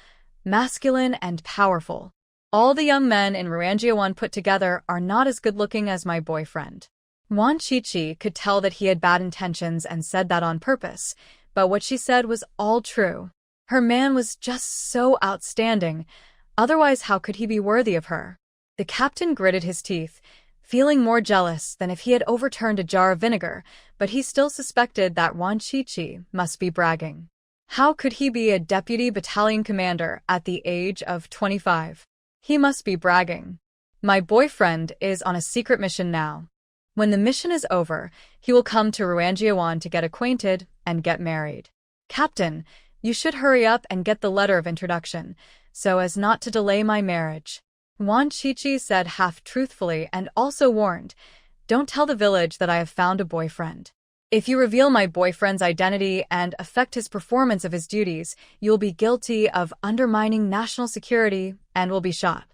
masculine, and powerful. All the young men in Ruanjiawan put together are not as good-looking as my boyfriend. Wan Chichi could tell that he had bad intentions and said that on purpose, but what she said was all true. Her man was just so outstanding, otherwise how could he be worthy of her? The captain gritted his teeth, feeling more jealous than if he had overturned a jar of vinegar, but he still suspected that Wan Chichi must be bragging. How could he be a deputy battalion commander at the age of 25? He must be bragging. My boyfriend is on a secret mission now. When the mission is over, he will come to Ruanjiawan to get acquainted and get married. Captain, you should hurry up and get the letter of introduction, so as not to delay my marriage. Wan Chichi said half-truthfully and also warned, don't tell the village that I have found a boyfriend. If you reveal my boyfriend's identity and affect his performance of his duties, you'll be guilty of undermining national security and will be shot.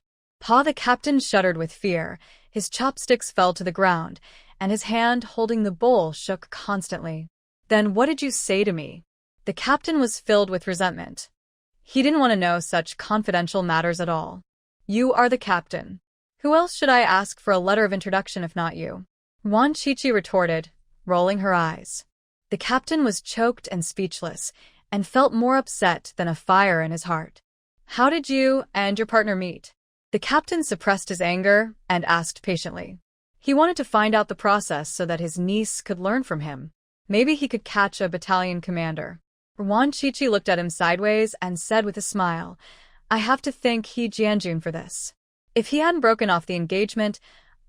The captain shuddered with fear, his chopsticks fell to the ground, and his hand holding the bowl shook constantly. Then what did you say to me? The captain was filled with resentment. He didn't want to know such confidential matters at all. You are the captain. Who else should I ask for a letter of introduction if not you? Wan Chichi retorted, rolling her eyes. The captain was choked and speechless, and felt more upset than a fire in his heart. How did you and your partner meet? The captain suppressed his anger and asked patiently. He wanted to find out the process so that his niece could learn from him. Maybe he could catch a battalion commander. Wan Chichi looked at him sideways and said with a smile, I have to thank He Jianjun for this. If he hadn't broken off the engagement,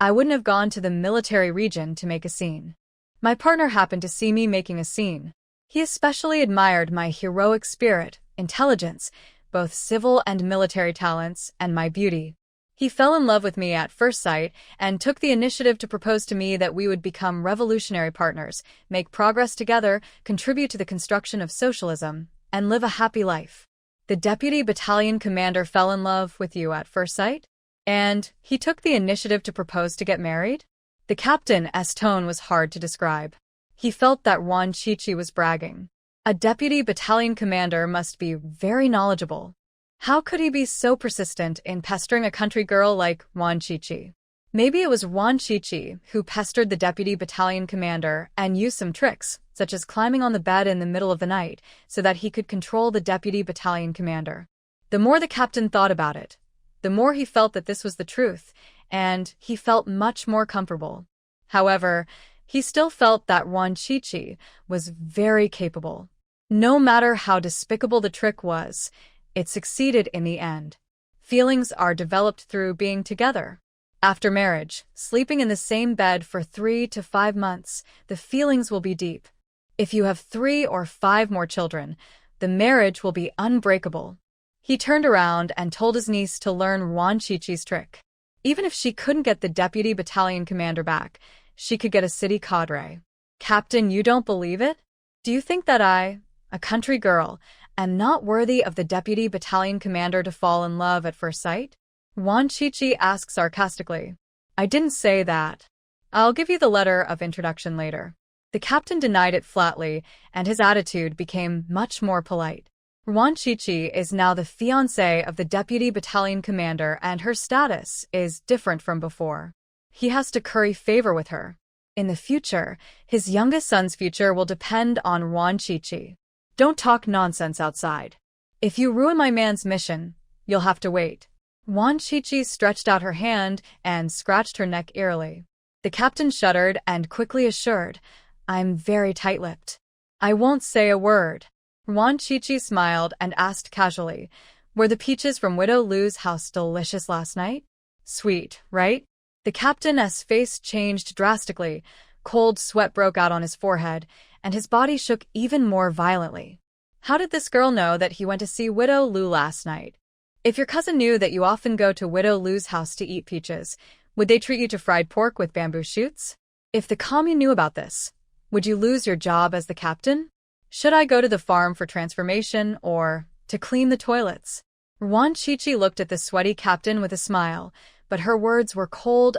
I wouldn't have gone to the military region to make a scene. My partner happened to see me making a scene. He especially admired my heroic spirit, intelligence, both civil and military talents, and my beauty. He fell in love with me at first sight and took the initiative to propose to me that we would become revolutionary partners, make progress together, contribute to the construction of socialism, and live a happy life. The deputy battalion commander fell in love with you at first sight? And he took the initiative to propose to get married? The captain's tone was hard to describe. He felt that Wan Chichi was bragging. A deputy battalion commander must be very knowledgeable. How could he be so persistent in pestering a country girl like Wan Chichi? Maybe it was Wan Chichi who pestered the deputy battalion commander and used some tricks, such as climbing on the bed in the middle of the night, so that he could control the deputy battalion commander. The more the captain thought about it, the more he felt that this was the truth, and he felt much more comfortable. However, he still felt that Wan Chichi was very capable. No matter how despicable the trick was, it succeeded in the end. Feelings are developed through being together. After marriage, sleeping in the same bed for 3 to 5 months, the feelings will be deep. If you have 3 or 5 more children, the marriage will be unbreakable. He turned around and told his niece to learn Wan Chichi's trick. Even if she couldn't get the deputy battalion commander back, she could get a city cadre. Captain, you don't believe it? Do you think that I, a country girl, am not worthy of the deputy battalion commander to fall in love at first sight? Wan Chichi asked sarcastically. I didn't say that. I'll give you the letter of introduction later. The captain denied it flatly, and his attitude became much more polite. Wan Chichi is now the fiancée of the deputy battalion commander, and her status is different from before. He has to curry favor with her. In the future, his youngest son's future will depend on Wan Chichi. Don't talk nonsense outside. If you ruin my man's mission, you'll have to wait. Wan Chichi stretched out her hand and scratched her neck eerily. The captain shuddered and quickly assured, I'm very tight-lipped. I won't say a word. Wan Chichi smiled and asked casually, were the peaches from Widow Lu's house delicious last night? Sweet, right? The captain's face changed drastically. Cold sweat broke out on his forehead, and his body shook even more violently. How did this girl know that he went to see Widow Lu last night? If your cousin knew that you often go to Widow Lu's house to eat peaches, would they treat you to fried pork with bamboo shoots? If the commune knew about this, would you lose your job as the captain? Should I go to the farm for transformation or to clean the toilets? Wan Chichi looked at the sweaty captain with a smile, but her words were cold,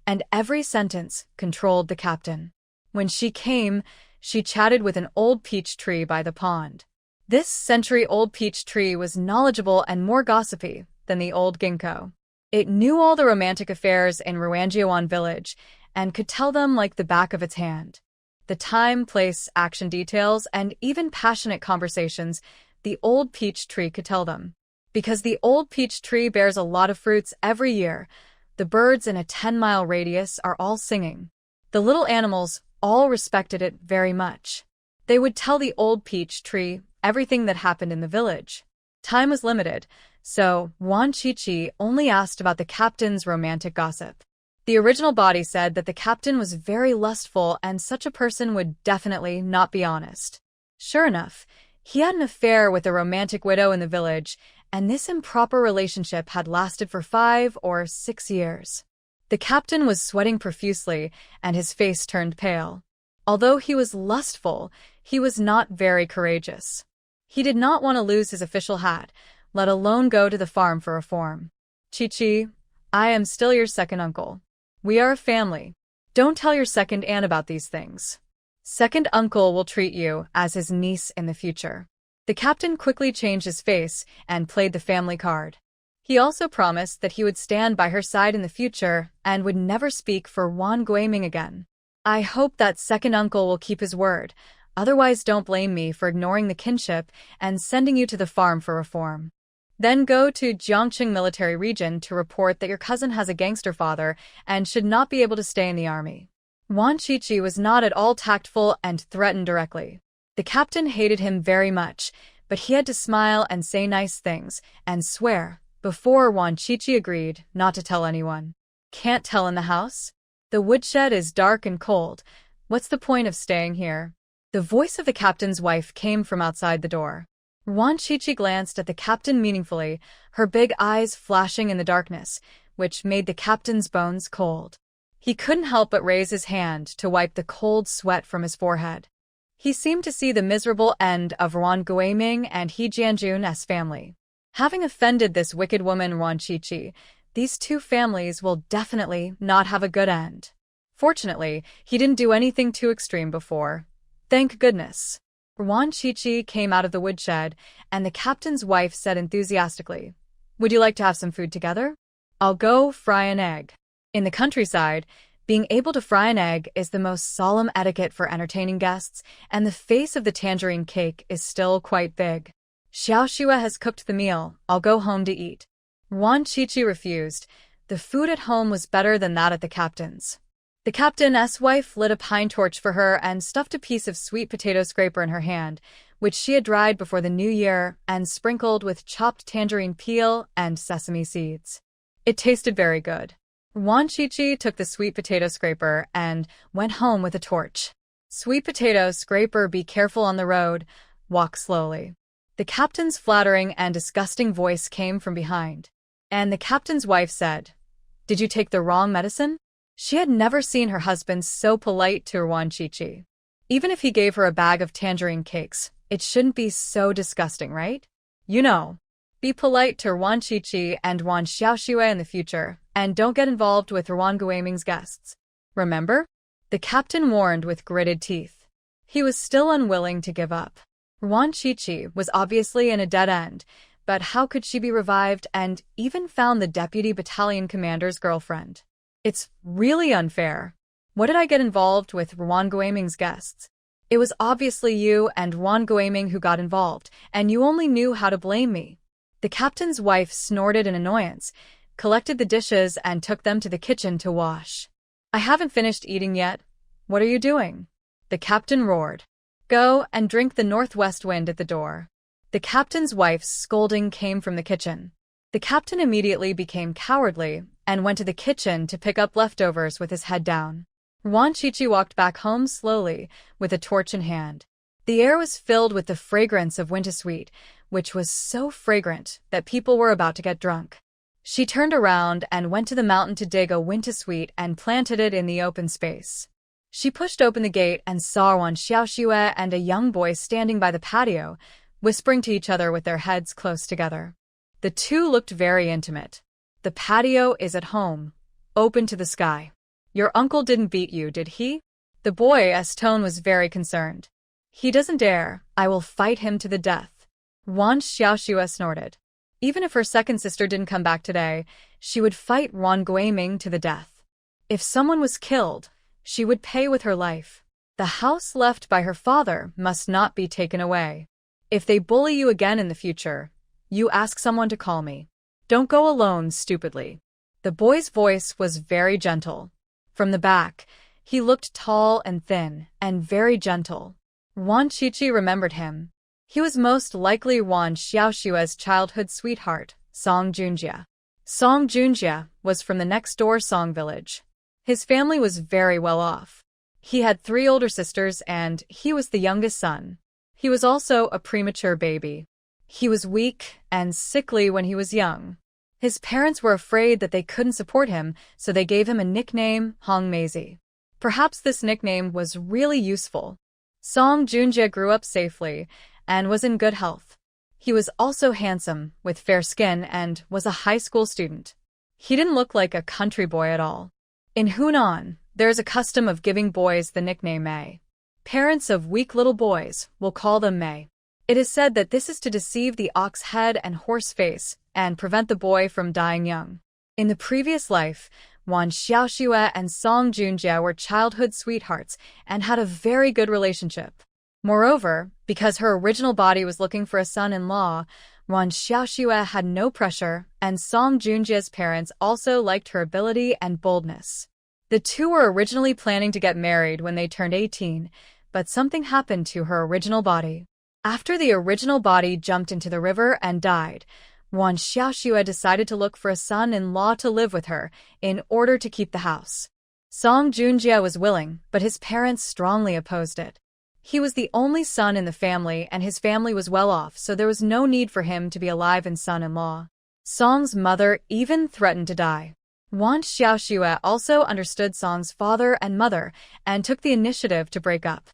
and every sentence controlled the captain. When she came, she chatted with an old peach tree by the pond. This century-old peach tree was knowledgeable and more gossipy than the old ginkgo. It knew all the romantic affairs in Ruangjiwan village and could tell them like the back of its hand. The time, place, action details, and even passionate conversations the old peach tree could tell them. Because the old peach tree bears a lot of fruits every year, the birds in a 10-mile radius are all singing. The little animals all respected it very much. They would tell the old peach tree everything that happened in the village. Time was limited, so Wan Chichi only asked about the captain's romantic gossip. The original body said that the captain was very lustful and such a person would definitely not be honest. Sure enough, he had an affair with a romantic widow in the village, and this improper relationship had lasted for 5 or 6 years. The captain was sweating profusely, and his face turned pale. Although he was lustful, he was not very courageous. He did not want to lose his official hat, let alone go to the farm for reform. Chichi, I am still your second uncle. We are a family. Don't tell your second aunt about these things. Second uncle will treat you as his niece in the future. The captain quickly changed his face and played the family card. He also promised that he would stand by her side in the future and would never speak for Wan Guiming again. I hope that second uncle will keep his word, otherwise don't blame me for ignoring the kinship and sending you to the farm for reform. Then go to Jiangqing military region to report that your cousin has a gangster father and should not be able to stay in the army. Wan Chichi was not at all tactful and threatened directly. The captain hated him very much, but he had to smile and say nice things and swear before Wan Chichi agreed not to tell anyone. Can't tell in the house? The woodshed is dark and cold. What's the point of staying here? The voice of the captain's wife came from outside the door. Wan Chichi glanced at the captain meaningfully, her big eyes flashing in the darkness, which made the captain's bones cold. He couldn't help but raise his hand to wipe the cold sweat from his forehead. He seemed to see the miserable end of Wan Guiming and He Jianjun's family. Having offended this wicked woman Wan Chichi, these two families will definitely not have a good end. Fortunately, he didn't do anything too extreme before. Thank goodness. Wan Chichi came out of the woodshed, and the captain's wife said enthusiastically, Would you like to have some food together? I'll go fry an egg. In the countryside, being able to fry an egg is the most solemn etiquette for entertaining guests, and the face of the tangerine cake is still quite big. Xiaoxue has cooked the meal. I'll go home to eat. Wan Chichi refused. The food at home was better than that at the captain's. The captain's wife lit a pine torch for her and stuffed a piece of sweet potato scraper in her hand, which she had dried before the new year and sprinkled with chopped tangerine peel and sesame seeds. It tasted very good. Wan Chichi took the sweet potato scraper and went home with a torch. Sweet potato scraper, be careful on the road. Walk slowly. The captain's flattering and disgusting voice came from behind. And the captain's wife said, Did you take the wrong medicine? She had never seen her husband so polite to Wan Qiqi. Even if he gave her a bag of tangerine cakes, it shouldn't be so disgusting, right? You know, be polite to Wan Qiqi and Wan Xiaoxue in the future, and don't get involved with Wan Guiming's guests. Remember? The captain warned with gritted teeth. He was still unwilling to give up. Wan Qiqi was obviously in a dead end, but how could she be revived and even found the deputy battalion commander's girlfriend? It's really unfair. What did I get involved with Wan Guiming's guests? It was obviously you and Wan Guiming who got involved, and you only knew how to blame me. The captain's wife snorted in annoyance, collected the dishes and took them to the kitchen to wash. I haven't finished eating yet. What are you doing? The captain roared. Go and drink the northwest wind at the door. The captain's wife's scolding came from the kitchen. The captain immediately became cowardly and went to the kitchen to pick up leftovers with his head down. Wan Qiqi walked back home slowly, with a torch in hand. The air was filled with the fragrance of wintersweet, which was so fragrant that people were about to get drunk. She turned around and went to the mountain to dig a wintersweet and planted it in the open space. She pushed open the gate and saw Wan Xiaoxue and a young boy standing by the patio, whispering to each other with their heads close together. The two looked very intimate. The patio is at home, open to the sky. Your uncle didn't beat you, did he? The boy's tone was very concerned. He doesn't dare. I will fight him to the death. Wan Xiaoxue snorted. Even if her second sister didn't come back today, she would fight Wan Guiming to the death. If someone was killed, she would pay with her life. The house left by her father must not be taken away. If they bully you again in the future, you ask someone to call me. Don't go alone stupidly. The boy's voice was very gentle. From the back, he looked tall and thin, and very gentle. Wan Qiqi remembered him. He was most likely Wan Xiaoxue's childhood sweetheart, Song Junjie. Song Junjie was from the next-door Song village. His family was very well off. He had 3 older sisters and he was the youngest son. He was also a premature baby. He was weak and sickly when he was young. His parents were afraid that they couldn't support him, so they gave him a nickname, Hong Meizi. Perhaps this nickname was really useful. Song Junjie grew up safely and was in good health. He was also handsome, with fair skin, and was a high school student. He didn't look like a country boy at all. In Hunan, there is a custom of giving boys the nickname Mei. Parents of weak little boys will call them Mei. It is said that this is to deceive the ox head and horse face and prevent the boy from dying young. In the previous life, Wan Xiaoxue and Song Junjie were childhood sweethearts and had a very good relationship. Moreover, because her original body was looking for a son-in-law, Wan Xiaoxue had no pressure, and Song Junjie's parents also liked her ability and boldness. The two were originally planning to get married when they turned 18, but something happened to her original body. After the original body jumped into the river and died, Wan Xiaoxue decided to look for a son-in-law to live with her in order to keep the house. Song Junjie was willing, but his parents strongly opposed it. He was the only son in the family and his family was well off, so there was no need for him to be alive and son-in-law. Song's mother even threatened to die. Wan Xiaoxue also understood Song's father and mother and took the initiative to break up.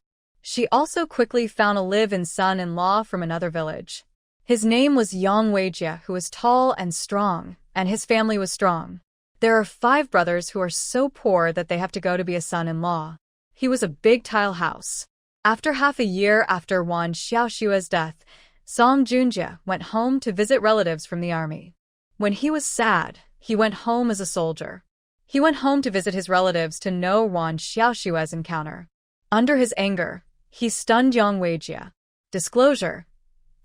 She also quickly found a live-in son-in-law from another village. His name was Yang Weijie, who was tall and strong, and his family was strong. There are 5 brothers who are so poor that they have to go to be a son-in-law. He was a big tile house. After half a year after Wan Xiaoxue's death, Song Junjie went home to visit relatives from the army. When he was sad, he went home as a soldier. He went home to visit his relatives to know Wan Xiaoxue's encounter. Under his anger, he stunned Yang Weijie. Disclosure: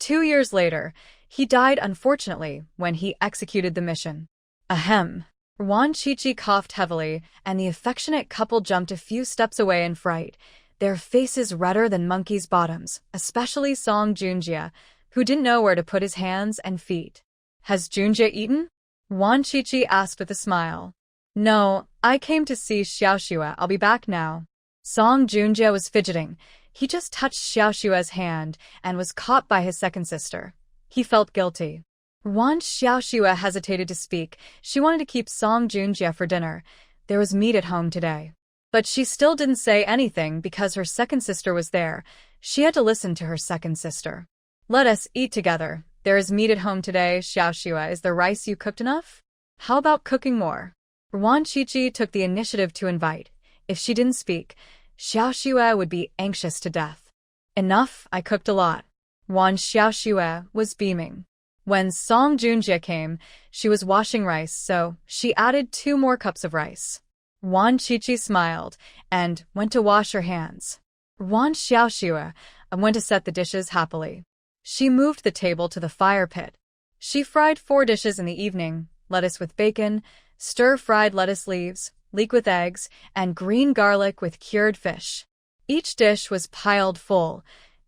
2 years later, he died unfortunately when he executed the mission. Ahem. Wan Qiqi coughed heavily, and the affectionate couple jumped a few steps away in fright, their faces redder than monkeys' bottoms, especially Song Junjie, who didn't know where to put his hands and feet. Has Junjie eaten? Wan Qiqi asked with a smile. No, I came to see Xiaoxue. I'll be back now. Song Junjie was fidgeting. He just touched Xiaoxue's hand and was caught by his second sister. He felt guilty. Once Xiaoxue hesitated to speak. She wanted to keep Song Junjie for dinner. There was meat at home today. But she still didn't say anything because her second sister was there. She had to listen to her second sister. Let us eat together. There is meat at home today, Xiaoxue. Is the rice you cooked enough? How about cooking more? Wan Qiqi took the initiative to invite. If she didn't speak, Xiaoxue would be anxious to death. Enough, I cooked a lot. Wan Xiaoxue was beaming. When Song Junjie came, she was washing rice, so she added 2 more cups of rice. Wan Qiqi smiled and went to wash her hands. Wan Xiaoxue went to set the dishes happily. She moved the table to the fire pit. She fried 4 dishes in the evening: lettuce with bacon, stir-fried lettuce leaves, leek with eggs, and green garlic with cured fish. Each dish was piled full,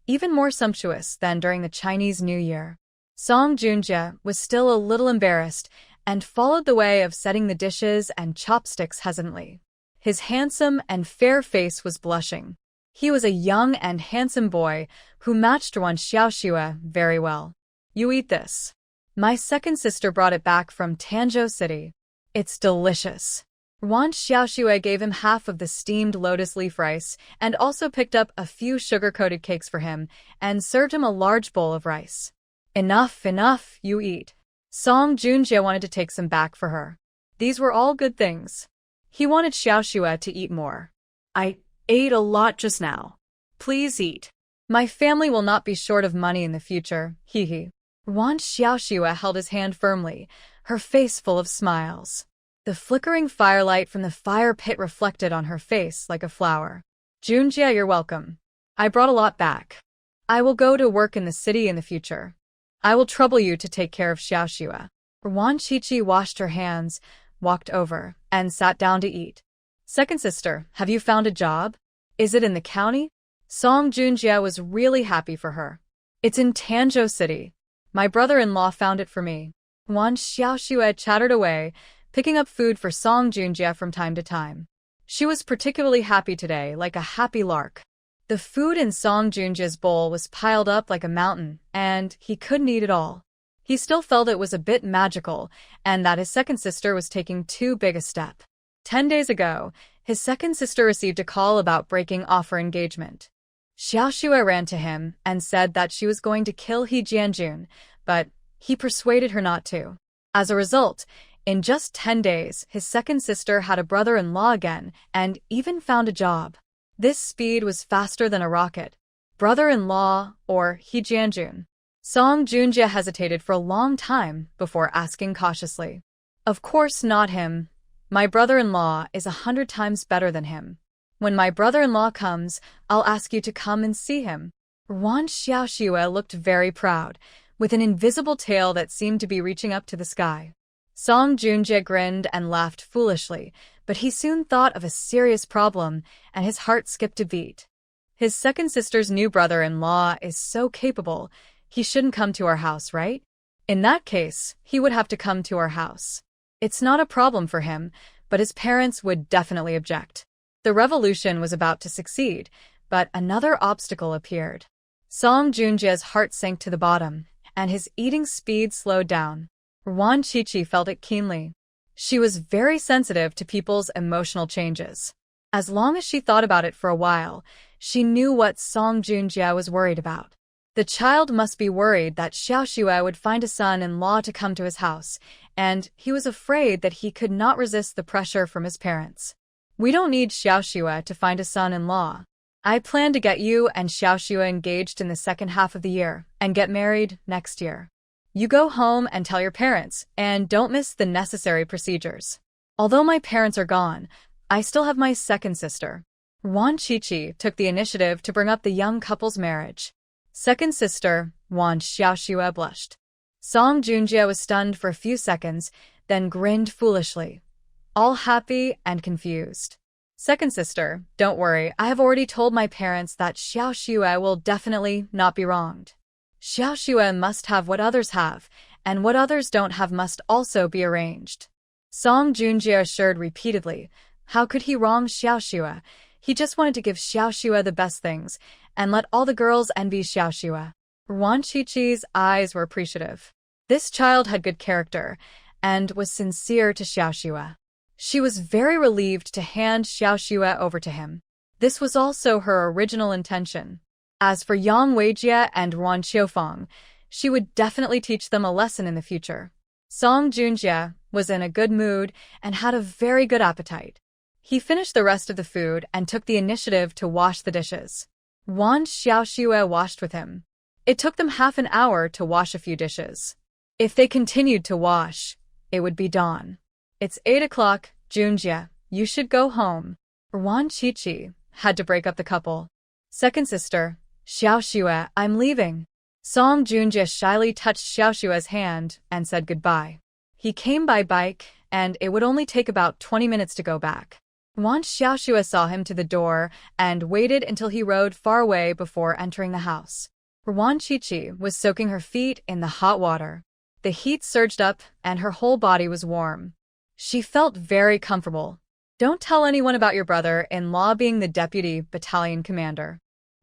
even more sumptuous than during the Chinese New Year. Song Junjie was still a little embarrassed and followed the way of setting the dishes and chopsticks hesitantly. His handsome and fair face was blushing. He was a young and handsome boy who matched Wan Xiaoxue very well. You eat this. My second sister brought it back from Tanzhou City. It's delicious. Wan Xiaoxue gave him half of the steamed lotus leaf rice and also picked up a few sugar-coated cakes for him and served him a large bowl of rice. Enough, enough, you eat. Song Junjie wanted to take some back for her. These were all good things. He wanted Xiaoxue to eat more. I ate a lot just now. Please eat. My family will not be short of money in the future, hee. Wan Xiaoxue held his hand firmly, her face full of smiles. The flickering firelight from the fire pit reflected on her face like a flower. Junjie, you're welcome. I brought a lot back. I will go to work in the city in the future. I will trouble you to take care of Xiaoxue. Wan Qiqi washed her hands, walked over, and sat down to eat. Second sister, have you found a job? Is it in the county? Song Junjie was really happy for her. It's in Tanzhou City. My brother-in-law found it for me. Wan Xiaoxue chattered away, picking up food for Song Junjie from time to time. She was particularly happy today, like a happy lark. The food in Song Junjie's bowl was piled up like a mountain, and he couldn't eat it all. He still felt it was a bit magical, and that his second sister was taking too big a step. 10 days ago, his second sister received a call about breaking off her engagement. Xiaoxue ran to him and said that she was going to kill He Jianjun, but he persuaded her not to. As a result, in just 10 days, his second sister had a brother-in-law again and even found a job. This speed was faster than a rocket. Brother-in-law or He Jianjun? Song Junjie hesitated for a long time before asking cautiously. Of course not him. My brother-in-law is 100 times better than him. When my brother-in-law comes, I'll ask you to come and see him. Wan Xiaoxue looked very proud, with an invisible tail that seemed to be reaching up to the sky. Song Junjie grinned and laughed foolishly, but he soon thought of a serious problem, and his heart skipped a beat. His second sister's new brother-in-law is so capable, he shouldn't come to our house, right? In that case, he would have to come to our house. It's not a problem for him, but his parents would definitely object. The revolution was about to succeed, but another obstacle appeared. Song Junjie's heart sank to the bottom, and his eating speed slowed down. Wan Qiqi felt it keenly. She was very sensitive to people's emotional changes. As long as she thought about it for a while, she knew what Song Junjie was worried about. The child must be worried that Xiaoxue would find a son-in-law to come to his house, and he was afraid that he could not resist the pressure from his parents. We don't need Xiaoxue to find a son-in-law. I plan to get you and Xiaoxue engaged in the second half of the year and get married next year. You go home and tell your parents, and don't miss the necessary procedures. Although my parents are gone, I still have my second sister. Wan Qiqi took the initiative to bring up the young couple's marriage. Second sister, Wan Xiaoxue blushed. Song Junjie was stunned for a few seconds, then grinned foolishly, all happy and confused. Second sister, don't worry, I have already told my parents that Xiaoxue will definitely not be wronged. Xiaoxue must have what others have, and what others don't have must also be arranged. Song Junjie assured repeatedly. How could he wrong Xiaoxue? He just wanted to give Xiaoxue the best things, and let all the girls envy Xiaoxue. Wan Qiqi's eyes were appreciative. This child had good character and was sincere to Xiaoxue. She was very relieved to hand Xiaoxue over to him. This was also her original intention. As for Yang Weijie and Ruan Qiufeng, she would definitely teach them a lesson in the future. Song Junjie was in a good mood and had a very good appetite. He finished the rest of the food and took the initiative to wash the dishes. Wan Xiaoxue washed with him. It took them half an hour to wash a few dishes. If they continued to wash, it would be dawn. It's 8 o'clock, Junjie, you should go home. Wan Qiqi had to break up the couple. Second sister, Xiaoxue, I'm leaving. Song Junjie shyly touched Xiaoxue's hand and said goodbye. He came by bike, and it would only take about 20 minutes to go back. Wan Xiaoxue saw him to the door and waited until he rode far away before entering the house. Wan Qiqi was soaking her feet in the hot water. The heat surged up, and her whole body was warm. She felt very comfortable. Don't tell anyone about your brother-in-law being the deputy battalion commander.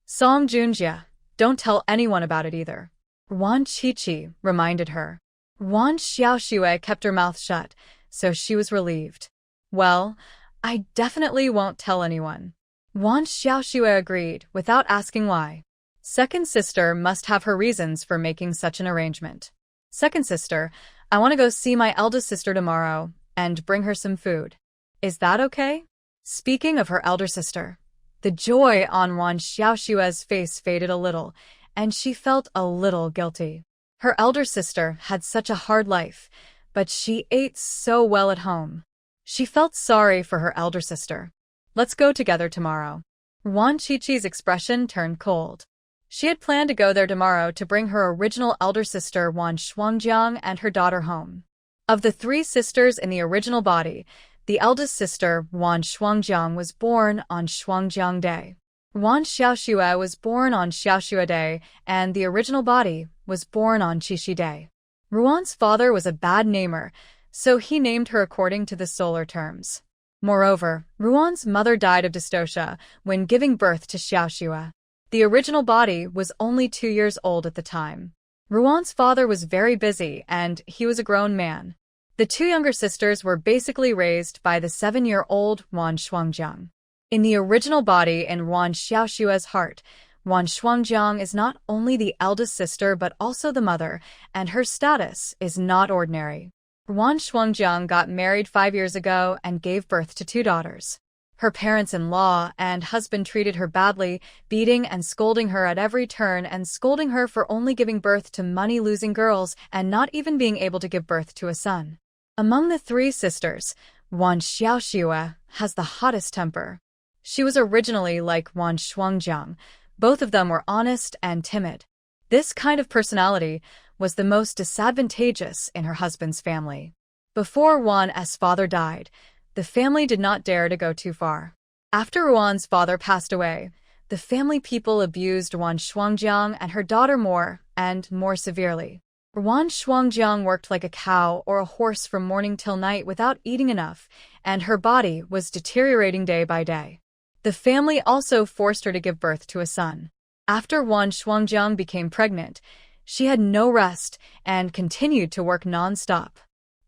Song Junjie, don't tell anyone about it either. Wan Qiqi reminded her. Wan Xiaoxue kept her mouth shut, so she was relieved. Well, I definitely won't tell anyone. Wan Xiaoxue agreed, without asking why. Second sister must have her reasons for making such an arrangement. Second sister, I want to go see my eldest sister tomorrow and bring her some food. Is that okay? Speaking of her elder sister, the joy on Wan Xiaoxue's face faded a little, and she felt a little guilty. Her elder sister had such a hard life, but she ate so well at home. She felt sorry for her elder sister. Let's go together tomorrow. Wan Qiqi's expression turned cold. She had planned to go there tomorrow to bring her original elder sister Wan Shuangjiang and her daughter home. Of the three sisters in the original body, the eldest sister, Wan Shuangjiang, was born on Shuangjiang Day. Wan Xiaoxue was born on Xiaoxue Day, and the original body was born on Qixi Day. Ruan's father was a bad namer, so he named her according to the solar terms. Moreover, Ruan's mother died of dystocia when giving birth to Xiaoxue. The original body was only 2 years old at the time. Ruan's father was very busy, and he was a grown man. The two younger sisters were basically raised by the 7-year-old Wan Shuangjiang. In the original body in Wan Xiaoxue's heart, Wan Shuangjiang is not only the eldest sister but also the mother, and her status is not ordinary. Wan Shuangjiang got married 5 years ago and gave birth to 2 daughters. Her parents-in-law and husband treated her badly, beating and scolding her at every turn and scolding her for only giving birth to money-losing girls and not even being able to give birth to a son. Among the 3 sisters, Wan Xiaoxue has the hottest temper. She was originally like Wan Shuangjiang. Both of them were honest and timid. This kind of personality was the most disadvantageous in her husband's family. Before Wan's father died, the family did not dare to go too far. After Wan's father passed away, the family people abused Wan Shuangjiang and her daughter more and more severely. Wan Shuangjiang worked like a cow or a horse from morning till night without eating enough, and her body was deteriorating day by day. The family also forced her to give birth to a son. After Wan Shuangjiang became pregnant, she had no rest and continued to work non-stop.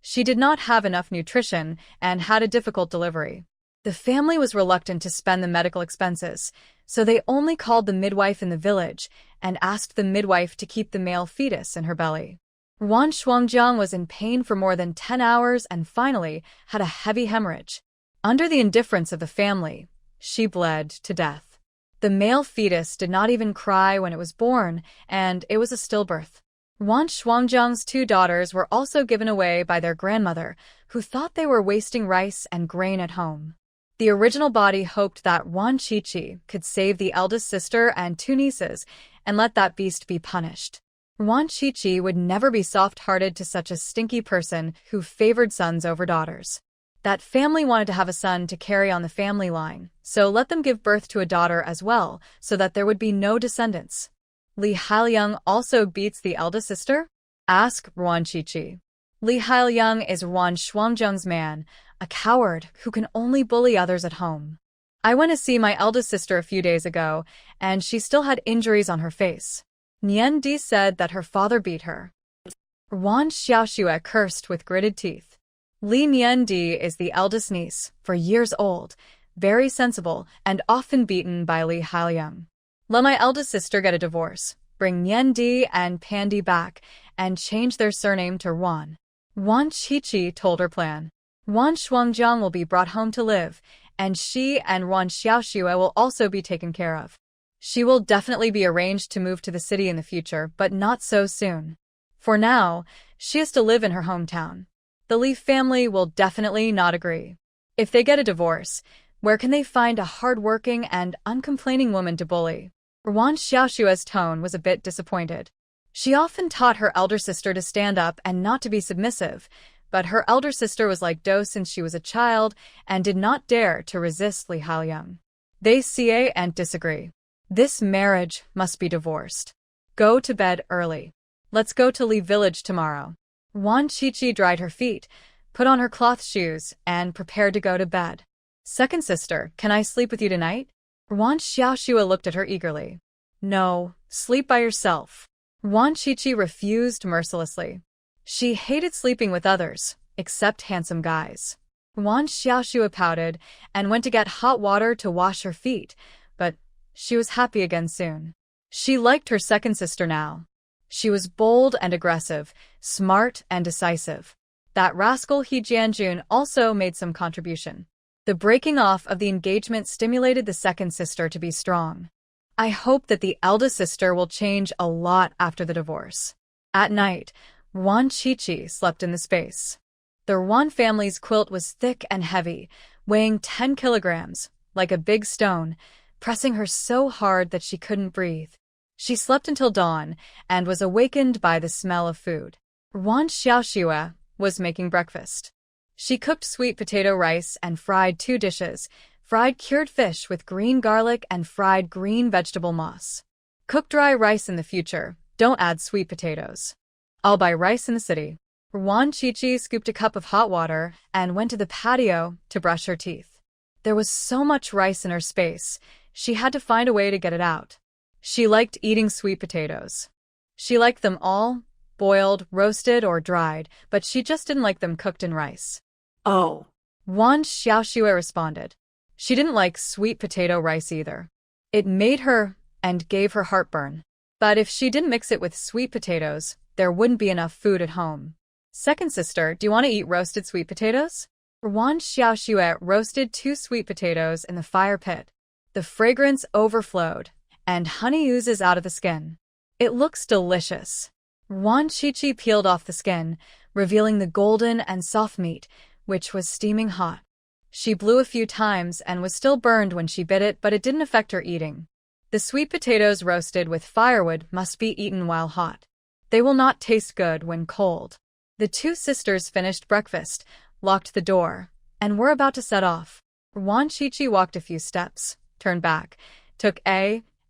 She did not have enough nutrition and had a difficult delivery. The family was reluctant to spend the medical expenses, so they only called the midwife in the village and asked the midwife to keep the male fetus in her belly. Wan Shuangjiang was in pain for more than 10 hours and finally had a heavy hemorrhage. Under the indifference of the family, she bled to death. The male fetus did not even cry when it was born, and it was a stillbirth. Wan Shuangjiang's 2 daughters were also given away by their grandmother, who thought they were wasting rice and grain at home. The original body hoped that Wan Qiqi could save the eldest sister and 2 nieces and let that beast be punished. Wan Qiqi would never be soft-hearted to such a stinky person who favored sons over daughters. That family wanted to have a son to carry on the family line, so let them give birth to a daughter as well, so that there would be no descendants. Li Hailiang also beats the eldest sister? Ask Wan Qiqi. Li Hailiang is Wan Shuangjiang's man, a coward who can only bully others at home. I went to see my eldest sister a few days ago, and she still had injuries on her face. Nian Di said that her father beat her. Wan Xiaoxue cursed with gritted teeth. Li Niandi is the eldest niece, for years old, very sensible, and often beaten by Li Haoyang. Let my eldest sister get a divorce, bring Niandi and Pandi back, and change their surname to Wan. Wan Qiqi told her plan. Wan Shuangjiang will be brought home to live, and she and Wan Xiaoxue will also be taken care of. She will definitely be arranged to move to the city in the future, but not so soon. For now, she has to live in her hometown. The Li family will definitely not agree. If they get a divorce, where can they find a hard-working and uncomplaining woman to bully? Wan Xiaoxue's tone was a bit disappointed. She often taught her elder sister to stand up and not to be submissive, but her elder sister was like Do since she was a child and did not dare to resist Li Haoyang. They see and disagree. This marriage must be divorced. Go to bed early. Let's go to Li village tomorrow. Wan Qiqi dried her feet, put on her cloth shoes, and prepared to go to bed. Second sister, can I sleep with you tonight? Wan Xiaoxue looked at her eagerly. No, sleep by yourself. Wan Qiqi refused mercilessly. She hated sleeping with others, except handsome guys. Wan Xiaoxue pouted and went to get hot water to wash her feet, but she was happy again soon. She liked her second sister now. She was bold and aggressive, smart and decisive. That rascal He Jianjun also made some contribution. The breaking off of the engagement stimulated the second sister to be strong. I hope that the eldest sister will change a lot after the divorce. At night, Wan Qiqi slept in the space. The Wan family's quilt was thick and heavy, weighing 10 kilograms, like a big stone, pressing her so hard that she couldn't breathe. She slept until dawn and was awakened by the smell of food. Wan Xiaoxue was making breakfast. She cooked sweet potato rice and fried 2 dishes, fried cured fish with green garlic and fried green vegetable moss. Cook dry rice in the future, don't add sweet potatoes. I'll buy rice in the city. Wan Qiqi scooped a cup of hot water and went to the patio to brush her teeth. There was so much rice in her space, she had to find a way to get it out. She liked eating sweet potatoes. She liked them all, boiled, roasted, or dried, but she just didn't like them cooked in rice. Oh. Wan Xiaoxue responded. She didn't like sweet potato rice either. It made her and gave her heartburn. But if she didn't mix it with sweet potatoes, there wouldn't be enough food at home. Second sister, do you want to eat roasted sweet potatoes? Wan Xiaoxue roasted 2 sweet potatoes in the fire pit. The fragrance overflowed, and honey oozes out of the skin. It looks delicious. Wan Qiqi peeled off the skin, revealing the golden and soft meat, which was steaming hot. She blew a few times and was still burned when she bit it, but it didn't affect her eating. The sweet potatoes roasted with firewood must be eaten while hot. They will not taste good when cold. The 2 sisters finished breakfast, locked the door, and were about to set off. Wan Qiqi walked a few steps, turned back, took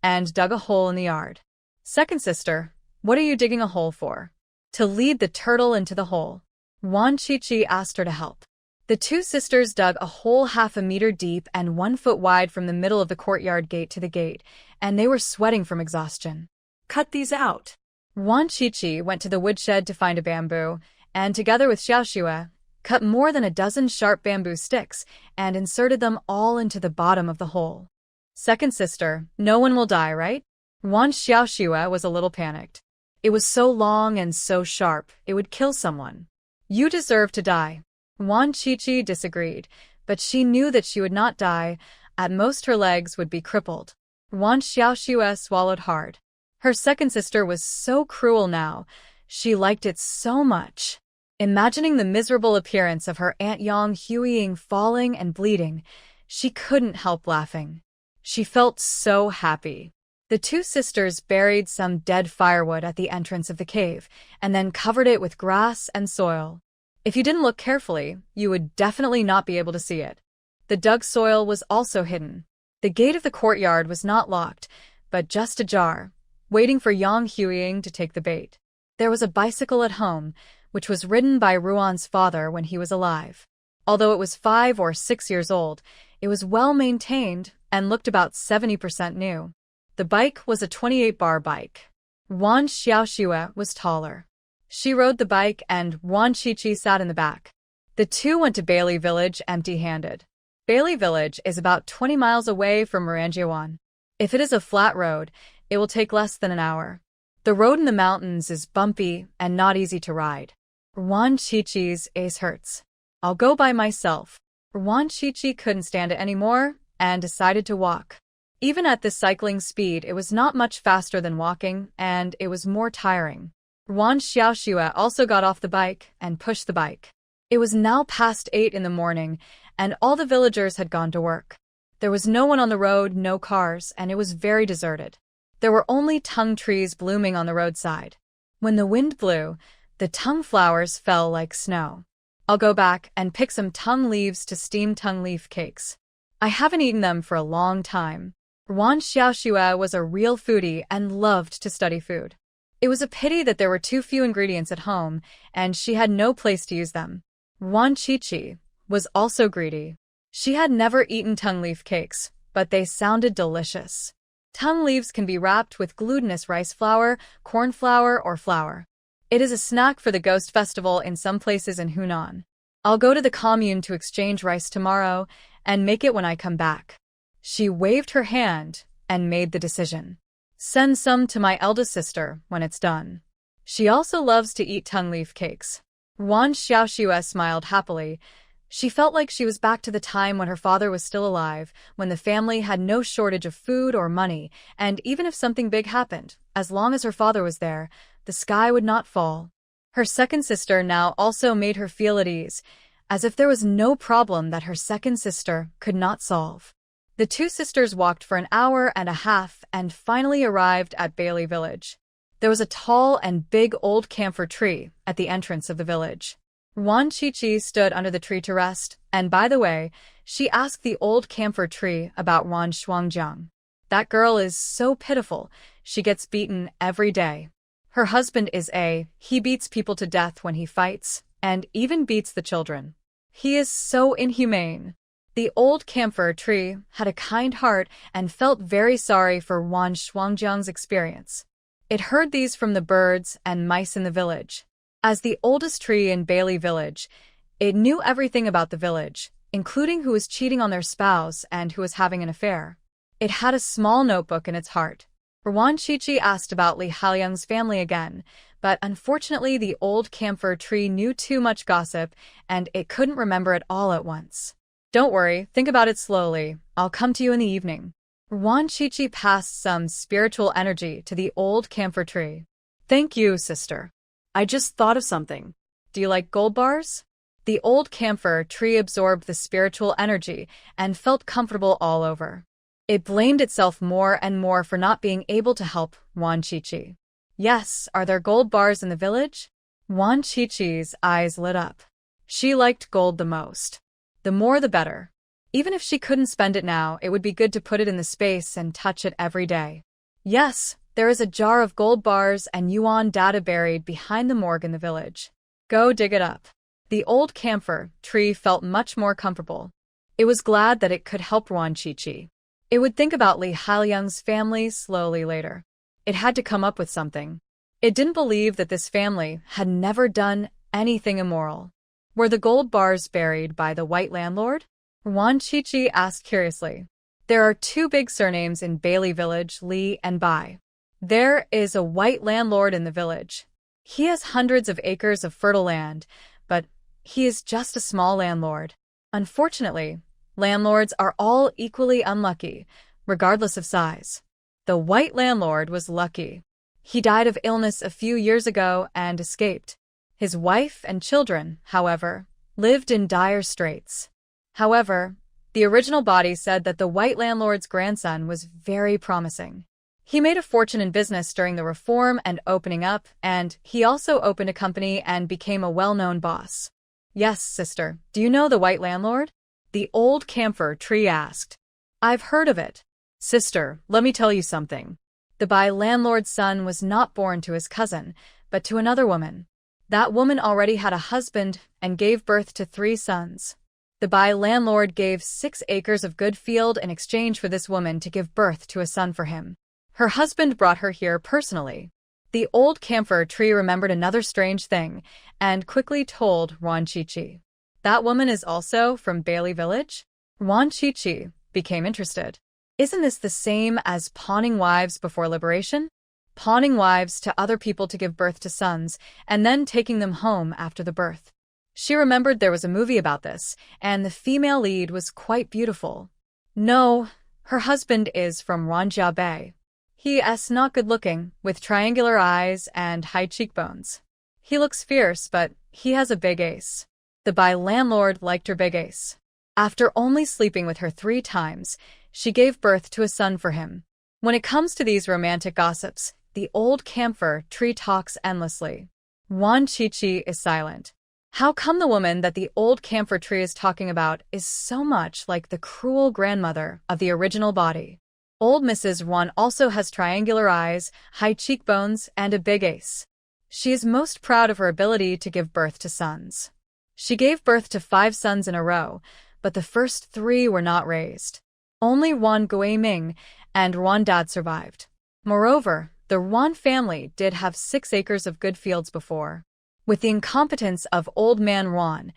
and dug a hole in the yard. Second sister, what are you digging a hole for? To lead the turtle into the hole. Wan Qiqi asked her to help. The 2 sisters dug a hole half a meter deep and 1 foot wide from the middle of the courtyard gate to the gate, and they were sweating from exhaustion. Cut these out. Wan Qiqi went to the woodshed to find a bamboo, and together with Xiaoxue, cut more than a dozen sharp bamboo sticks and inserted them all into the bottom of the hole. Second sister, no one will die, right? Wan Xiaoxue was a little panicked. It was so long and so sharp, it would kill someone. You deserve to die. Wan Qiqi disagreed, but she knew that she would not die. At most her legs would be crippled. Wan Xiaoxue swallowed hard. Her second sister was so cruel now. She liked it so much. Imagining the miserable appearance of her Aunt Yang Huiying falling and bleeding, she couldn't help laughing. She felt so happy. The 2 sisters buried some dead firewood at the entrance of the cave, and then covered it with grass and soil. If you didn't look carefully, you would definitely not be able to see it. The dug soil was also hidden. The gate of the courtyard was not locked, but just ajar, waiting for Yang Huiying to take the bait. There was a bicycle at home, which was ridden by Ruan's father when he was alive. Although it was 5 or 6 years old, it was well maintained and looked about 70% new. The bike was a 28-bar bike. Wan Xiaoxue was taller. She rode the bike and Wan Chichi sat in the back. The two went to Bailey Village empty-handed. Bailey Village is about 20 miles away from Ranjiawan. If it is a flat road, it will take less than an hour. The road in the mountains is bumpy and not easy to ride. Wan Chichi's ace hurts. I'll go by myself. Wan Chichi couldn't stand it anymore and decided to walk. Even at this cycling speed, it was not much faster than walking, and it was more tiring. Wan Xiaoxue also got off the bike and pushed the bike. It was now past 8 in the morning, and all the villagers had gone to work. There was no one on the road, no cars, and it was very deserted. There were only tung trees blooming on the roadside. When the wind blew, the tung flowers fell like snow. I'll go back and pick some tung leaves to steam tung leaf cakes. I haven't eaten them for a long time. Wan Xiaoxue was a real foodie and loved to study food. It was a pity that there were too few ingredients at home, and she had no place to use them. Wan Chichi was also greedy. She had never eaten tung leaf cakes, but they sounded delicious. Tung leaves can be wrapped with glutinous rice flour, corn flour, or flour. It is a snack for the Ghost Festival in some places in Hunan. I'll go to the commune to exchange rice tomorrow and make it when I come back. She waved her hand and made the decision. Send some to my eldest sister when it's done. She also loves to eat tung leaf cakes. Wan Xiaoxue smiled happily. She felt like she was back to the time when her father was still alive, when the family had no shortage of food or money, and even if something big happened, as long as her father was there, the sky would not fall. Her second sister now also made her feel at ease, as if there was no problem that her second sister could not solve. The two sisters walked for an hour and a half and finally arrived at Bailey Village. There was a tall and big old camphor tree at the entrance of the village. Wan Chichi stood under the tree to rest, and by the way, she asked the old camphor tree about Wan Shuangjiang. That girl is so pitiful, she gets beaten every day. Her husband is he beats people to death when he fights, and even beats the children. He is so inhumane. The old camphor tree had a kind heart and felt very sorry for Wan Shuangjiang's experience. It heard these from the birds and mice in the village. As the oldest tree in Bailey Village, it knew everything about the village, including who was cheating on their spouse and who was having an affair. It had a small notebook in its heart. Wan Chichi asked about Li Haoliang's family again, but unfortunately the old camphor tree knew too much gossip and it couldn't remember it all at once. Don't worry, think about it slowly. I'll come to you in the evening. Wan Chichi passed some spiritual energy to the old camphor tree. Thank you, sister. I just thought of something. Do you like gold bars? The old camphor tree absorbed the spiritual energy and felt comfortable all over. It blamed itself more and more for not being able to help Wan Chichi. Yes, are there gold bars in the village? Wan Chichi's eyes lit up. She liked gold the most. The more the better. Even if she couldn't spend it now, it would be good to put it in the space and touch it every day. Yes, there is a jar of gold bars and yuan data buried behind the morgue in the village. Go dig it up. The old camphor tree felt much more comfortable. It was glad that it could help Wan Chichi. It would think about Li Haoliang's family slowly later. It had to come up with something. It didn't believe that this family had never done anything immoral. Were the gold bars buried by the white landlord? Wan Chichi asked curiously. There are two big surnames in Bailey Village, Li and Bai. There is a white landlord in the village. He has hundreds of acres of fertile land, but he is just a small landlord. Unfortunately, landlords are all equally unlucky, regardless of size. The white landlord was lucky. He died of illness a few years ago and escaped. His wife and children, however, lived in dire straits. However, the original body said that the white landlord's grandson was very promising. He made a fortune in business during the reform and opening up, and he also opened a company and became a well-known boss. Yes, sister, do you know the white landlord? The old camphor tree asked. I've heard of it. Sister, let me tell you something. The Bai landlord's son was not born to his cousin, but to another woman. That woman already had a husband and gave birth to 3 sons. The Bai landlord gave 6 acres of good field in exchange for this woman to give birth to a son for him. Her husband brought her here personally. The old camphor tree remembered another strange thing and quickly told Ron Chi-Chi. That woman is also from Bailey Village? Ron Chi-Chi became interested. Isn't this the same as pawning wives before liberation? Pawning wives to other people to give birth to sons, and then taking them home after the birth. She remembered there was a movie about this, and the female lead was quite beautiful. No, her husband is from Ranjiabei. He is not good-looking, with triangular eyes and high cheekbones. He looks fierce, but he has a big ace. The landlord liked her big ace. After only sleeping with her 3 times, she gave birth to a son for him. When it comes to these romantic gossips, the old camphor tree talks endlessly. Ron Chi-Chi is silent. How come the woman that the old camphor tree is talking about is so much like the cruel grandmother of the original body? Old Mrs. Ron also has triangular eyes, high cheekbones, and a big ace. She is most proud of her ability to give birth to sons. She gave birth to 5 sons in a row, but the first 3 were not raised. Only Wan Guiming and Wan Dad survived. Moreover, the Wan family did have 6 acres of good fields before. With the incompetence of old man Wan,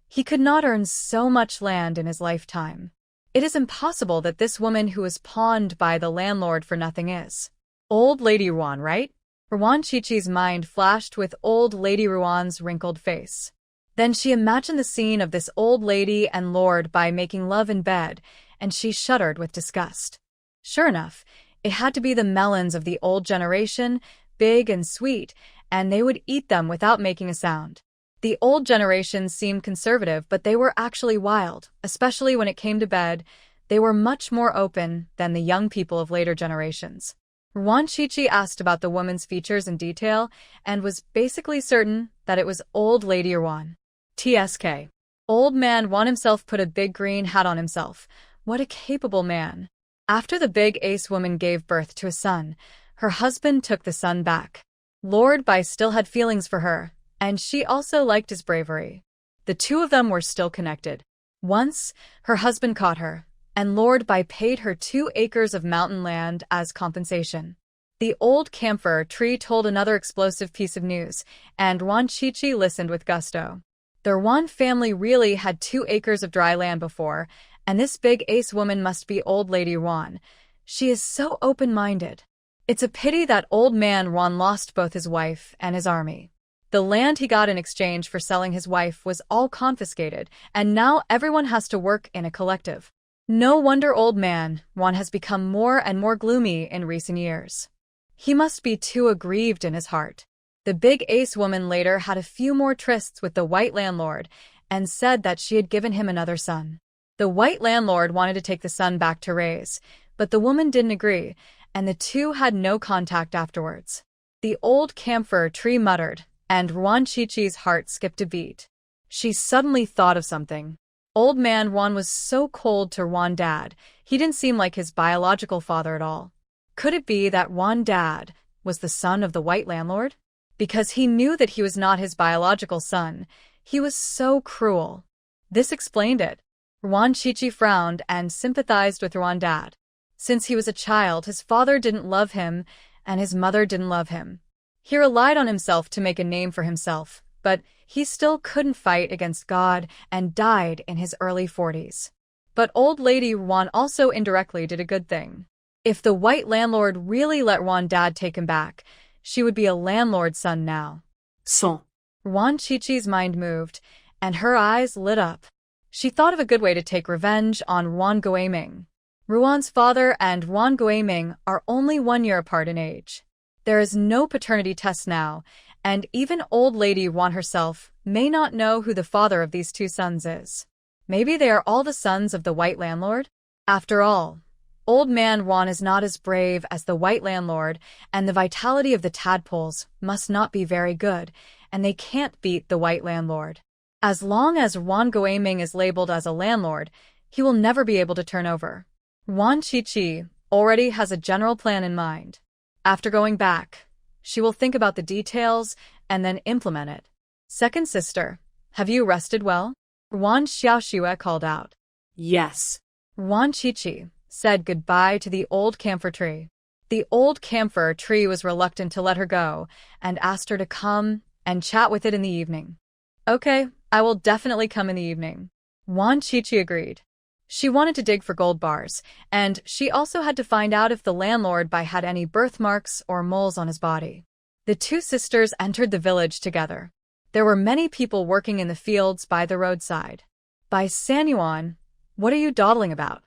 he could not earn so much land in his lifetime. It is impossible that this woman who was pawned by the landlord for nothing is Old Lady Ruan, right? Ruan Chi-Chi's mind flashed with Old Lady Ruan's wrinkled face. Then she imagined the scene of this old lady and lord by making love in bed, and she shuddered with disgust. Sure enough, it had to be the melons of the old generation, big and sweet, and they would eat them without making a sound. The old generation seemed conservative, but they were actually wild, especially when it came to bed. They were much more open than the young people of later generations. Ruan Chi-Chi asked about the woman's features in detail and was basically certain that it was Old Lady Ruan. TSK. Old man Wan himself put a big green hat on himself. What a capable man. After the big ace woman gave birth to a son, her husband took the son back. Lord Bai still had feelings for her, and she also liked his bravery. The 2 of them were still connected. Once, her husband caught her, and Lord Bai paid her 2 acres of mountain land as compensation. The old camphor tree told another explosive piece of news, and Ruan Chi-Chi listened with gusto. The Ruan family really had 2 acres of dry land before, and this big ace woman must be Old Lady Ruan. She is so open-minded. It's a pity that old man Ruan lost both his wife and his army. The land he got in exchange for selling his wife was all confiscated, and now everyone has to work in a collective. No wonder old man Ruan has become more and more gloomy in recent years. He must be too aggrieved in his heart. The big ace woman later had a few more trysts with the white landlord and said that she had given him another son. The white landlord wanted to take the son back to raise, but the woman didn't agree, and the 2 had no contact afterwards. The old camphor tree muttered, and Ruan Chi-Chi's heart skipped a beat. She suddenly thought of something. Old man Ruan was so cold to Ruan Dad, he didn't seem like his biological father at all. Could it be that Ruan Dad was the son of the white landlord? Because he knew that he was not his biological son, he was so cruel. This explained it. Ruan Chi-Chi frowned and sympathized with Ruan Dad. Since he was a child, his father didn't love him, and his mother didn't love him. He relied on himself to make a name for himself, but he still couldn't fight against God and died in his early 40s. But Old Lady Ruan also indirectly did a good thing. If the white landlord really let Ruan Dad take him back, she would be a landlord's son now. Son. Ruan Chi-Chi's mind moved, and her eyes lit up. She thought of a good way to take revenge on Ruan Guiming. Ruan's father and Ruan Guiming are only 1 year apart in age. There is no paternity test now, and even Old Lady Ruan herself may not know who the father of these 2 sons is. Maybe they are all the sons of the white landlord? After all, Old man Ruan is not as brave as the white landlord, and the vitality of the tadpoles must not be very good, and they can't beat the white landlord. As long as Ruan Guiming is labeled as a landlord, he will never be able to turn over. Ruan Chi-Chi already has a general plan in mind. After going back, she will think about the details and then implement it. Second sister, have you rested well? Ruan Xiaoxue called out. Yes. Ruan Chi-Chi said goodbye to the old camphor tree. The old camphor tree was reluctant to let her go and asked her to come and chat with it in the evening. Okay, I will definitely come in the evening. Wan Chichi agreed. She wanted to dig for gold bars, and she also had to find out if the landlord had any birthmarks or moles on his body. The two sisters entered the village together. There were many people working in the fields by the roadside. Bai Sanyuan, what are you dawdling about?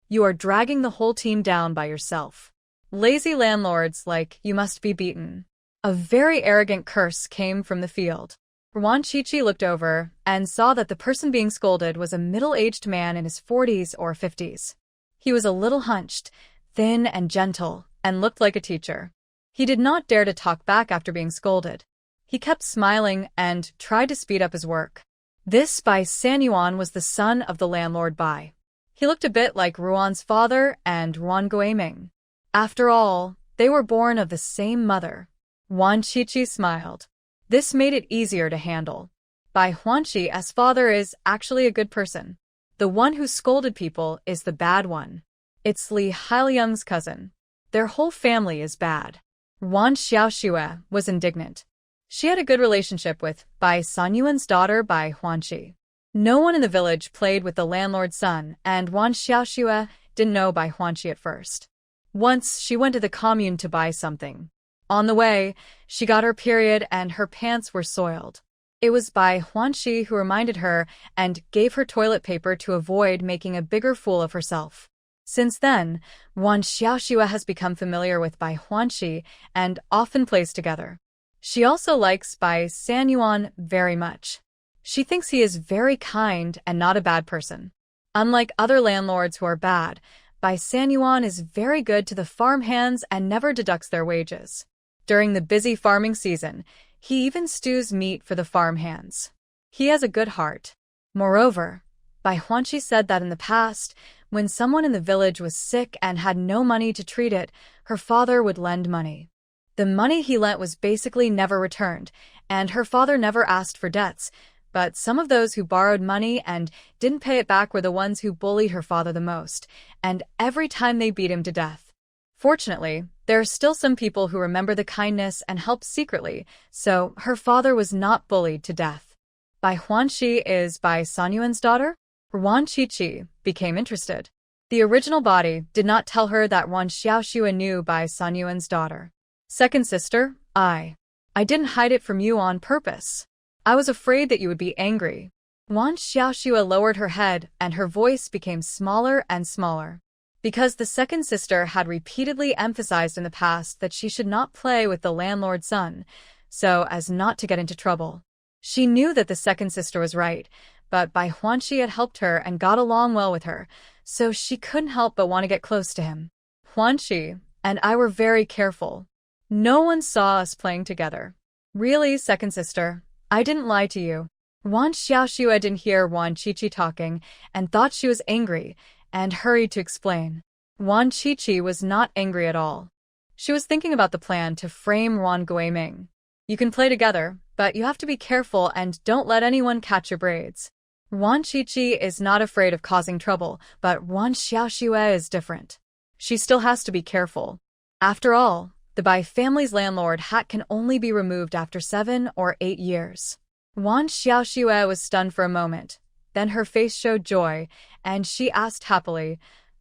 You are dragging the whole team down by yourself. Lazy landlords like you must be beaten. A very arrogant curse came from the field. Wan Chichi looked over and saw that the person being scolded was a middle-aged man in his 40s or 50s. He was a little hunched, thin and gentle, and looked like a teacher. He did not dare to talk back after being scolded. He kept smiling and tried to speed up his work. This Bai Sanyuan was the son of the landlord Bai. He looked a bit like Ruan's father and Ruan Guiming. After all, they were born of the same mother. Wan Chichi smiled. This made it easier to handle. Bai Huanqi's father is actually a good person. The one who scolded people is the bad one. It's Li Hailiang's cousin. Their whole family is bad. Wan Xiaoxue was indignant. She had a good relationship with Bai Sanyuan's daughter Bai Huanqi. No one in the village played with the landlord's son, and Wan Xiaoxue didn't know Bai Huanqi at first. Once, she went to the commune to buy something. On the way, she got her period and her pants were soiled. It was Bai Huanqi who reminded her and gave her toilet paper to avoid making a bigger fool of herself. Since then, Wan Xiaoxue has become familiar with Bai Huanqi and often plays together. She also likes Bai Sanyuan very much. She thinks he is very kind and not a bad person. Unlike other landlords who are bad, Bai Sanyuan is very good to the farmhands and never deducts their wages. During the busy farming season, he even stews meat for the farmhands. He has a good heart. Moreover, Bai Huanqi said that in the past, when someone in the village was sick and had no money to treat it, her father would lend money. The money he lent was basically never returned, and her father never asked for debts, but some of those who borrowed money and didn't pay it back were the ones who bullied her father the most, and every time they beat him to death. Fortunately, there are still some people who remember the kindness and help secretly, so her father was not bullied to death. Bai Huanqi is Bai Sanyuan's daughter? Wan Chichi became interested. The original body did not tell her that Wan Xiaoxue knew Bai Sanyuan's daughter. Second sister, I didn't hide it from you on purpose. I was afraid that you would be angry. Wan Xiaoxue lowered her head and her voice became smaller and smaller. Because the second sister had repeatedly emphasized in the past that she should not play with the landlord's son, so as not to get into trouble. She knew that the second sister was right, but Bai Huanqi had helped her and got along well with her, so she couldn't help but want to get close to him. Huanqi and I were very careful. No one saw us playing together. Really, second sister, I didn't lie to you. Wan Xiaoxue didn't hear Wan Chichi talking and thought she was angry and hurried to explain. Wan Chichi was not angry at all. She was thinking about the plan to frame Ruan Guiming. You can play together, but you have to be careful and don't let anyone catch your braids. Wan Chichi is not afraid of causing trouble, but Wan Xiaoxue is different. She still has to be careful. After all, the Bai family's landlord hat can only be removed after 7 or 8 years. Wan Xiaoxue was stunned for a moment. Then her face showed joy, and she asked happily,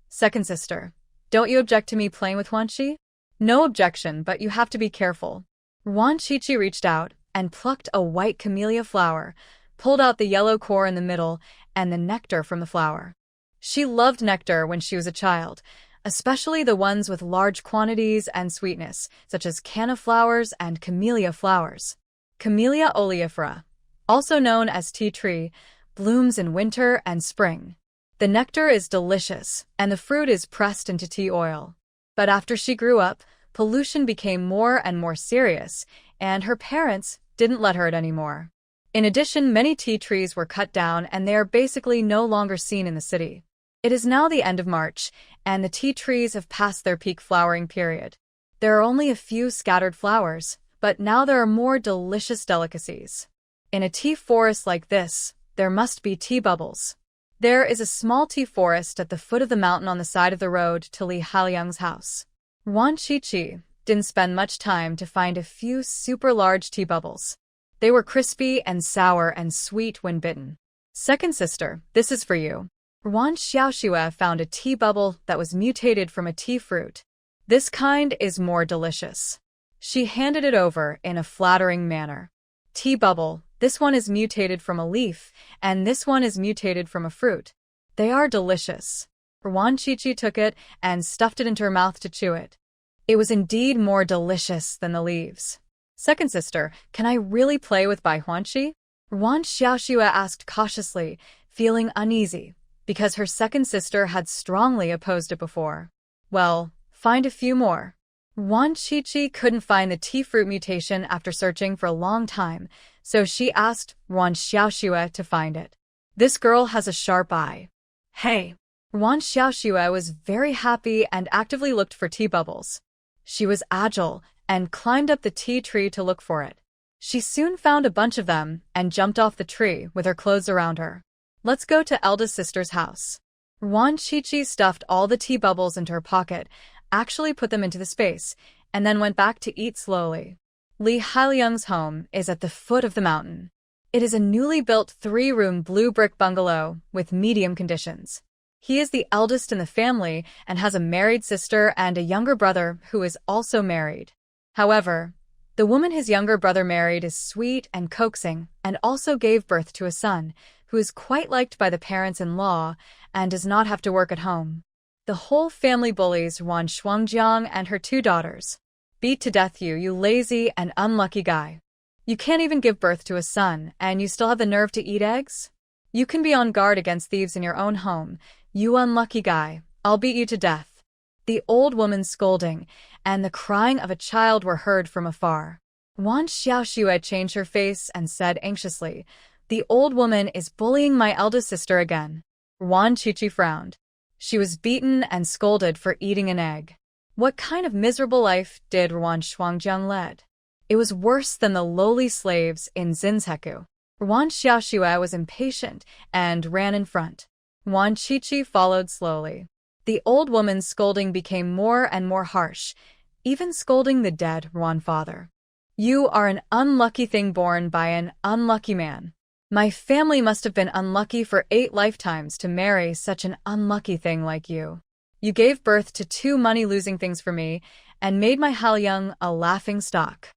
Second sister, don't you object to me playing with Huanqi? No objection, but you have to be careful. Wan Chichi reached out and plucked a white camellia flower, pulled out the yellow core in the middle, and the nectar from the flower. She loved nectar when she was a child, especially the ones with large quantities and sweetness, such as canna flowers and camellia flowers. Camellia oleifera, also known as tea tree, blooms in winter and spring. The nectar is delicious, and the fruit is pressed into tea oil. But after she grew up, pollution became more and more serious, and her parents didn't let her it anymore. In addition, many tea trees were cut down and they are basically no longer seen in the city. It is now the end of March, and the tea trees have passed their peak flowering period. There are only a few scattered flowers, but now there are more delicious delicacies. In a tea forest like this, there must be tea bubbles. There is a small tea forest at the foot of the mountain on the side of the road to Li Hailiang's house. Wan Chi didn't spend much time to find a few super large tea bubbles. They were crispy and sour and sweet when bitten. Second sister, this is for you. Wan Xiaoxue found a tea bubble that was mutated from a tea fruit. This kind is more delicious. She handed it over in a flattering manner. Tea bubble, this one is mutated from a leaf, and this one is mutated from a fruit. They are delicious. Wan Chi took it and stuffed it into her mouth to chew it. It was indeed more delicious than the leaves. Second sister, can I really play with Bai Huanqi? Wan Xiaoxue asked cautiously, feeling uneasy, because her second sister had strongly opposed it before. Well, find a few more. Wan Chi couldn't find the tea fruit mutation after searching for a long time, so she asked Wan Xiaoxue to find it. This girl has a sharp eye. Hey! Wan Xiaoxue was very happy and actively looked for tea bubbles. She was agile and climbed up the tea tree to look for it. She soon found a bunch of them and jumped off the tree with her clothes around her. Let's go to eldest sister's house. Wan Chi stuffed all the tea bubbles into her pocket, actually put them into the space, and then went back to eat slowly. Li Hailiang's home is at the foot of the mountain. It is a newly built 3-room blue brick bungalow with medium conditions. He is the eldest in the family and has a married sister and a younger brother who is also married. However, the woman his younger brother married is sweet and coaxing and also gave birth to a son who is quite liked by the parents-in-law and does not have to work at home. The whole family bullies Wan Shuangjiang and her 2 daughters. Beat to death you lazy and unlucky guy. You can't even give birth to a son and you still have the nerve to eat eggs? You can be on guard against thieves in your own home. You unlucky guy, I'll beat you to death. The old woman's scolding and the crying of a child were heard from afar. Wan Xiaoxue changed her face and said anxiously, the old woman is bullying my eldest sister again. Wan Chi frowned. She was beaten and scolded for eating an egg. What kind of miserable life did Wan Shuangjiang lead? It was worse than the lowly slaves in Zinseku. Wan Xiaoxue was impatient and ran in front. Wan Chi followed slowly. The old woman's scolding became more and more harsh, even scolding the dead Wan father. You are an unlucky thing born by an unlucky man. My family must have been unlucky for 8 lifetimes to marry such an unlucky thing like you. You gave birth to 2 money-losing things for me and made my Haoyang a laughing stock.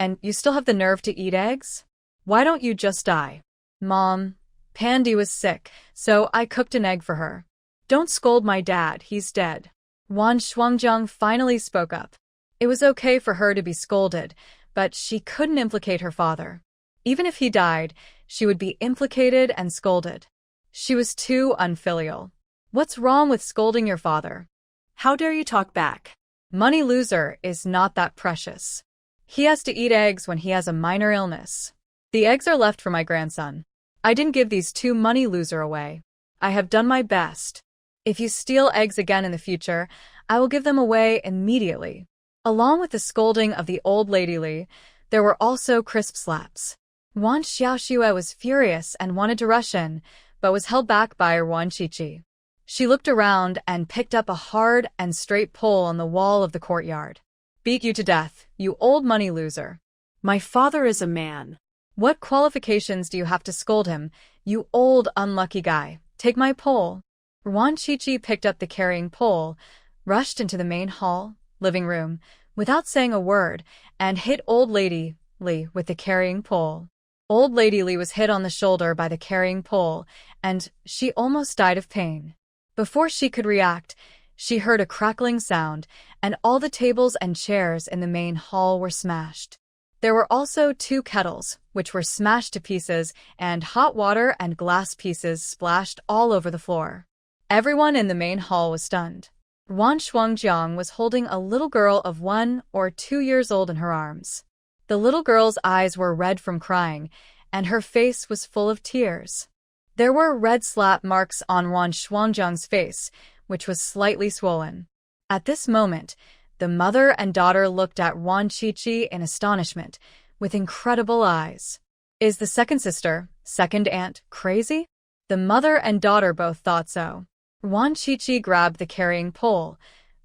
And you still have the nerve to eat eggs? Why don't you just die? Mom, Pandy was sick, so I cooked an egg for her. Don't scold my dad, he's dead. Wan Shuangjiang finally spoke up. It was okay for her to be scolded, but she couldn't implicate her father. Even if he died, she would be implicated and scolded. She was too unfilial. What's wrong with scolding your father? How dare you talk back? Money loser is not that precious. He has to eat eggs when he has a minor illness. The eggs are left for my grandson. I didn't give these 2 money loser away. I have done my best. If you steal eggs again in the future, I will give them away immediately. Along with the scolding of the old lady Li, there were also crisp slaps. Wan Xiaoxue was furious and wanted to rush in, but was held back by Wan Chi. She looked around and picked up a hard and straight pole on the wall of the courtyard. Beat you to death, you old money loser. My father is a man. What qualifications do you have to scold him, you old unlucky guy? Take my pole. Wan Chi picked up the carrying pole, rushed into the main hall, living room, without saying a word, and hit old lady Li with the carrying pole. Old lady Li was hit on the shoulder by the carrying pole, and she almost died of pain. Before she could react, she heard a crackling sound, and all the tables and chairs in the main hall were smashed. There were also 2 kettles, which were smashed to pieces, and hot water and glass pieces splashed all over the floor. Everyone in the main hall was stunned. Wan Shuangjiang was holding a little girl of 1 or 2 years old in her arms. The little girl's eyes were red from crying, and her face was full of tears. There were red slap marks on Wan Shuangjiang's face, which was slightly swollen. At this moment, the mother and daughter looked at Wan Chi in astonishment, with incredible eyes. Is the second sister, second aunt, crazy? The mother and daughter both thought so. Wan Chi grabbed the carrying pole.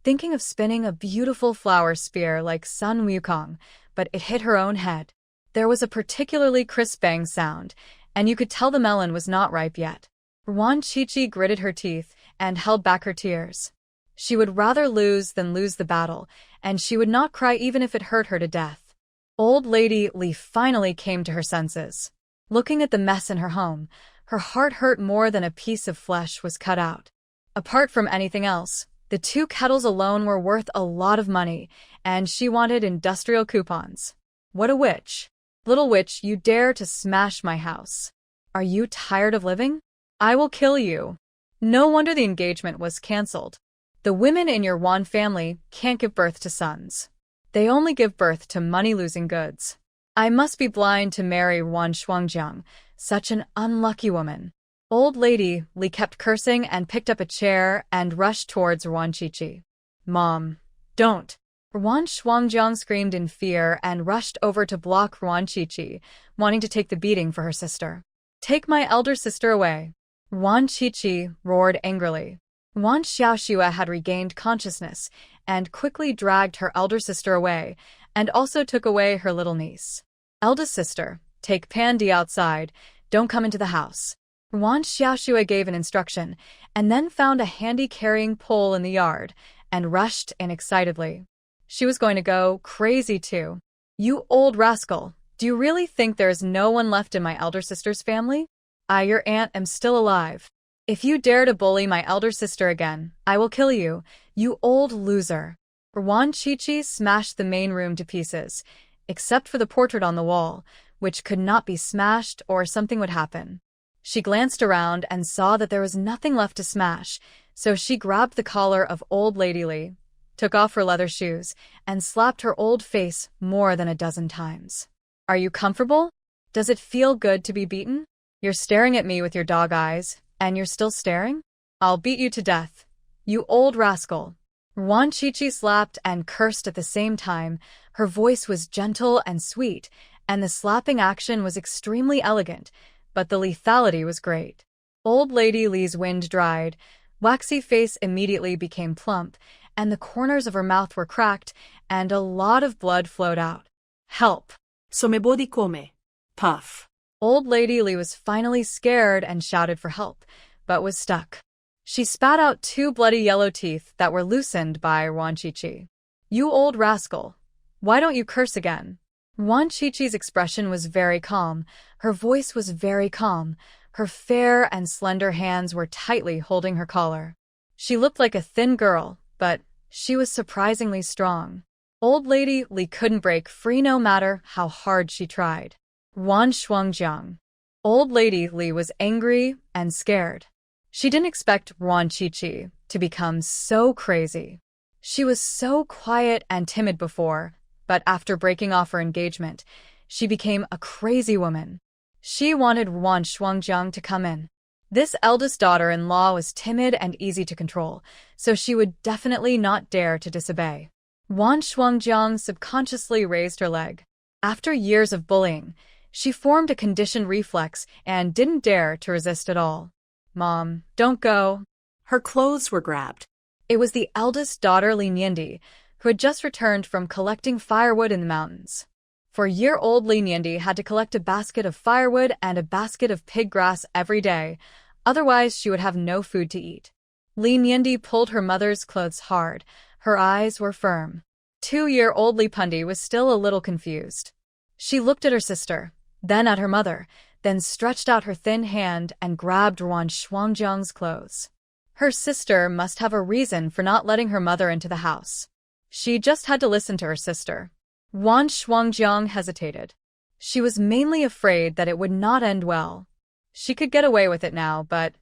thinking of spinning a beautiful flower spear like Sun Wukong, but it hit her own head. There was a particularly crisp bang sound, and you could tell the melon was not ripe yet. Ruan Chi-Chi gritted her teeth and held back her tears. She would rather lose than lose the battle, and she would not cry even if it hurt her to death. Old Lady Li finally came to her senses. Looking at the mess in her home, her heart hurt more than a piece of flesh was cut out. Apart from anything else, the 2 kettles alone were worth a lot of money, and she wanted industrial coupons. What a witch! Little witch, you dare to smash my house. Are you tired of living? I will kill you. No wonder the engagement was cancelled. The women in your Wan family can't give birth to sons. They only give birth to money-losing goods. I must be blind to marry Wan Shuangjiang, such an unlucky woman. Old Lady Li kept cursing and picked up a chair and rushed towards Ruan Chi-Chi. Mom, don't. Ruan Shuangjiang screamed in fear and rushed over to block Ruan Chi-Chi, wanting to take the beating for her sister. Take my elder sister away. Ruan Chi-Chi roared angrily. Ruan Xiaoxue had regained consciousness and quickly dragged her elder sister away and also took away her little niece. Eldest sister, take Pandy outside, don't come into the house. Ruan Xiaoxue gave an instruction and then found a handy carrying pole in the yard and rushed in excitedly. She was going to go crazy too. You old rascal, do you really think there is no one left in my elder sister's family? I, your aunt, am still alive. If you dare to bully my elder sister again, I will kill you, you old loser. Ruan Chi-Chi smashed the main room to pieces, except for the portrait on the wall, which could not be smashed or something would happen. She glanced around and saw that there was nothing left to smash, so she grabbed the collar of Old Lady Li, took off her leather shoes, and slapped her old face more than a dozen times. Are you comfortable? Does it feel good to be beaten? You're staring at me with your dog eyes, and you're still staring? I'll beat you to death. You old rascal. Ruan Chi-Chi slapped and cursed at the same time. Her voice was gentle and sweet, and the slapping action was extremely elegant, but the lethality was great. Old Lady Li's wind dried, waxy face immediately became plump, and the corners of her mouth were cracked, and a lot of blood flowed out. Help! Somebody come. Puff. Old Lady Li was finally scared and shouted for help, but was stuck. She spat out 2 bloody yellow teeth that were loosened by Ruan Chi-Chi. You old rascal. Why don't you curse again? Ruan Chi-Chi's expression was very calm. Her voice was very calm. Her fair and slender hands were tightly holding her collar. She looked like a thin girl, but she was surprisingly strong. Old Lady Li couldn't break free no matter how hard she tried. Ruan Shuangjiang. Old Lady Li was angry and scared. She didn't expect Ruan Chi-Chi to become so crazy. She was so quiet and timid before, but after breaking off her engagement, she became a crazy woman. She wanted Ruan Shuangjiang to come in. This eldest daughter-in-law was timid and easy to control, so she would definitely not dare to disobey. Ruan Shuangjiang subconsciously raised her leg. After years of bullying, she formed a conditioned reflex and didn't dare to resist at all. Mom, don't go. Her clothes were grabbed. It was the eldest daughter, Li Niandi, who had just returned from collecting firewood in the mountains. For a year-old Li Niandi had to collect a basket of firewood and a basket of pig grass every day, otherwise she would have no food to eat. Li Niandi pulled her mother's clothes hard. Her eyes were firm. 2-year-old Li Pundi was still a little confused. She looked at her sister, then at her mother, then stretched out her thin hand and grabbed Ruan Shuangjiang's clothes. Her sister must have a reason for not letting her mother into the house. She just had to listen to her sister. Ruan Shuangjiang hesitated. She was mainly afraid that it would not end well. She could get away with it now, but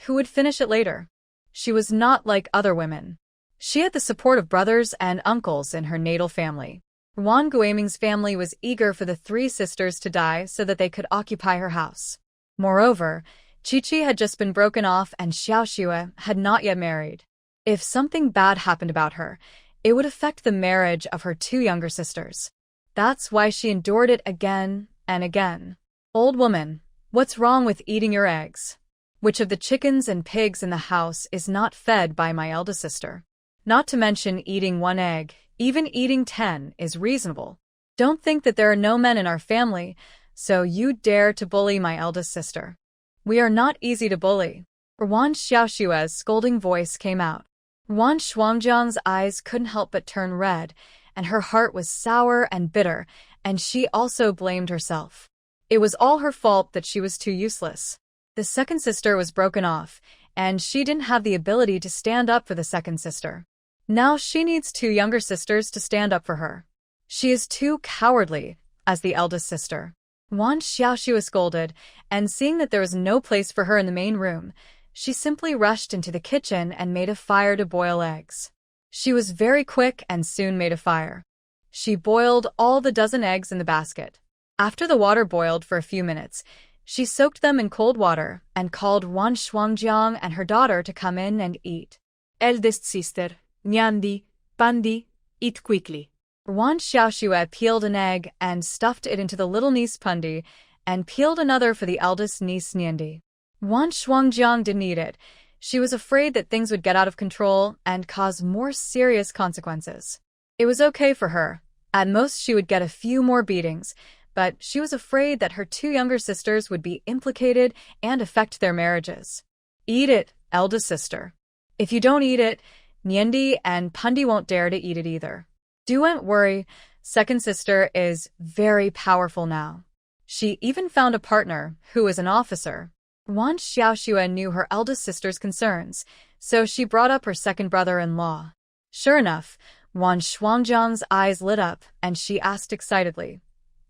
who would finish it later? She was not like other women. She had the support of brothers and uncles in her natal family. Ruan Guiming's family was eager for the 3 sisters to die so that they could occupy her house. Moreover, Chi-Chi had just been broken off and Xiaoxue had not yet married. If something bad happened about her, it would affect the marriage of her 2 younger sisters. That's why she endured it again and again. Old woman, what's wrong with eating your eggs? Which of the chickens and pigs in the house is not fed by my eldest sister? Not to mention eating 1 egg, even eating 10 is reasonable. Don't think that there are no men in our family, so you dare to bully my eldest sister. We are not easy to bully. Wan Xiaoshua's scolding voice came out. Wan Shuangjiang's eyes couldn't help but turn red, and her heart was sour and bitter, and she also blamed herself. It was all her fault that she was too useless. The second sister was broken off, and she didn't have the ability to stand up for the second sister. Now she needs 2 younger sisters to stand up for her. She is too cowardly, as the eldest sister. Wan Xiaoxue scolded, and seeing that there was no place for her in the main room, she simply rushed into the kitchen and made a fire to boil eggs. She was very quick and soon made a fire. She boiled all the dozen eggs in the basket. After the water boiled for a few minutes, she soaked them in cold water and called Wan Shuangjiang and her daughter to come in and eat. Eldest sister, Nyandi, Pandi, eat quickly. Wan Xiaoxue peeled an egg and stuffed it into the little niece Pundi, and peeled another for the eldest niece Nyandi. Wan Shuangjiang didn't eat it. She was afraid that things would get out of control and cause more serious consequences. It was okay for her. At most she would get a few more beatings, but she was afraid that her 2 younger sisters would be implicated and affect their marriages. Eat it, eldest sister. If you don't eat it, Nyandi and Pundi won't dare to eat it either. Don't worry, second sister is very powerful now. She even found a partner who is an officer. Wan Xiaoxue knew her eldest sister's concerns, so she brought up her second brother-in-law. Sure enough, Wan Shuangjiang's eyes lit up and she asked excitedly,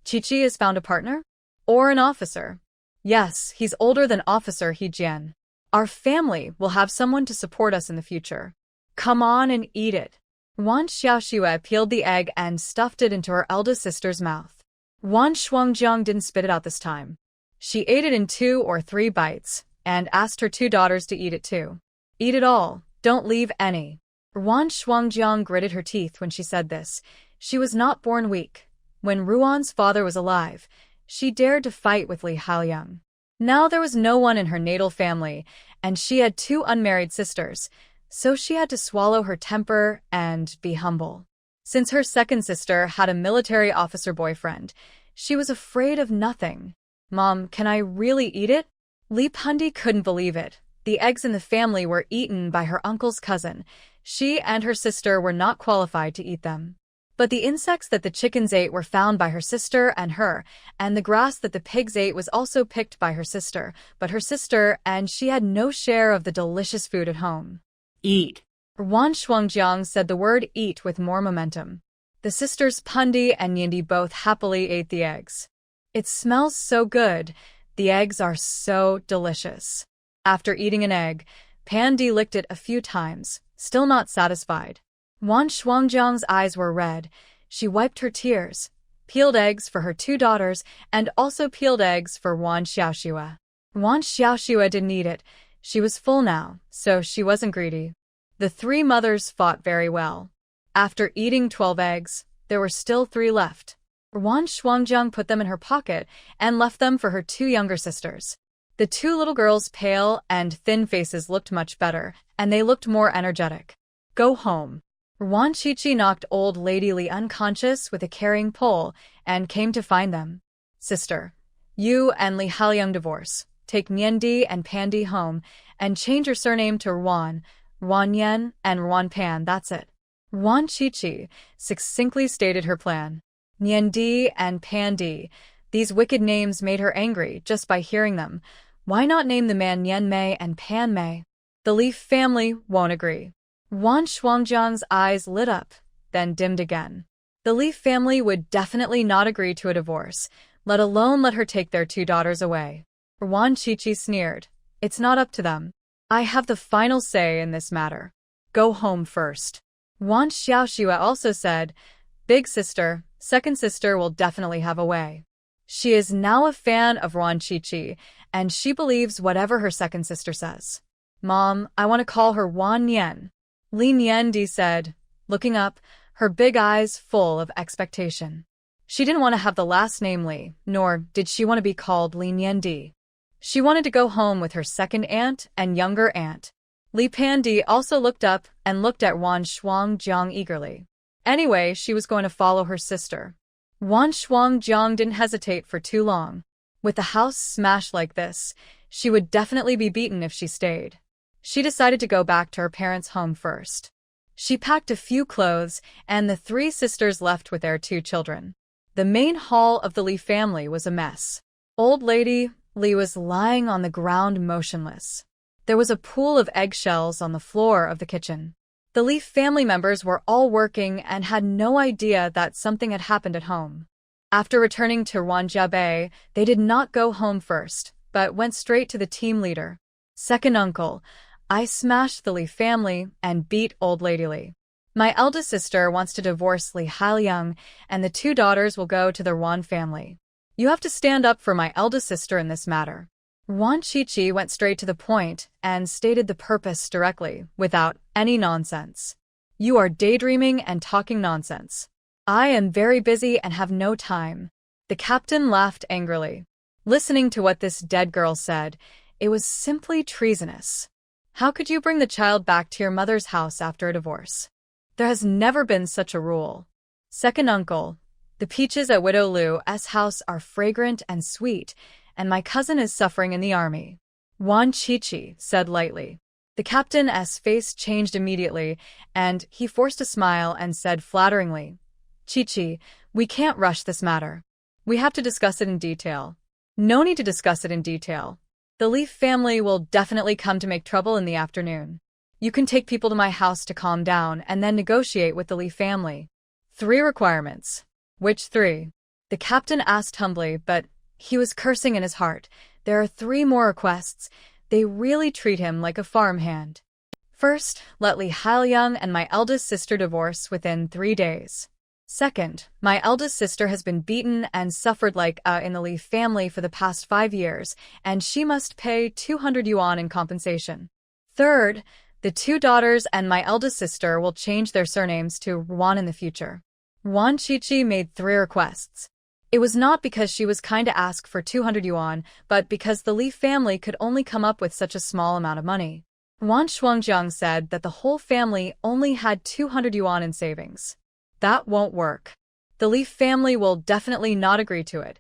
Qiqi has found a partner? Or an officer? Yes, he's older than Officer He Jian. Our family will have someone to support us in the future. Come on and eat it. Wan Xiaoxue peeled the egg and stuffed it into her eldest sister's mouth. Wan Shuangjiang didn't spit it out this time. She ate it in 2 or 3 bites, and asked her 2 daughters to eat it too. Eat it all, don't leave any. Wan Shuangjiang gritted her teeth when she said this. She was not born weak. When Ruan's father was alive, she dared to fight with Li Haoyang. Now there was no one in her natal family, and she had 2 unmarried sisters, so she had to swallow her temper and be humble. Since her second sister had a military officer boyfriend, she was afraid of nothing. Mom, can I really eat it? Li Pundi couldn't believe it. The eggs in the family were eaten by her uncle's cousin. She and her sister were not qualified to eat them. But the insects that the chickens ate were found by her sister and her, and the grass that the pigs ate was also picked by her sister, but her sister and she had no share of the delicious food at home. Eat. Wan Shuangjiang said the word eat with more momentum. The sisters Pundi and Nyindi both happily ate the eggs. It smells so good. The eggs are so delicious. After eating an egg, Pandi licked it a few times, still not satisfied. Wan Shuangjiang's eyes were red. She wiped her tears, peeled eggs for her 2 daughters, and also peeled eggs for Wan Xiaoxue. Wan Xiaoxue didn't eat it. She was full now, so she wasn't greedy. The 3 mothers fought very well. After eating 12 eggs, there were still 3 left. Wan Shuangjiang put them in her pocket and left them for her 2 younger sisters. The 2 little girls' pale and thin faces looked much better, and they looked more energetic. Go home. Wan Qiqi knocked old Lady Li unconscious with a carrying pole and came to find them. Sister, you and Li Haoyang divorce. Take Nyandi and Pandi home and change your surname to Wan, Wan Yen, and Wan Pan, that's it. Wan Qiqi succinctly stated her plan. Nyandi and Pandi, these wicked names made her angry just by hearing them. Why not name the man Nyen Mei and Pan Mei? The Leaf family won't agree. Wan Shuangjiang's eyes lit up, then dimmed again. The Leaf family would definitely not agree to a divorce, let alone let her take their 2 daughters away. Wan Qiqi sneered. It's not up to them. I have the final say in this matter. Go home first. Wan Xiaoxue also said, Big sister, second sister will definitely have a way. She is now a fan of Wan Qiqi, and she believes whatever her second sister says. Mom, I want to call her Wan Nian. Li Niandi said, looking up, her big eyes full of expectation. She didn't want to have the last name Li, nor did she want to be called Li Niandi. She wanted to go home with her second aunt and younger aunt. Li Pandi also looked up and looked at Wan Shuangjiang eagerly. Anyway, she was going to follow her sister. Wan Shuangjiang didn't hesitate for too long. With the house smashed like this, she would definitely be beaten if she stayed. She decided to go back to her parents' home first. She packed a few clothes, and the three sisters left with their two children. The main hall of the Li family was a mess. Old lady Li was lying on the ground motionless. There was a pool of eggshells on the floor of the kitchen. The Li family members were all working and had no idea that something had happened at home. After returning to Wanjiabei, they did not go home first, but went straight to the team leader. Second uncle, I smashed the Li family and beat old lady Li. My eldest sister wants to divorce Li Hailiang, and the two daughters will go to the Wan family. You have to stand up for my eldest sister in this matter. Wan Qiqi went straight to the point and stated the purpose directly, without any nonsense. You are daydreaming and talking nonsense. I am very busy and have no time. The captain laughed angrily. Listening to what this dead girl said, it was simply treasonous. How could you bring the child back to your mother's house after a divorce? There has never been such a rule. Second uncle, the peaches at Widow Lu's house are fragrant and sweet, and my cousin is suffering in the army. Wan Qiqi said lightly. The captain's face changed immediately, and he forced a smile and said flatteringly, Qiqi, we can't rush this matter. We have to discuss it in detail. No need to discuss it in detail. The Leaf family will definitely come to make trouble in the afternoon. You can take people to my house to calm down and then negotiate with the Leaf family. 3 requirements. Which 3? The captain asked humbly, but he was cursing in his heart. There are 3 more requests. They really treat him like a farmhand. First, let Li Hailiang and my eldest sister divorce within 3 days. Second, my eldest sister has been beaten and suffered like in the Li family for the past 5 years, and she must pay 200 yuan in compensation. Third, the 2 daughters and my eldest sister will change their surnames to Wan in the future. Wan Qiqi made 3 requests. It was not because she was kind to ask for 200 yuan, but because the Li family could only come up with such a small amount of money. Wan Shuangjiang said that the whole family only had 200 yuan in savings. That won't work. The Li family will definitely not agree to it,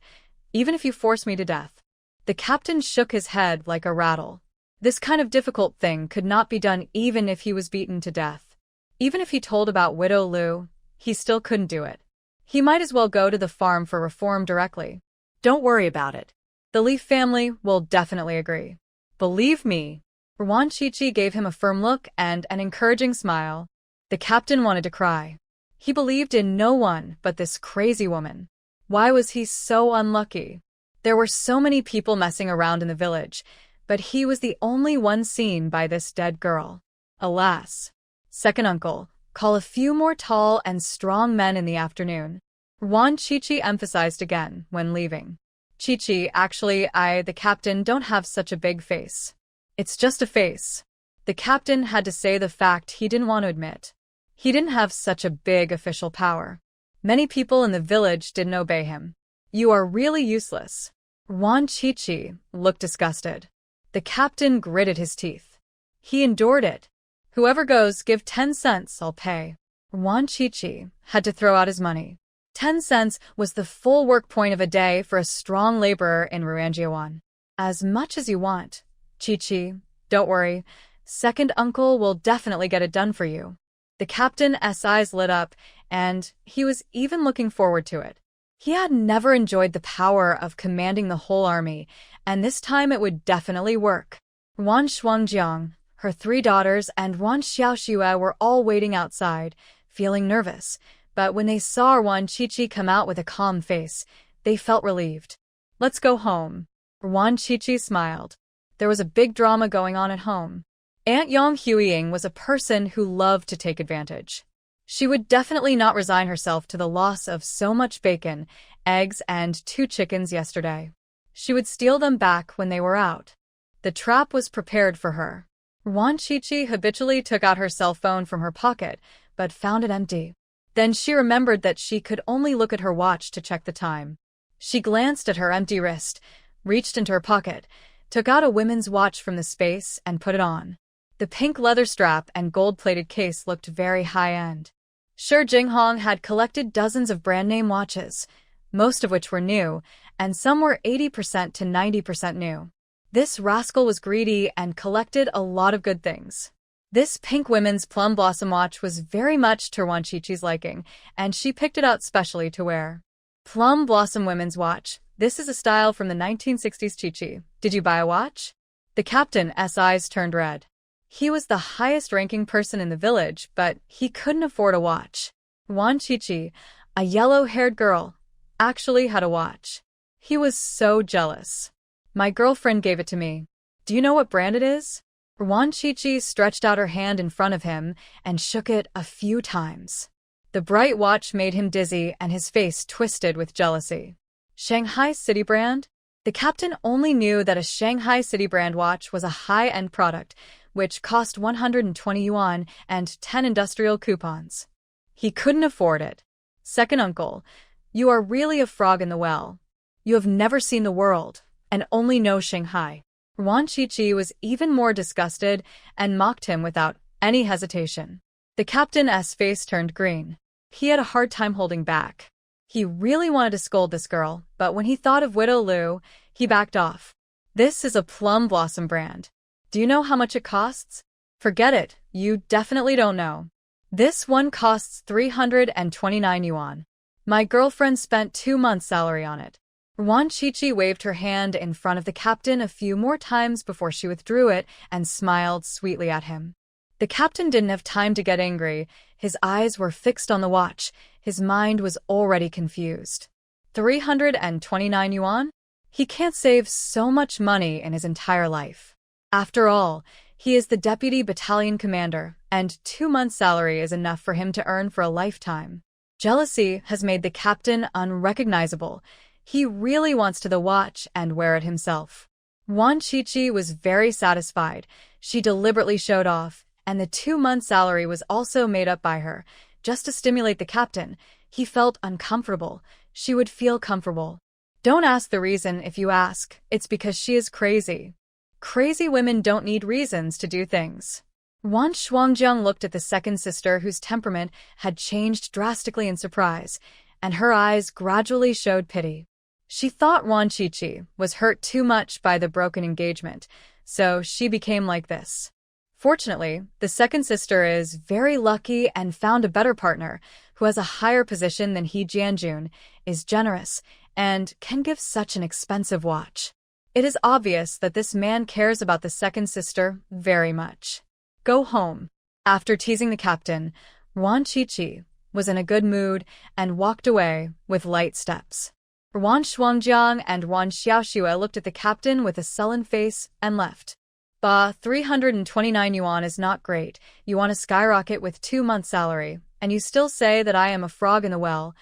even if you force me to death. The captain shook his head like a rattle. This kind of difficult thing could not be done even if he was beaten to death. Even if he told about Widow Lu, he still couldn't do it. He might as well go to the farm for reform directly. Don't worry about it. The Li family will definitely agree. Believe me. Wan Qiqi gave him a firm look and an encouraging smile. The captain wanted to cry. He believed in no one but this crazy woman. Why was he so unlucky? There were so many people messing around in the village, but he was the only one seen by this dead girl. Alas. Second uncle, call a few more tall and strong men in the afternoon. Wan Qiqi emphasized again when leaving. Qiqi, actually, the captain, don't have such a big face. It's just a face. The captain had to say the fact he didn't want to admit. He didn't have such a big official power. Many people in the village didn't obey him. You are really useless. Wan Qiqi looked disgusted. The captain gritted his teeth. He endured it. Whoever goes, give 10 cents, I'll pay. Wan Qiqi had to throw out his money. 10 cents was the full work point of a day for a strong laborer in Ruanjiawan. As much as you want. Qiqi, don't worry. Second uncle will definitely get it done for you. The captain's eyes lit up, and he was even looking forward to it. He had never enjoyed the power of commanding the whole army, and this time it would definitely work. Wan Shuangjiang, her 3 daughters, and Wan Xiaoxue were all waiting outside, feeling nervous, but when they saw Wan Qiqi come out with a calm face, they felt relieved. Let's go home. Wan Qiqi smiled. There was a big drama going on at home. Aunt Yang Huiying was a person who loved to take advantage. She would definitely not resign herself to the loss of so much bacon, eggs, and 2 chickens yesterday. She would steal them back when they were out. The trap was prepared for her. Wan Qiqi habitually took out her cell phone from her pocket, but found it empty. Then she remembered that she could only look at her watch to check the time. She glanced at her empty wrist, reached into her pocket, took out a women's watch from the space, and put it on. The pink leather strap and gold-plated case looked very high-end. Sure, Jinghong had collected dozens of brand-name watches, most of which were new, and some were 80% to 90% new. This rascal was greedy and collected a lot of good things. This pink women's plum blossom watch was very much to Wan Qiqi's liking, and she picked it out specially to wear. Plum blossom women's watch. This is a style from the 1960s. Qiqi, did you buy a watch? The captain's eyes turned red. He was the highest-ranking person in the village, but he couldn't afford a watch. Wan Qiqi, a yellow-haired girl, actually had a watch. He was so jealous. My girlfriend gave it to me. Do you know what brand it is? Wan Qiqi stretched out her hand in front of him and shook it a few times. The bright watch made him dizzy and his face twisted with jealousy. Shanghai City brand? The captain only knew that a Shanghai City brand watch was a high-end product, which cost 120 yuan and 10 industrial coupons. He couldn't afford it. Second uncle, you are really a frog in the well. You have never seen the world, and only know Shanghai. Wan Qiqi was even more disgusted and mocked him without any hesitation. The captain's face turned green. He had a hard time holding back. He really wanted to scold this girl, but when he thought of Widow Lu, he backed off. This is a plum blossom brand. Do you know how much it costs? Forget it, you definitely don't know. This one costs 329 yuan. My girlfriend spent 2 months' salary on it. Wan Qiqi waved her hand in front of the captain a few more times before she withdrew it and smiled sweetly at him. The captain didn't have time to get angry. His eyes were fixed on the watch. His mind was already confused. 329 yuan? He can't save so much money in his entire life. After all, he is the deputy battalion commander, and 2 months' salary is enough for him to earn for a lifetime. Jealousy has made the captain unrecognizable. He really wants to the watch and wear it himself. Wan Qiqi was very satisfied. She deliberately showed off, and the 2 months' salary was also made up by her. Just to stimulate the captain, he felt uncomfortable. She would feel comfortable. Don't ask the reason if you ask. It's because she is crazy. Crazy women don't need reasons to do things. Wan Shuangjiang looked at the second sister whose temperament had changed drastically in surprise, and her eyes gradually showed pity. She thought Wan Qiqi was hurt too much by the broken engagement, so she became like this. Fortunately, the second sister is very lucky and found a better partner who has a higher position than he. Jianjun is generous and can give such an expensive watch. It is obvious that this man cares about the second sister very much. Go home. After teasing the captain, Wan Qiqi was in a good mood and walked away with light steps. Wan Shuangjiang and Wan Xiaoxue looked at the captain with a sullen face and left. Bah, 329 yuan is not great. You want to skyrocket with 2 months' salary, and you still say that I am a frog in the well.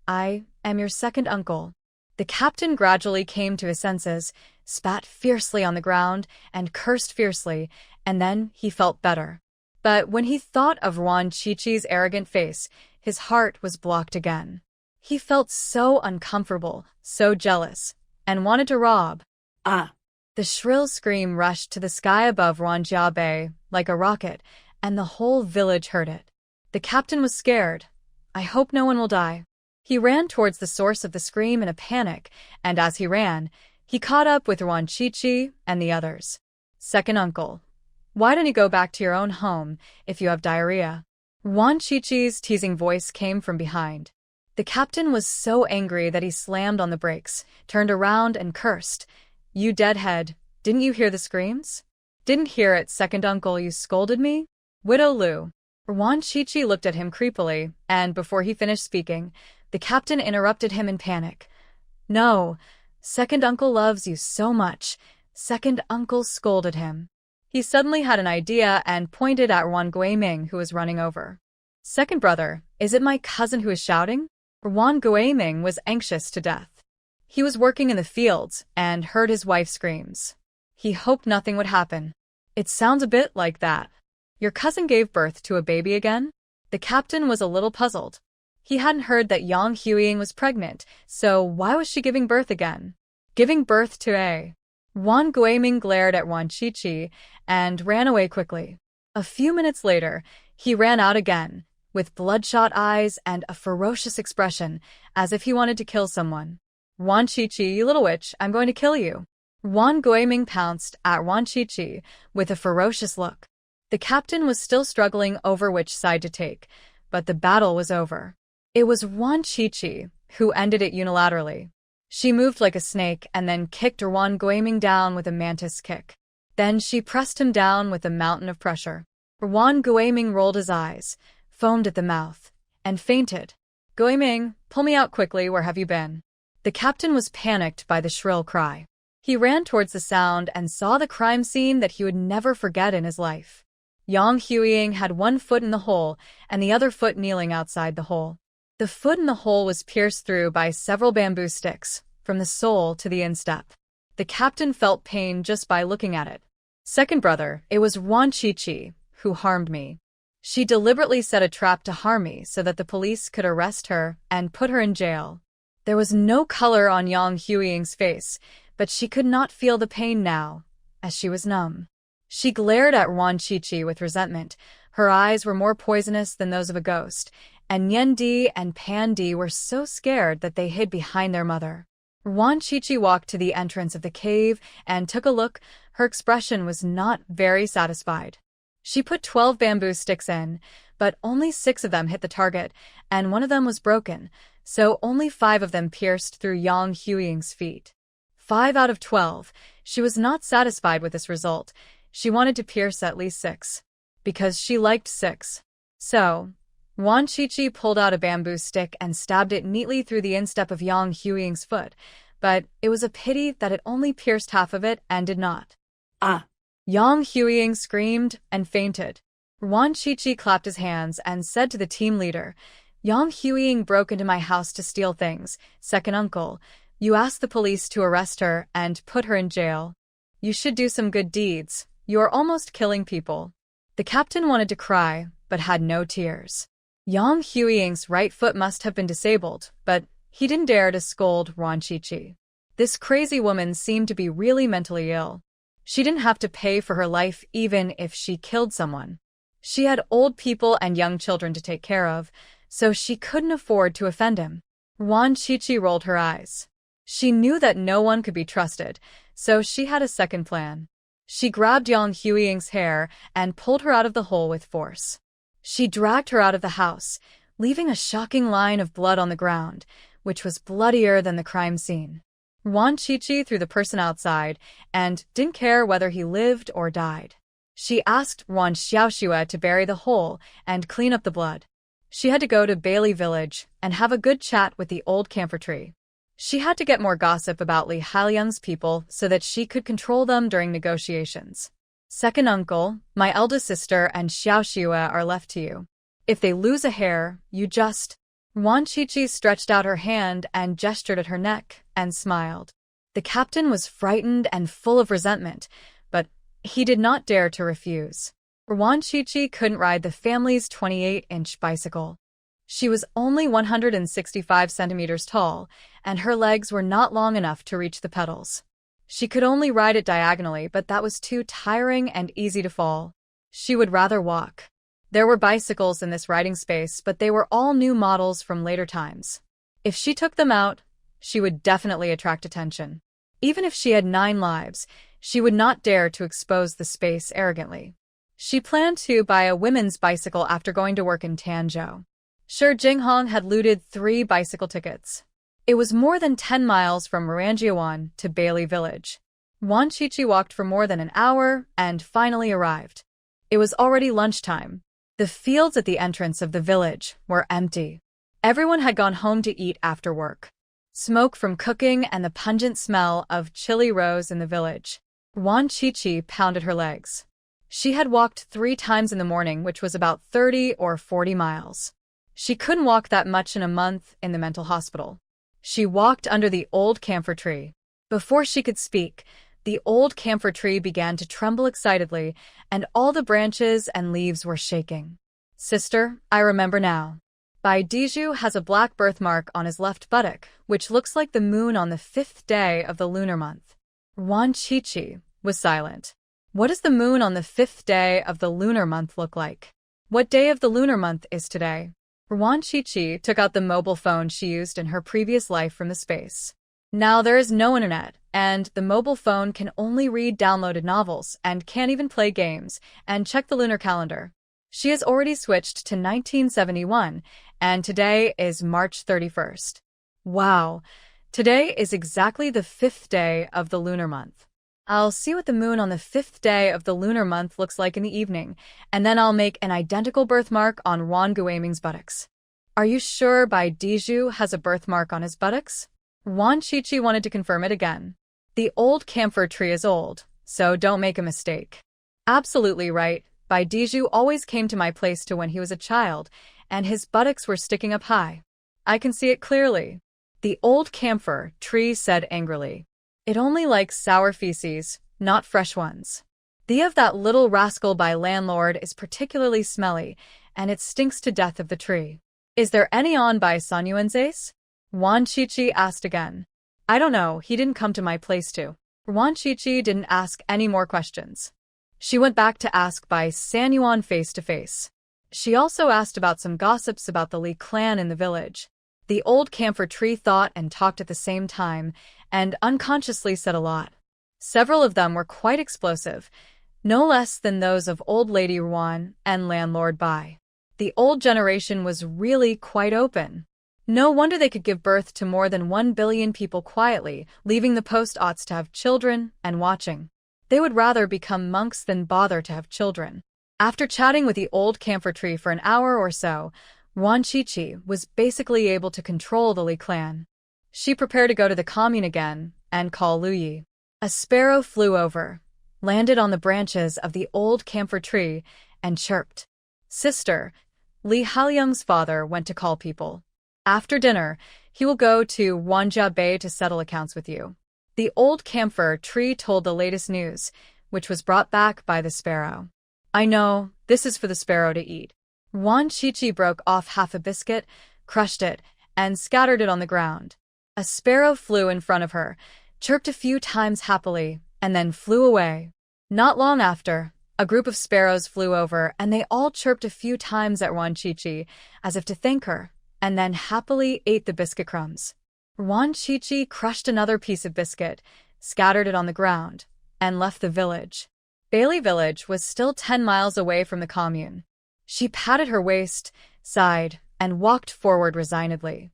I am your second uncle. The captain gradually came to his senses, spat fiercely on the ground, and cursed fiercely, and then he felt better. But when he thought of Wan Qiqi's arrogant face, his heart was blocked again. He felt so uncomfortable, so jealous, and wanted to rob. Ah! The shrill scream rushed to the sky above Wanjia Bay like a rocket, and the whole village heard it. The captain was scared. I hope no one will die. He ran towards the source of the scream in a panic, and as he ran, he caught up with Wan Qiqi and the others. Second uncle, why don't you go back to your own home if you have diarrhea? Wan Qiqi's teasing voice came from behind. The captain was so angry that he slammed on the brakes, turned around and cursed. You deadhead, didn't you hear the screams? Didn't hear it, second uncle, you scolded me? Widow Lu. Wan Qiqi looked at him creepily, and before he finished speaking, the captain interrupted him in panic. No, second uncle loves you so much. Second uncle scolded him. He suddenly had an idea and pointed at Wan Guiming, who was running over. Second brother, is it my cousin who is shouting? Wan Guiming was anxious to death. He was working in the fields and heard his wife's screams. He hoped nothing would happen. It sounds a bit like that. Your cousin gave birth to a baby again? The captain was a little puzzled. He hadn't heard that Yang Huiying was pregnant, so why was she giving birth again? Giving birth to a... Wan Guiming glared at Wan Qiqi and ran away quickly. A few minutes later, he ran out again, with bloodshot eyes and a ferocious expression, as if he wanted to kill someone. Wan Chi-Chi, you little witch, I'm going to kill you. Wan Guiming pounced at Wan Chi-Chi with a ferocious look. The captain was still struggling over which side to take, but the battle was over. It was Wan Chi-Chi who ended it unilaterally. She moved like a snake and then kicked Wan Guiming down with a mantis kick. Then she pressed him down with a mountain of pressure. Wan Guiming rolled his eyes, foamed at the mouth, and fainted. Guiming, pull me out quickly, where have you been? The captain was panicked by the shrill cry. He ran towards the sound and saw the crime scene that he would never forget in his life. Yang Huiying had one foot in the hole and the other foot kneeling outside the hole. The foot in the hole was pierced through by several bamboo sticks, from the sole to the instep. The captain felt pain just by looking at it. Second brother, it was Wan Chi-Chi who harmed me. She deliberately set a trap to harm me so that the police could arrest her and put her in jail. There was no color on Yang Huiying's face, but she could not feel the pain now, as she was numb. She glared at Wan Chi-Chi with resentment. Her eyes were more poisonous than those of a ghost, and Yen Di and Pan Di were so scared that they hid behind their mother. Wan Chi-Chi walked to the entrance of the cave and took a look. Her expression was not very satisfied. She put 12 bamboo sticks in, but only 6 of them hit the target, and one of them was broken, so only 5 of them pierced through Yang Huiying's feet. 5 out of 12. She was not satisfied with this result. She wanted to pierce at least 6, because she liked 6. So, Wan Chi-Chi pulled out a bamboo stick and stabbed it neatly through the instep of Yang Huiying's foot, but it was a pity that it only pierced half of it and did not. Ah! Yang Huiying screamed and fainted. Wan Chi-Chi clapped his hands and said to the team leader, Yang Huiying broke into my house to steal things. Second uncle, you asked the police to arrest her and put her in jail. You should do some good deeds. You are almost killing people. The captain wanted to cry, but had no tears. Yang Huiying's right foot must have been disabled, but he didn't dare to scold Wan Chi-Chi. This crazy woman seemed to be really mentally ill. She didn't have to pay for her life even if she killed someone. She had old people and young children to take care of, so she couldn't afford to offend him. Wan Chi-Chi rolled her eyes. She knew that no one could be trusted, so she had a second plan. She grabbed Yang Huiying's hair and pulled her out of the hole with force. She dragged her out of the house, leaving a shocking line of blood on the ground, which was bloodier than the crime scene. Wan Chi-Chi threw the person outside and didn't care whether he lived or died. She asked Wan Xiaoxue to bury the hole and clean up the blood. She had to go to Bailey Village and have a good chat with the old camphor tree. She had to get more gossip about Li Haliang's people so that she could control them during negotiations. Second uncle, my eldest sister and Xiaoxue are left to you. If they lose a hair, you just... Wan Chi-Chi stretched out her hand and gestured at her neck and smiled. The captain was frightened and full of resentment, but he did not dare to refuse. Wan Chi-Chi couldn't ride the family's 28-inch bicycle. She was only 165 centimeters tall, and her legs were not long enough to reach the pedals. She could only ride it diagonally, but that was too tiring and easy to fall. She would rather walk. There were bicycles in this riding space, but they were all new models from later times. If she took them out, she would definitely attract attention. Even if she had 9 lives, she would not dare to expose the space arrogantly. She planned to buy a women's bicycle after going to work in Tanzhou. Sure, Jinghong had looted 3 bicycle tickets. It was more than 10 miles from Maranjiawan to Bailey Village. Wan Chi-Chi walked for more than an hour and finally arrived. It was already lunchtime. The fields at the entrance of the village were empty. Everyone had gone home to eat after work. Smoke from cooking and the pungent smell of chili rose in the village. Wan Chi-Chi pounded her legs. She had walked 3 times in the morning, which was about 30 or 40 miles. She couldn't walk that much in a month in the mental hospital. She walked under the old camphor tree. Before she could speak, the old camphor tree began to tremble excitedly, and all the branches and leaves were shaking. Sister, I remember now. Bai Diju has a black birthmark on his left buttock, which looks like the moon on the 5th day of the lunar month. Wan Chi-Chi was silent. What does the moon on the 5th day of the lunar month look like? What day of the lunar month is today? Ruan Chi-Chi took out the mobile phone she used in her previous life from the space. Now there is no internet, and the mobile phone can only read downloaded novels and can't even play games and check the lunar calendar. She has already switched to 1971, and today is March 31st. Wow, today is exactly the 5th day of the lunar month. I'll see what the moon on the 5th day of the lunar month looks like in the evening, and then I'll make an identical birthmark on Wan Guaming's buttocks. Are you sure Bai Diju has a birthmark on his buttocks? Wan Chi-Chi wanted to confirm it again. The old camphor tree is old, so don't make a mistake. Absolutely right. Bai Diju always came to my place too when he was a child, and his buttocks were sticking up high. I can see it clearly. The old camphor tree said angrily. It only likes sour feces, not fresh ones. The of that little rascal by landlord is particularly smelly, and it stinks to death of the tree. Is there any on by Sanyuanzes? Wan Chi-Chi asked again. I don't know, he didn't come to my place too. Wan Chi-Chi didn't ask any more questions. She went back to ask by Sanyuan face to face. She also asked about some gossips about the Li clan in the village. The old camphor tree thought and talked at the same time, and unconsciously said a lot. Several of them were quite explosive, no less than those of Old Lady Ruan and Landlord Bai. The old generation was really quite open. No wonder they could give birth to more than 1 billion people quietly, leaving the post-aughts to have children and watching. They would rather become monks than bother to have children. After chatting with the old camphor tree for an hour or so, Wan Chi-Chi was basically able to control the Li clan. She prepared to go to the commune again and call Lu Yi. A sparrow flew over, landed on the branches of the old camphor tree, and chirped. Sister, Li Haoliang's father went to call people. After dinner, he will go to Wanjia Bay to settle accounts with you. The old camphor tree told the latest news, which was brought back by the sparrow. I know, this is for the sparrow to eat. Wan Chi-Chi broke off half a biscuit, crushed it, and scattered it on the ground. A sparrow flew in front of her, chirped a few times happily, and then flew away. Not long after, a group of sparrows flew over, and they all chirped a few times at Wan Chi-Chi, as if to thank her, and then happily ate the biscuit crumbs. Wan Chi-Chi crushed another piece of biscuit, scattered it on the ground, and left the village. Bailey Village was still 10 miles away from the commune. She patted her waist, sighed, and walked forward resignedly.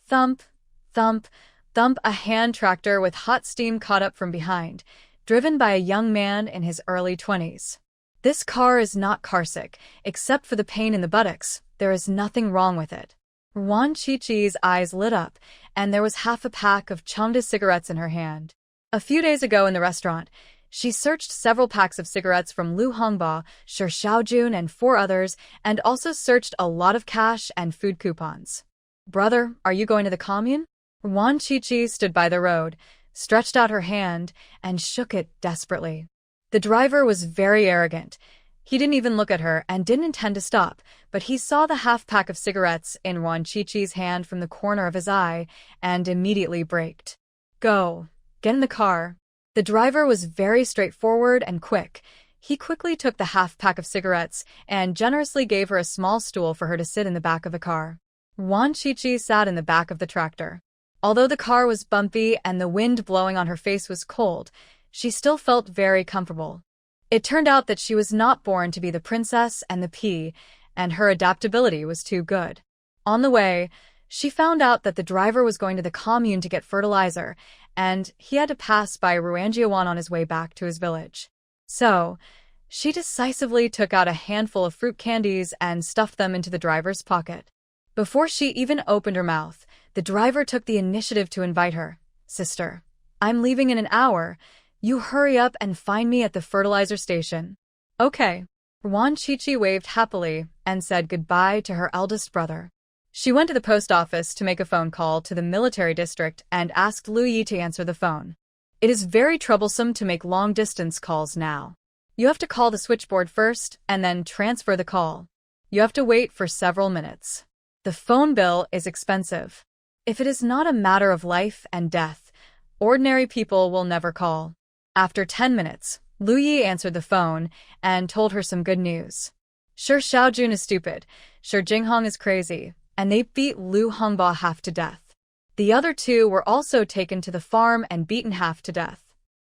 Thump, thump, thump, a hand tractor with hot steam caught up from behind, driven by a young man in his early 20s. This car is not carsick, except for the pain in the buttocks. There is nothing wrong with it. Wan Chi-Chi's eyes lit up, and there was half a pack of Chengda cigarettes in her hand. A few days ago in the restaurant, she searched several packs of cigarettes from Lu Hongba, Shi Xiaojun, and 4 others, and also searched a lot of cash and food coupons. Brother, are you going to the commune? Wan Chi-Chi stood by the road, stretched out her hand, and shook it desperately. The driver was very arrogant. He didn't even look at her and didn't intend to stop, but he saw the half-pack of cigarettes in Wan Chi-Chi's hand from the corner of his eye and immediately braked. Go. Get in the car. The driver was very straightforward and quick. He quickly took the half-pack of cigarettes and generously gave her a small stool for her to sit in the back of the car. Wan Chi-Chi sat in the back of the tractor. Although the car was bumpy and the wind blowing on her face was cold, she still felt very comfortable. It turned out that she was not born to be the princess and the pea, and her adaptability was too good. On the way, she found out that the driver was going to the commune to get fertilizer, and he had to pass by Ruanjiawan on his way back to his village. So, she decisively took out a handful of fruit candies and stuffed them into the driver's pocket. Before she even opened her mouth, the driver took the initiative to invite her. Sister, I'm leaving in an hour. You hurry up and find me at the fertilizer station. Okay. Wan Chi-Chi waved happily and said goodbye to her eldest brother. She went to the post office to make a phone call to the military district and asked Lu Yi to answer the phone. It is very troublesome to make long-distance calls now. You have to call the switchboard first and then transfer the call. You have to wait for several minutes. The phone bill is expensive. If it is not a matter of life and death, ordinary people will never call. After 10 minutes, Lu Yi answered the phone and told her some good news. Sure, Xiaojun is stupid, sure Jinghong is crazy, and they beat Lu Hongba half to death. The other two were also taken to the farm and beaten half to death.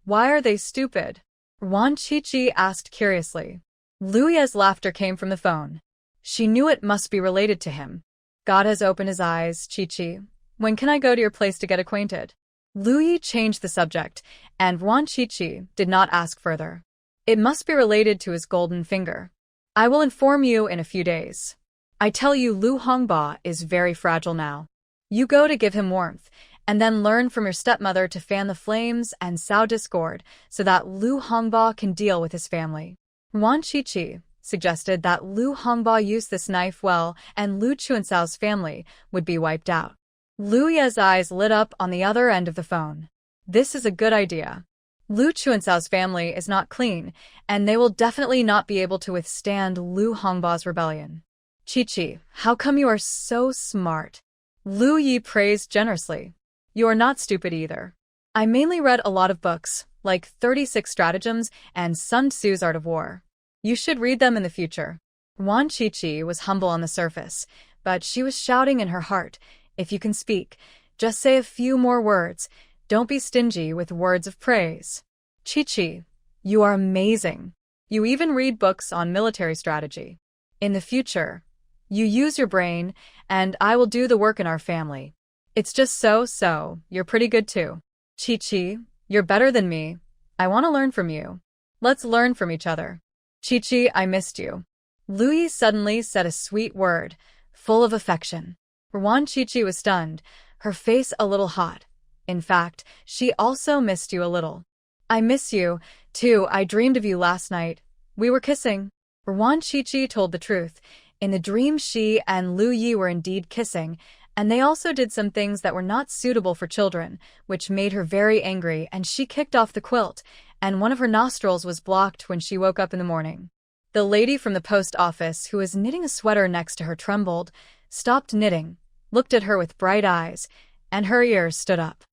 Why are they stupid? Wan Qiqi asked curiously. Lu Yi's laughter came from the phone. She knew it must be related to him. God has opened his eyes, Qiqi. When can I go to your place to get acquainted? Lu Yi changed the subject, and Wan Qiqi did not ask further. It must be related to his golden finger. I will inform you in a few days. I tell you, Lu Hongba is very fragile now. You go to give him warmth, and then learn from your stepmother to fan the flames and sow discord so that Lu Hongba can deal with his family. Wan Qiqi suggested that Lu Hongba use this knife well and Lu Chuansao's family would be wiped out. Lu Yi's eyes lit up on the other end of the phone. This is a good idea. Lu Chuansao's family is not clean, and they will definitely not be able to withstand Lu Hongba's rebellion. Qiqi, how come you are so smart? Lu Yi praised generously. You are not stupid either. I mainly read a lot of books, like 36 Stratagems and Sun Tzu's Art of War. You should read them in the future. Wan Qiqi was humble on the surface, but she was shouting in her heart, if you can speak, just say a few more words. Don't be stingy with words of praise. Qiqi, you are amazing. You even read books on military strategy. In the future, you use your brain, and I will do the work in our family. It's just so, you're pretty good too. Qiqi, you're better than me. I want to learn from you. Let's learn from each other. Qiqi, I missed you. Lu Yi suddenly said a sweet word, full of affection. Wan Qiqi was stunned, her face a little hot. In fact, she also missed you a little. I miss you, too. I dreamed of you last night. We were kissing. Wan Qiqi told the truth. In the dream, she and Lu Yi were indeed kissing, and they also did some things that were not suitable for children, which made her very angry, and she kicked off the quilt, and one of her nostrils was blocked when she woke up in the morning. The lady from the post office, who was knitting a sweater next to her, trembled, stopped knitting, looked at her with bright eyes, and her ears stood up.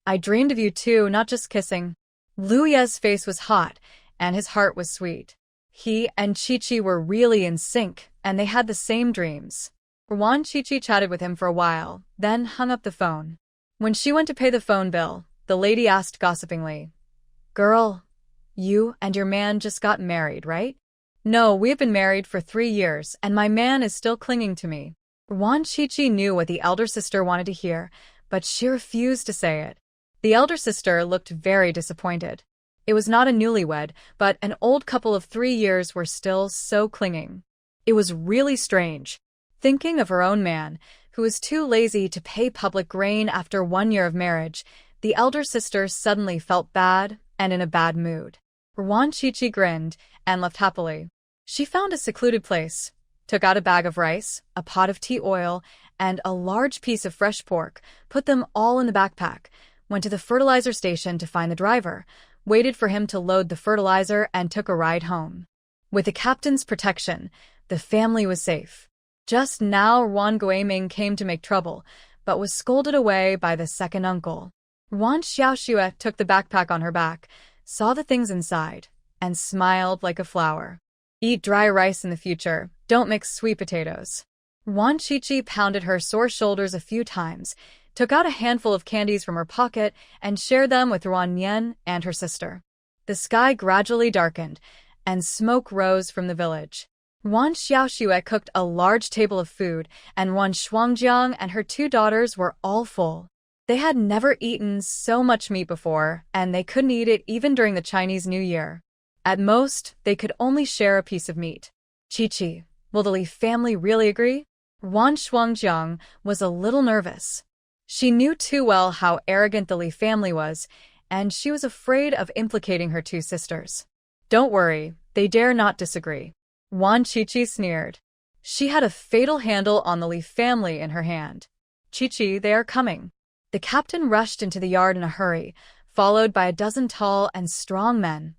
I dreamed of you too, not just kissing. Lu Yi's face was hot, and his heart was sweet. He and Qiqi were really in sync, and they had the same dreams. Wan Qiqi chatted with him for a while, then hung up the phone. When she went to pay the phone bill, the lady asked gossipingly, Girl, you and your man just got married, right? No, we have been married for 3 years, and my man is still clinging to me. Wan Qiqi knew what the elder sister wanted to hear, but she refused to say it. The elder sister looked very disappointed. It was not a newlywed, but an old couple of 3 years were still so clinging. It was really strange. Thinking of her own man, who was too lazy to pay public grain after 1 year of marriage, the elder sister suddenly felt bad and in a bad mood. Wan Qiqi grinned and left happily. She found a secluded place, took out a bag of rice, a pot of tea oil, and a large piece of fresh pork, put them all in the backpack, went to the fertilizer station to find the driver, waited for him to load the fertilizer, and took a ride home. With the captain's protection, the family was safe. Just now, Wan Guiming came to make trouble, but was scolded away by the second uncle. Wan Xiaoxue took the backpack on her back, saw the things inside, and smiled like a flower. Eat dry rice in the future, don't mix sweet potatoes. Wan Qiqi pounded her sore shoulders a few times, took out a handful of candies from her pocket, and shared them with Wan Nian and her sister. The sky gradually darkened, and smoke rose from the village. Wan Xiaoxue cooked a large table of food, and Wan Shuangjiang and her 2 daughters were all full. They had never eaten so much meat before, and they couldn't eat it even during the Chinese New Year. At most, they could only share a piece of meat. Qiqi, will the Li family really agree? Wan Shuangjiang was a little nervous. She knew too well how arrogant the Li family was, and she was afraid of implicating her 2 sisters. Don't worry, they dare not disagree. Wan Qiqi sneered. She had a fatal handle on the Li family in her hand. Qiqi, they are coming. The captain rushed into the yard in a hurry, followed by a dozen tall and strong men,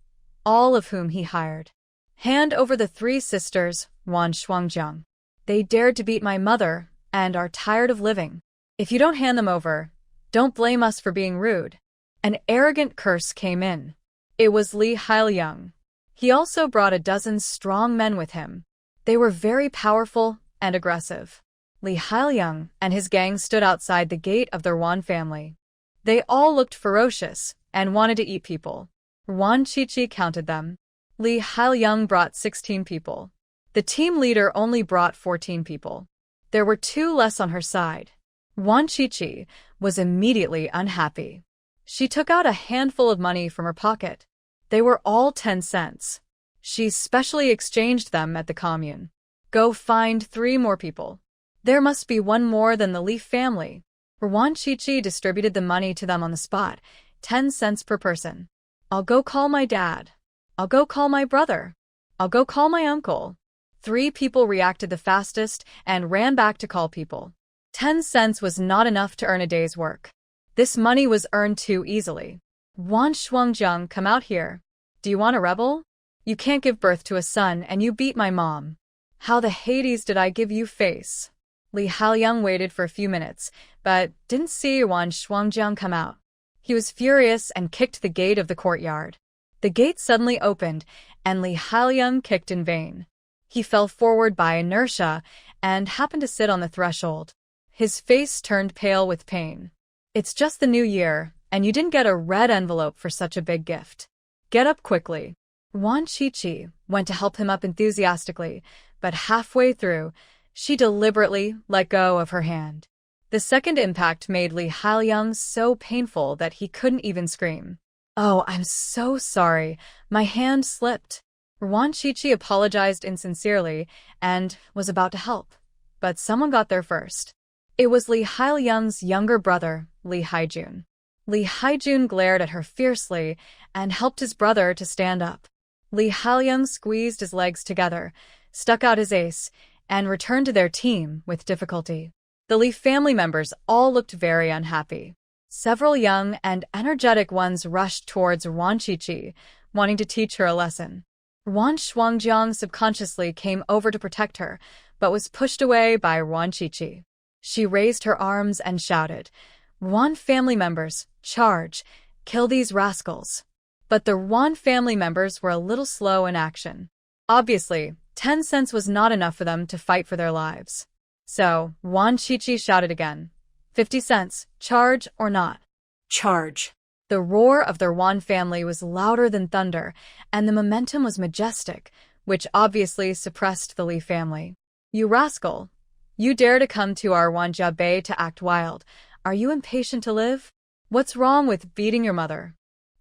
all of whom he hired. Hand over the 3 sisters, Wan Shuangjiang. They dared to beat my mother and are tired of living. If you don't hand them over, don't blame us for being rude. An arrogant curse came in. It was Li Hailiang. He also brought a dozen strong men with him. They were very powerful and aggressive. Li Hailiang and his gang stood outside the gate of the Ruan family. They all looked ferocious and wanted to eat people. Ruan Chichi counted them. Li Hailiang brought 16 people. The team leader only brought 14 people. There were 2 less on her side. Ruan Chichi was immediately unhappy. She took out a handful of money from her pocket. They were all 10 cents. She specially exchanged them at the commune. Go find 3 more people. There must be one more than the Li family. Ruan Chichi distributed the money to them on the spot, 10 cents per person. I'll go call my dad. I'll go call my brother. I'll go call my uncle. 3 people reacted the fastest and ran back to call people. 10 cents was not enough to earn a day's work. This money was earned too easily. Ruan Shuangjiang, come out here. Do you want a rebel? You can't give birth to a son and you beat my mom. How the Hades did I give you face? Li Hailiang waited for a few minutes, but didn't see Ruan Shuangjiang come out. He was furious and kicked the gate of the courtyard. The gate suddenly opened, and Li Hailiang kicked in vain. He fell forward by inertia and happened to sit on the threshold. His face turned pale with pain. It's just the new year, and you didn't get a red envelope for such a big gift. Get up quickly. Ruan Chichi went to help him up enthusiastically, but halfway through, she deliberately let go of her hand. The second impact made Li Hailiang so painful that he couldn't even scream. Oh, I'm so sorry. My hand slipped. Ruan Chichi apologized insincerely and was about to help, but someone got there first. It was Li Hailiang's younger brother, Li Haijun. Li Haijun glared at her fiercely and helped his brother to stand up. Li Hailiang squeezed his legs together, stuck out his ace, and returned to their team with difficulty. The Li family members all looked very unhappy. Several young and energetic ones rushed towards Ruan Chichi, wanting to teach her a lesson. Ruan Shuangjiang subconsciously came over to protect her, but was pushed away by Ruan Chichi. She raised her arms and shouted, "Ruan family members, charge! Kill these rascals!" But the Ruan family members were a little slow in action. Obviously, 10 cents was not enough for them to fight for their lives. So, Ruan Chichi shouted again, 50 cents, charge or not? Charge. The roar of the Ruan family was louder than thunder, and the momentum was majestic, which obviously suppressed the Li family. You rascal! You dare to come to our Wanjia Bay to act wild. Are you impatient to live? What's wrong with beating your mother?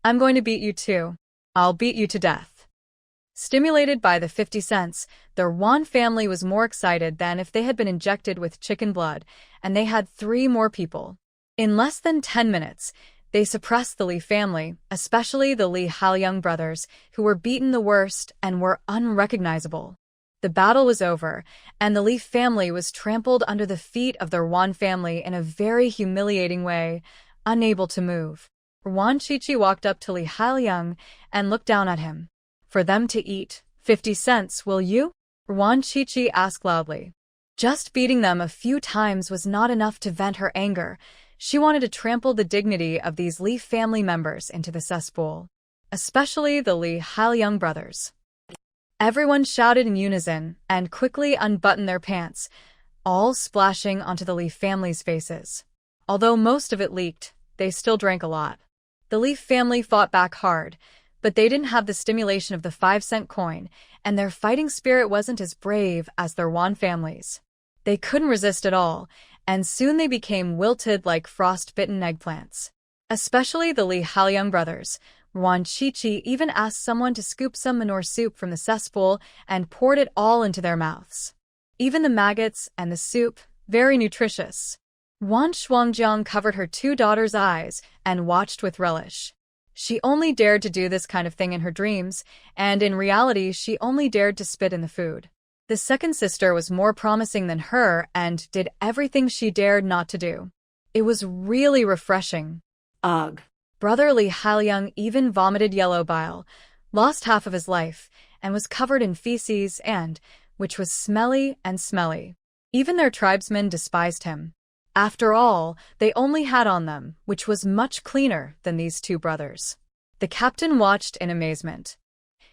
I'm going to beat you too. I'll beat you to death. Stimulated by the 50 cents, the Ruan family was more excited than if they had been injected with chicken blood, and they had 3 more people. In less than 10 minutes, they suppressed the Li family, especially the Li Hailiang brothers, who were beaten the worst and were unrecognizable. The battle was over, and the Li family was trampled under the feet of the Ruan family in a very humiliating way, unable to move. Ruan Chichi walked up to Li Hailiang and looked down at him. For them to eat, 50 cents, will you? Ruan Chichi asked loudly. Just beating them a few times was not enough to vent her anger. She wanted to trample the dignity of these Li family members into the cesspool, especially the Li Hailiang brothers. Everyone shouted in unison and quickly unbuttoned their pants, all splashing onto the Li family's faces. Although most of it leaked, they still drank a lot. The Li family fought back hard, but they didn't have the stimulation of the 5-cent coin, and their fighting spirit wasn't as brave as their Ruan families. They couldn't resist at all, and soon they became wilted like frost-bitten eggplants. Especially the Li Hailiang brothers. Ruan Chichi even asked someone to scoop some manure soup from the cesspool and poured it all into their mouths. Even the maggots and the soup, very nutritious. Ruan Shuangjiang covered her 2 daughters' eyes and watched with relish. She only dared to do this kind of thing in her dreams, and in reality she only dared to spit in the food. The second sister was more promising than her and did everything she dared not to do. It was really refreshing. Ugh. Brother Li Hailiang even vomited yellow bile, lost half of his life, and was covered in feces and, which was smelly and smelly. Even their tribesmen despised him. After all, they only had on them, which was much cleaner than these 2 brothers. The captain watched in amazement.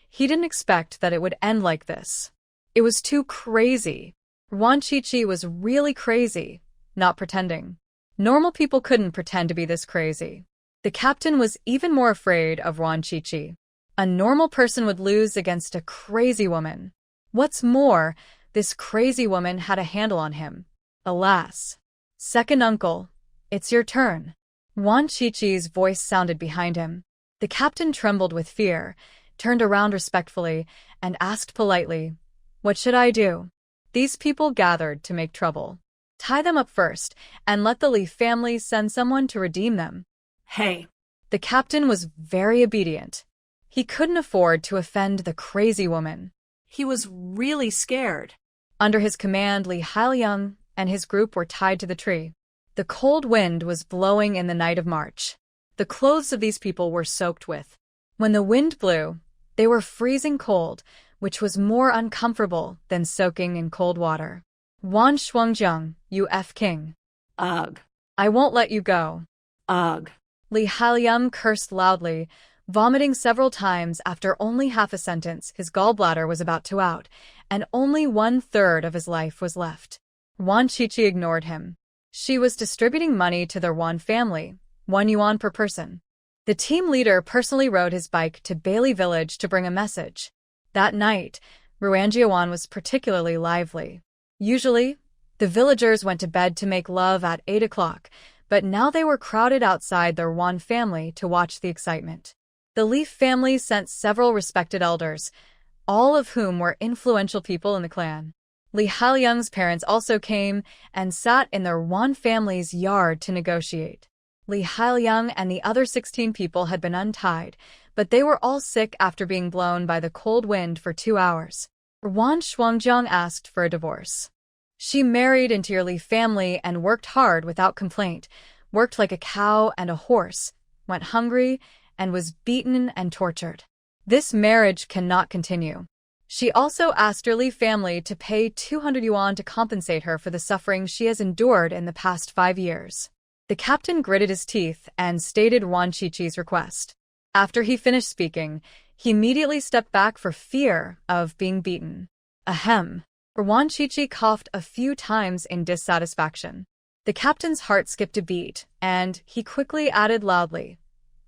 He didn't expect that it would end like this. It was too crazy. Wan Qiqi was really crazy, not pretending. Normal people couldn't pretend to be this crazy. The captain was even more afraid of Wan Qiqi. A normal person would lose against a crazy woman. What's more, this crazy woman had a handle on him. Alas. Second uncle, it's your turn. Wan Qiqi's voice sounded behind him. The captain trembled with fear, turned around respectfully, and asked politely, "What should I do?" These people gathered to make trouble. Tie them up first, and let the Li family send someone to redeem them. Hey. The captain was very obedient. He couldn't afford to offend the crazy woman. He was really scared. Under his command, Li Hailiang and his group were tied to the tree. The cold wind was blowing in the night of March. The clothes of these people were soaked with. When the wind blew, they were freezing cold, which was more uncomfortable than soaking in cold water. Wan Shuangjiang, you F king. Ugh. I won't let you go. Ugh. Li Hailiang cursed loudly, vomiting several times. After only half a sentence, his gallbladder was about to out, and only 1/3 of his life was left. Wan Qiqi ignored him. She was distributing money to their Wan family, 1 yuan per person. The team leader personally rode his bike to Bailey village to bring a message. That night, Ruanjiawan was particularly lively. Usually, the villagers went to bed to make love at 8 o'clock, but now they were crowded outside their Wan family to watch the excitement. The Leaf family sent several respected elders, all of whom were influential people in the clan. Li Hailiang's parents also came and sat in their Wan family's yard to negotiate. Li Hailiang and the other 16 people had been untied, but they were all sick after being blown by the cold wind for 2 hours. Wan Shuangjiang asked for a divorce. She married into your Li family and worked hard without complaint, worked like a cow and a horse, went hungry, and was beaten and tortured. This marriage cannot continue. She also asked her Li family to pay 200 yuan to compensate her for the suffering she has endured in the past 5 years. The captain gritted his teeth and stated Wan Qiqi's request. After he finished speaking, he immediately stepped back for fear of being beaten. Ahem. Wan Qiqi coughed a few times in dissatisfaction. The captain's heart skipped a beat, and he quickly added loudly,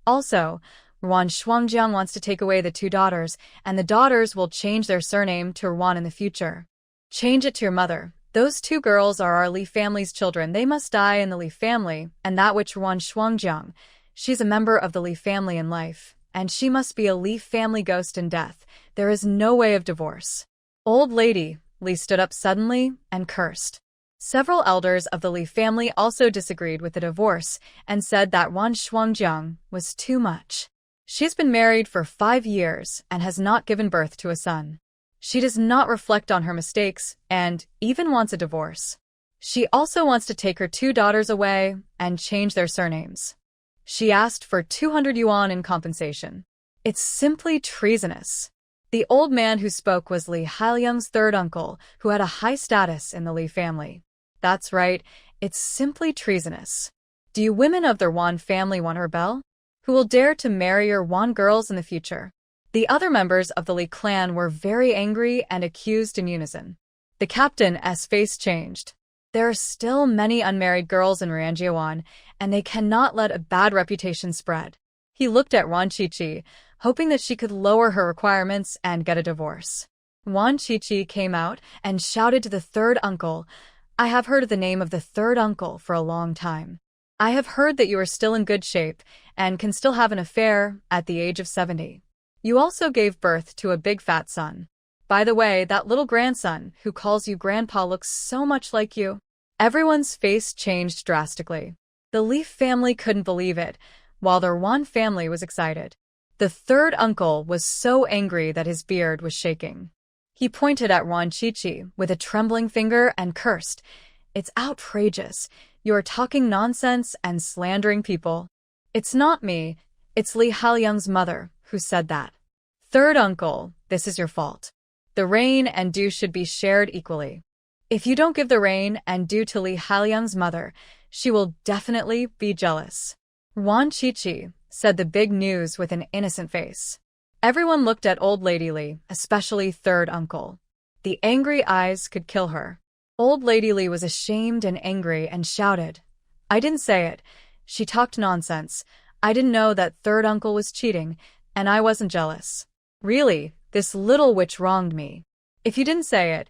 "Also, Wan Shuangjiang wants to take away the 2 daughters, and the daughters will change their surname to Wan in the future. Change it to your mother. Those 2 girls are our Li family's children. They must die in the Li family, and that which Wan Shuangjiang, she's a member of the Li family in life, and she must be a Li family ghost in death. There is no way of divorce." Old lady, Li stood up suddenly and cursed. Several elders of the Li family also disagreed with the divorce and said that Wan Shuangjiang was too much. She's been married for 5 years and has not given birth to a son. She does not reflect on her mistakes and even wants a divorce. She also wants to take her 2 daughters away and change their surnames. She asked for 200 yuan in compensation. It's simply treasonous. The old man who spoke was Li Hailiang's 3rd uncle, who had a high status in the Li family. That's right, it's simply treasonous. Do you women of their Wan family want to rebel? Who will dare to marry your Wan girls in the future? The other members of the Li clan were very angry and accused in unison. The captain's face changed. There are still many unmarried girls in Ruanjiawan, and they cannot let a bad reputation spread. He looked at Wan Qiqi, hoping that she could lower her requirements and get a divorce. Wan Qiqi came out and shouted to the 3rd uncle, "I have heard of the name of the 3rd uncle for a long time. I have heard that you are still in good shape and can still have an affair at the age of 70. You also gave birth to a big fat son. By the way, that little grandson who calls you grandpa looks so much like you." Everyone's face changed drastically. The Leaf family couldn't believe it, while their Wan family was excited. The 3rd uncle was so angry that his beard was shaking. He pointed at Wan Qiqi with a trembling finger and cursed, "It's outrageous. You are talking nonsense and slandering people." "It's not me. It's Li Hailiang's mother who said that." "3rd uncle, this is your fault. The rain and dew should be shared equally. If you don't give the rain and dew to Li Hailiang's mother, she will definitely be jealous." Wan Qiqi, said the big news with an innocent face. Everyone looked at Old Lady Li, especially third uncle. The angry eyes could kill her. Old Lady Li was ashamed and angry and shouted, "I didn't say it. She talked nonsense. I didn't know that third uncle was cheating, and I wasn't jealous. Really, this little witch wronged me. If you didn't say it,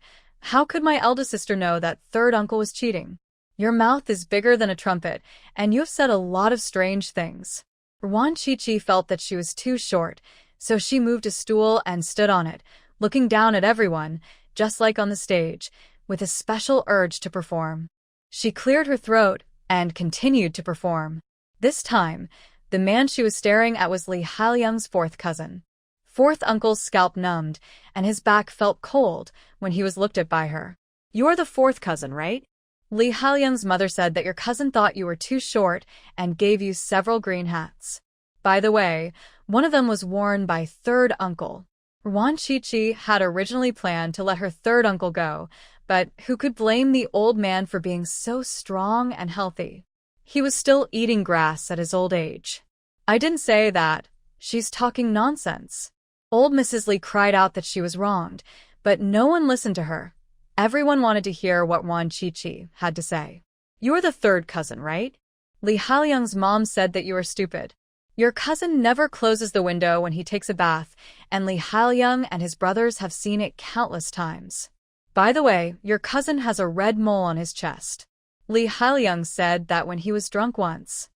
how could my eldest sister know that third uncle was cheating? Your mouth is bigger than a trumpet, and you have said a lot of strange things." Wan Chi felt that she was too short, so she moved a stool and stood on it, looking down at everyone, just like on the stage, with a special urge to perform. She cleared her throat and continued to perform. This time, the man she was staring at was Li Haoliang's fourth cousin. Fourth uncle's scalp numbed, and his back felt cold when he was looked at by her. "You're the fourth cousin, right?" Li Haoliang's mother said that your cousin thought you were too short and gave you several green hats. By the way, one of them was worn by third uncle. Wan Chi had originally planned to let her third uncle go, but who could blame the old man for being so strong and healthy? He was still eating grass at his old age. "I didn't say that. She's talking nonsense." Old Mrs. Li cried out that she was wronged, but no one listened to her. Everyone wanted to hear what Wan Chi had to say. "You're the third cousin, right?" Li Haoliang's mom said that you are stupid. Your cousin never closes the window when he takes a bath, and Li Haoliang and his brothers have seen it countless times. By the way, your cousin has a red mole on his chest. Li Haoliang said that when he was drunk once.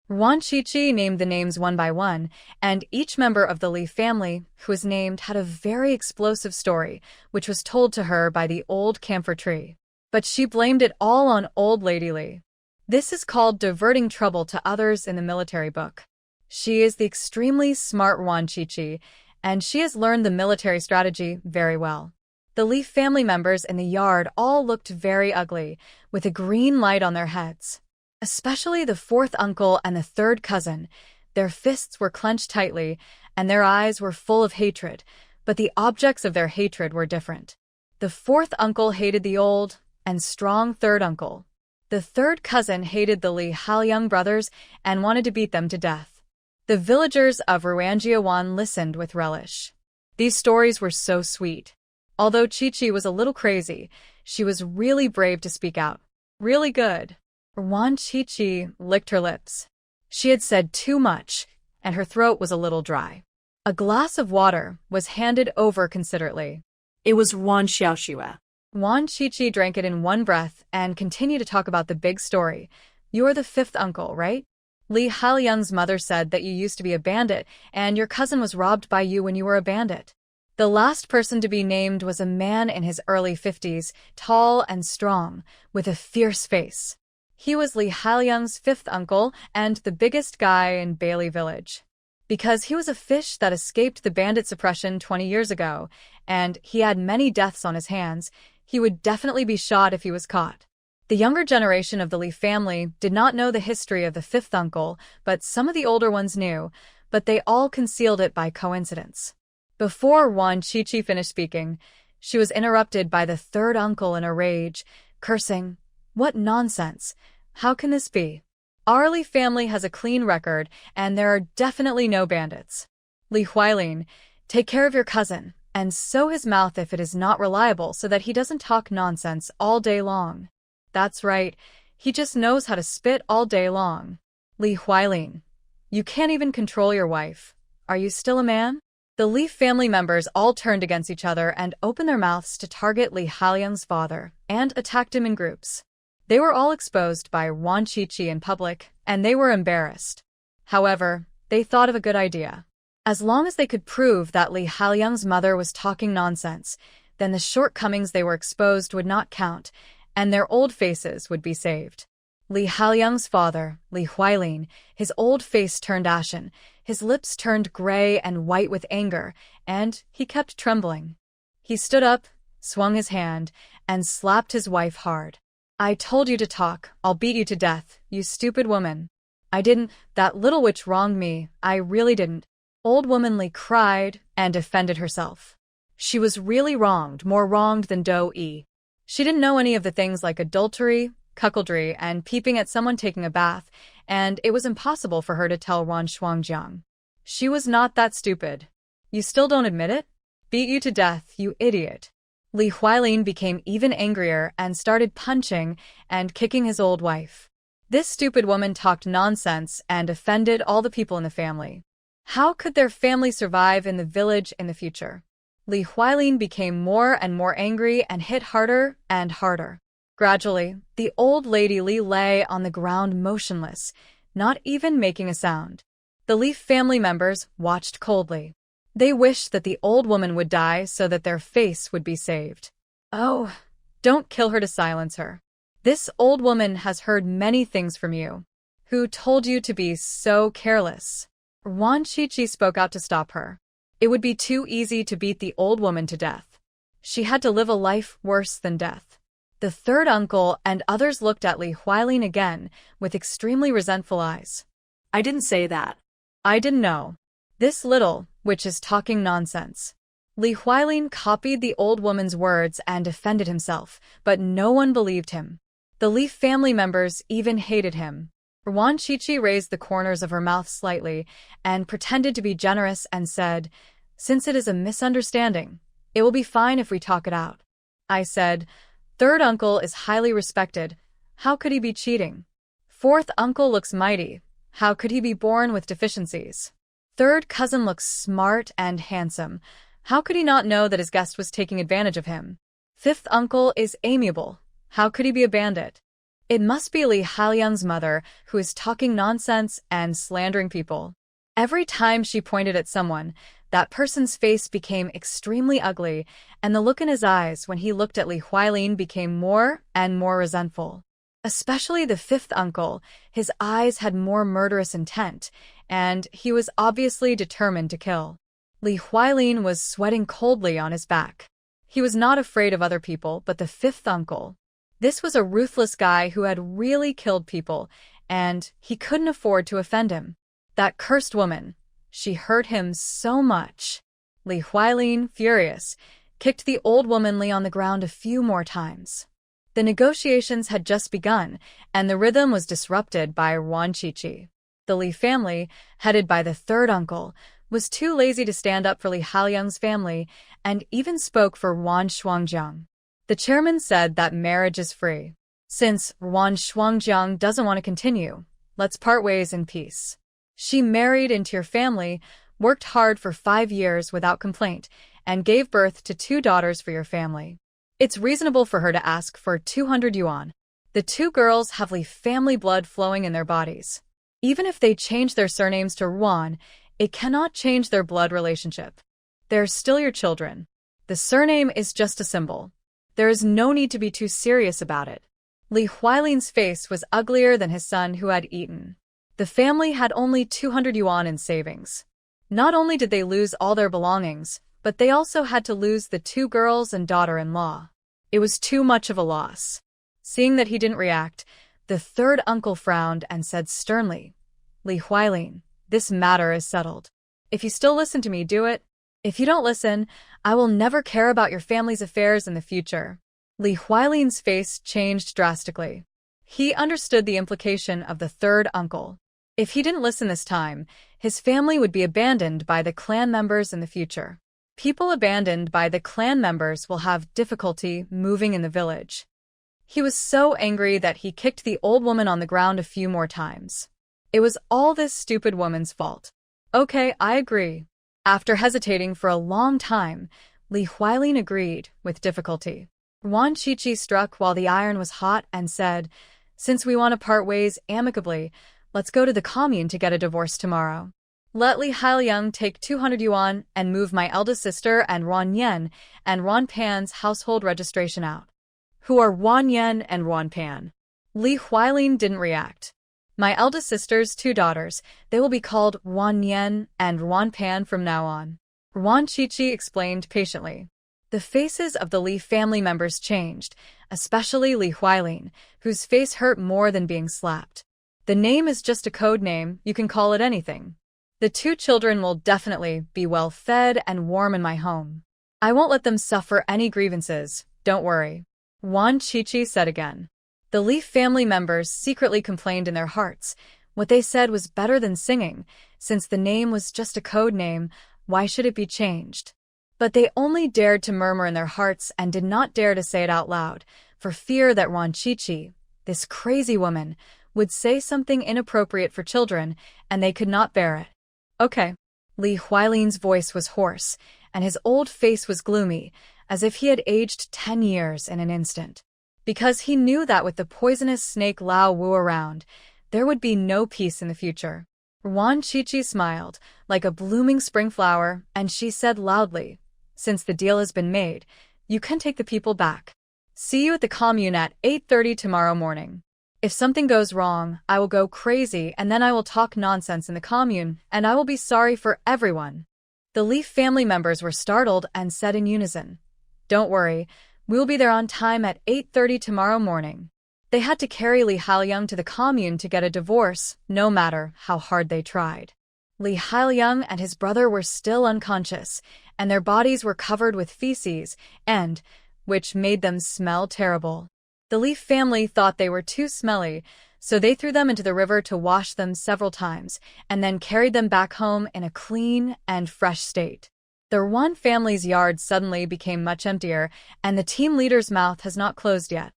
Wan Chi named the names one by one, and each member of the Li family who was named had a very explosive story, which was told to her by the old camphor tree. But she blamed it all on Old Lady Li. This is called diverting trouble to others in the military book. She is the extremely smart Wan Chi, and she has learned the military strategy very well. The Li family members in the yard all looked very ugly, with a green light on their heads. Especially the fourth uncle and the third cousin. Their fists were clenched tightly, and their eyes were full of hatred, but the objects of their hatred were different. The fourth uncle hated the old and strong third uncle. The third cousin hated the Li Haoliang brothers and wanted to beat them to death. The villagers of Ruanjiawan listened with relish. These stories were so sweet. Although Chi was a little crazy, she was really brave to speak out. Really good. Wan Chi licked her lips. She had said too much, and her throat was a little dry. A glass of water was handed over considerately. It was Wan Xiaoxua. Wan Chi drank it in one breath and continued to talk about the big story. "You're the fifth uncle, right? Li Haoliang's mother said that you used to be a bandit, and your cousin was robbed by you when you were a bandit." The last person to be named was a man in his early 50s, tall and strong, with a fierce face. He was Li Haoliang's fifth uncle and the biggest guy in Bailey Village. Because he was a fish that escaped the bandit suppression 20 years ago, and he had many deaths on his hands, he would definitely be shot if he was caught. The younger generation of the Li family did not know the history of the fifth uncle, but some of the older ones knew, but they all concealed it by coincidence. Before Wan Chi finished speaking, she was interrupted by the third uncle in a rage, cursing, "What nonsense! How can this be? Our Li family has a clean record, and there are definitely no bandits. Li Huailin, take care of your cousin, and sew his mouth if it is not reliable so that he doesn't talk nonsense all day long." That's right, he just knows how to spit all day long. Li Huailin, you can't even control your wife. Are you still a man? The Li family members all turned against each other and opened their mouths to target Li Haoliang's father, and attacked him in groups. They were all exposed by Wan Chi in public, and they were embarrassed. However, they thought of a good idea. As long as they could prove that Li Haoliang's mother was talking nonsense, then the shortcomings they were exposed would not count, and their old faces would be saved. Li Haoliang's father, Li Huailin, his old face turned ashen, his lips turned gray and white with anger, and he kept trembling. He stood up, swung his hand, and slapped his wife hard. "I told you to talk. I'll beat you to death, you stupid woman." "I didn't. That little witch wronged me. I really didn't." Old woman Li cried and defended herself. She was really wronged, more wronged than Do-E. She didn't know any of the things like adultery, cuckoldry, and peeping at someone taking a bath, and it was impossible for her to tell Ron Shuangjiang. She was not that stupid. You still don't admit it? Beat you to death, you idiot. Li Huilin became even angrier and started punching and kicking his old wife. This stupid woman talked nonsense and offended all the people in the family. How could their family survive in the village in the future? Li Huilin became more and more angry and hit harder and harder. Gradually, the old lady Li lay on the ground motionless, not even making a sound. The Li family members watched coldly. They wished that the old woman would die so that their face would be saved. Oh, don't kill her to silence her. This old woman has heard many things from you. Who told you to be so careless? Wan Qiqi spoke out to stop her. It would be too easy to beat the old woman to death. She had to live a life worse than death. The third uncle and others looked at Li Huilin again with extremely resentful eyes. I didn't say that. I didn't know. This little witch is talking nonsense. Li Huilin copied the old woman's words and defended himself, but no one believed him. The Li family members even hated him. Wan Qiqi raised the corners of her mouth slightly and pretended to be generous and said, "Since it is a misunderstanding, it will be fine if we talk it out." I said, "Third uncle is highly respected. How could he be cheating? Fourth uncle looks mighty. How could he be born with deficiencies? Third cousin looks smart and handsome. How could he not know that his guest was taking advantage of him? Fifth uncle is amiable. How could he be a bandit? It must be Li Hailiang's mother who is talking nonsense and slandering people." Every time she pointed at someone, that person's face became extremely ugly, and the look in his eyes when he looked at Li Huilin became more and more resentful. Especially the fifth uncle, his eyes had more murderous intent, and he was obviously determined to kill. Li Huilin was sweating coldly on his back. He was not afraid of other people but the fifth uncle. This was a ruthless guy who had really killed people, and he couldn't afford to offend him. That cursed woman. She hurt him so much. Li Huilin, furious, kicked the old woman Li on the ground a few more times. The negotiations had just begun, and the rhythm was disrupted by Wan Qiqi. The Li family, headed by the third uncle, was too lazy to stand up for Li Hailiang's family and even spoke for Wan Shuangjiang. The chairman said that marriage is free. Since Wan Shuangjiang doesn't want to continue, let's part ways in peace. She married into your family, worked hard for 5 years without complaint, and gave birth to 2 daughters for your family. It's reasonable for her to ask for 200 yuan. The 2 girls have Li family blood flowing in their bodies. Even if they change their surnames to Wan, it cannot change their blood relationship. They're still your children. The surname is just a symbol. There is no need to be too serious about it. Li Huilin's face was uglier than his son who had eaten. The family had only 200 yuan in savings. Not only did they lose all their belongings, but they also had to lose the 2 girls and daughter-in-law. It was too much of a loss. Seeing that he didn't react, the third uncle frowned and said sternly, "Li Huilin, this matter is settled. If you still listen to me, do it. If you don't listen, I will never care about your family's affairs in the future." Li Huilin's face changed drastically. He understood the implication of the third uncle. If he didn't listen this time, his family would be abandoned by the clan members in the future. People abandoned by the clan members will have difficulty moving in the village. He was so angry that he kicked the old woman on the ground a few more times. It was all this stupid woman's fault. Okay, I agree. After hesitating for a long time, Li Huilin agreed with difficulty. Wan Qiqi struck while the iron was hot and said, "Since we want to part ways amicably, let's go to the commune to get a divorce tomorrow. Let Li Hailiang take 200 yuan and move my eldest sister and Wan Yen and Wan Pan's household registration out." Who are Wan Yen and Wan Pan? Li Huilin didn't react. My eldest sister's 2 daughters, they will be called Wan Yen and Wan Pan from now on. Wan Qiqi explained patiently. The faces of the Li family members changed, especially Li Huilin, whose face hurt more than being slapped. The name is just a code name, you can call it anything. The 2 children will definitely be well fed and warm in my home. I won't let them suffer any grievances, don't worry. Wan Qiqi said again. The Li family members secretly complained in their hearts, What they said was better than singing. Since the name was just a code name, why should it be changed? But they only dared to murmur in their hearts and did not dare to say it out loud, for fear that Wanchichi, this crazy woman, would say something inappropriate for children, and they could not bear it. Okay. Li Huailin's voice was hoarse, and his old face was gloomy, as if he had aged 10 years in an instant. Because he knew that with the poisonous snake Lao Wu around, there would be no peace in the future. Wanchichi smiled, like a blooming spring flower, and she said loudly, "Since the deal has been made, you can take the people back. See you at the commune at 8:30 tomorrow morning. If something goes wrong, I will go crazy and then I will talk nonsense in the commune, and I will be sorry for everyone." The Leaf family members were startled and said in unison, "Don't worry, we'll be there on time at 8:30 tomorrow morning." They had to carry Li Hailiang to the commune to get a divorce, no matter how hard they tried. Li Hailiang and his brother were still unconscious, and their bodies were covered with feces, which made them smell terrible. The Leaf family thought they were too smelly, so they threw them into the river to wash them several times, and then carried them back home in a clean and fresh state. The Ruan family's yard suddenly became much emptier, and the team leader's mouth has not closed yet.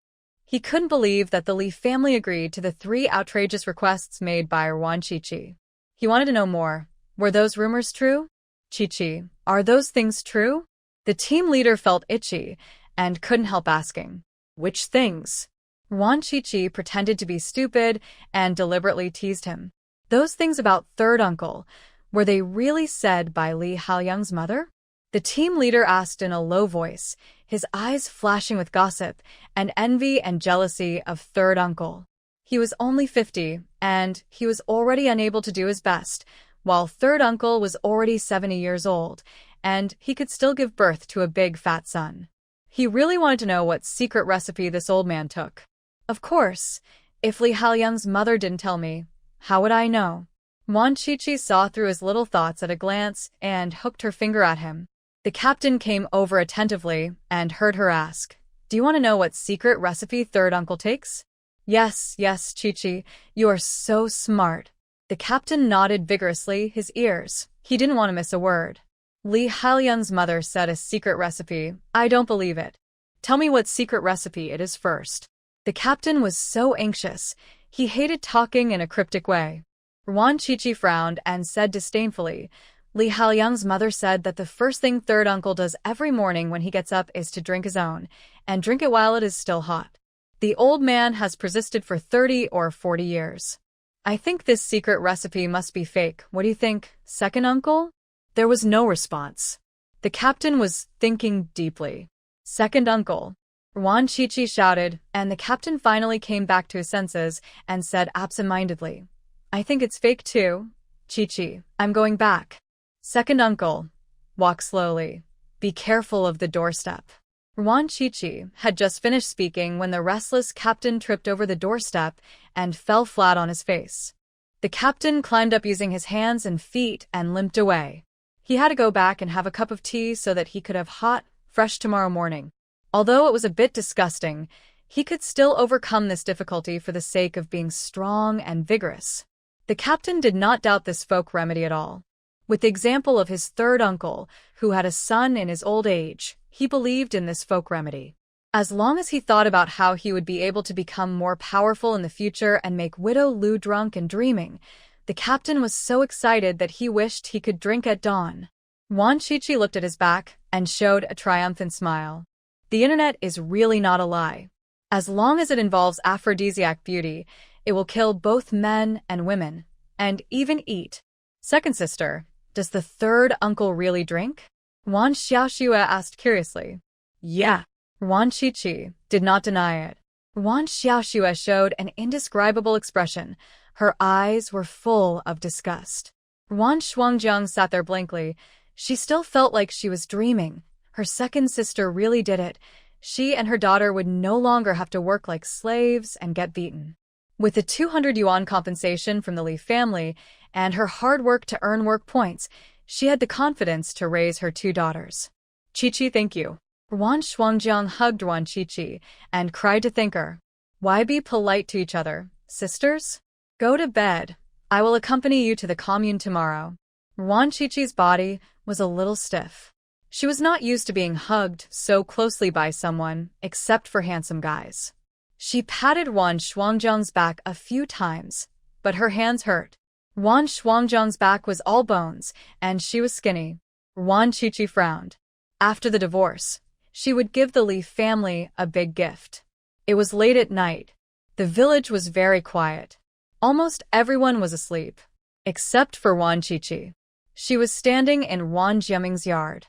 He couldn't believe that the Leaf family agreed to the 3 outrageous requests made by Wanchichi. He wanted to know more. Were those rumors true? Chichi, are those things true? The team leader felt itchy and couldn't help asking, "Which things?" Wanchichi pretended to be stupid and deliberately teased him. Those things about third uncle, were they really said by Li Hailiang's mother? The team leader asked in a low voice, his eyes flashing with gossip and envy and jealousy of third uncle. He was only 50, and he was already unable to do his best, while third uncle was already 70 years old, and he could still give birth to a big fat son. He really wanted to know what secret recipe this old man took. Of course, if Li Hailiang's mother didn't tell me, how would I know? Wanchichi saw through his little thoughts at a glance and hooked her finger at him. The captain came over attentively and heard her ask, "Do you want to know what secret recipe third uncle takes?" Yes, Chichi, you are so smart." The captain nodded vigorously, his ears. He didn't want to miss a word. Li Hailiang's mother said a secret recipe. I don't believe it. Tell me what secret recipe it is first. The captain was so anxious. He hated talking in a cryptic way. Wanchichi frowned and said disdainfully, Li Hailiang's mother said that the first thing third uncle does every morning when he gets up is to drink his own, and drink it while it is still hot. The old man has persisted for 30 or 40 years. I think this secret recipe must be fake. What do you think, second uncle? There was no response. The captain was thinking deeply. Second uncle. Wanchichi shouted, and the captain finally came back to his senses and said absent-mindedly, I think it's fake too. Chichi, I'm going back. Second uncle. Walk slowly. Be careful of the doorstep. Wanchichi had just finished speaking when the restless captain tripped over the doorstep and fell flat on his face. The captain climbed up using his hands and feet and limped away. He had to go back and have a cup of tea so that he could have hot, fresh tomorrow morning. Although it was a bit disgusting, he could still overcome this difficulty for the sake of being strong and vigorous. The captain did not doubt this folk remedy at all. With the example of his third uncle, who had a son in his old age, he believed in this folk remedy. As long as he thought about how he would be able to become more powerful in the future and make Widow Lu drunk and dreaming, the captain was so excited that he wished he could drink at dawn. Wanchichi looked at his back and showed a triumphant smile. The internet is really not a lie. As long as it involves aphrodisiac beauty, it will kill both men and women, and even eat. Second sister, does the third uncle really drink? Wan Xiaoxue asked curiously. Yeah. Wanchichi did not deny it. Wan Xiaoxue showed an indescribable expression. Her eyes were full of disgust. Wan Shuangjiang sat there blankly. She still felt like she was dreaming. Her second sister really did it. She and her daughter would no longer have to work like slaves and get beaten. With the 200 yuan compensation from the Li family and her hard work to earn work points, she had the confidence to raise her 2 daughters. Chichi, thank you. Wan Shuangjiang hugged Wanchichi and cried to thank her. Why be polite to each other, sisters? Go to bed. I will accompany you to the commune tomorrow. Wan Qiqi's body was a little stiff. She was not used to being hugged so closely by someone, except for handsome guys. She patted Wan Shuangjiang's back a few times, but her hands hurt. Wan Shuangjiang's back was all bones, and she was skinny. Wan Qiqi frowned. After the divorce, she would give the Li family a big gift. It was late at night. The village was very quiet. Almost everyone was asleep, except for Wan Qiqi. She was standing in Wan Jiaming's yard.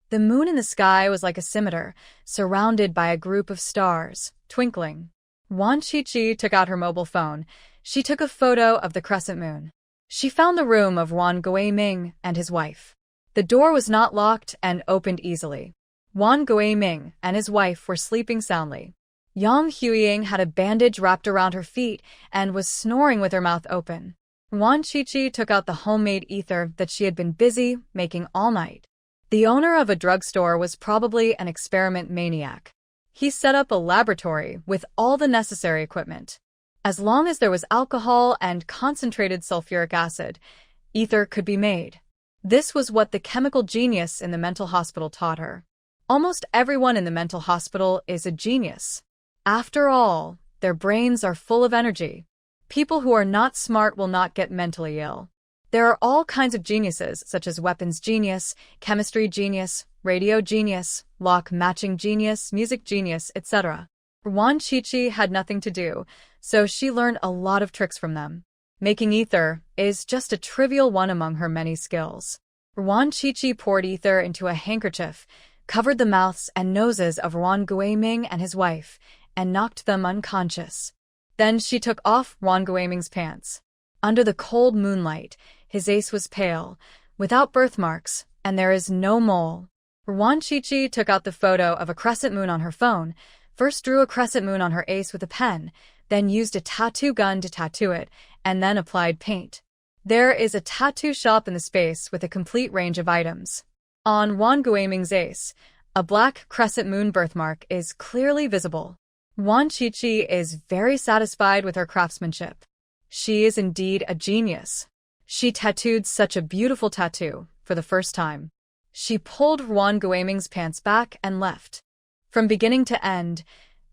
The moon in the sky was like a scimitar, surrounded by a group of stars, twinkling. Wan Qiqi took out her mobile phone. She took a photo of the crescent moon. She found the room of Wan Guiming and his wife. The door was not locked and opened easily. Wan Guiming and his wife were sleeping soundly. Yang Huiying had a bandage wrapped around her feet and was snoring with her mouth open. Wan Qiqi took out the homemade ether that she had been busy making all night. The owner of a drugstore was probably an experiment maniac. He set up a laboratory with all the necessary equipment. As long as there was alcohol and concentrated sulfuric acid, ether could be made. This was what the chemical genius in the mental hospital taught her. Almost everyone in the mental hospital is a genius. After all, their brains are full of energy. People who are not smart will not get mentally ill. There are all kinds of geniuses, such as weapons genius, chemistry genius, radio genius, lock matching genius, music genius, etc. Wan Qiqi had nothing to do, so she learned a lot of tricks from them. Making ether is just a trivial one among her many skills. Wan Qiqi poured ether into a handkerchief, covered the mouths and noses of Wan Guiming and his wife, and knocked them unconscious. Then she took off Wan Guiming's pants. Under the cold moonlight, his ace was pale, without birthmarks, and there is no mole. Wan Qiqi took out the photo of a crescent moon on her phone, first drew a crescent moon on her ace with a pen, then used a tattoo gun to tattoo it, and then applied paint. There is a tattoo shop in the space with a complete range of items. On Wan Guiming's ace, a black crescent moon birthmark is clearly visible. Wan Qiqi is very satisfied with her craftsmanship. She is indeed a genius. She tattooed such a beautiful tattoo for the first time. She pulled Wan Guiming's pants back and left. From beginning to end,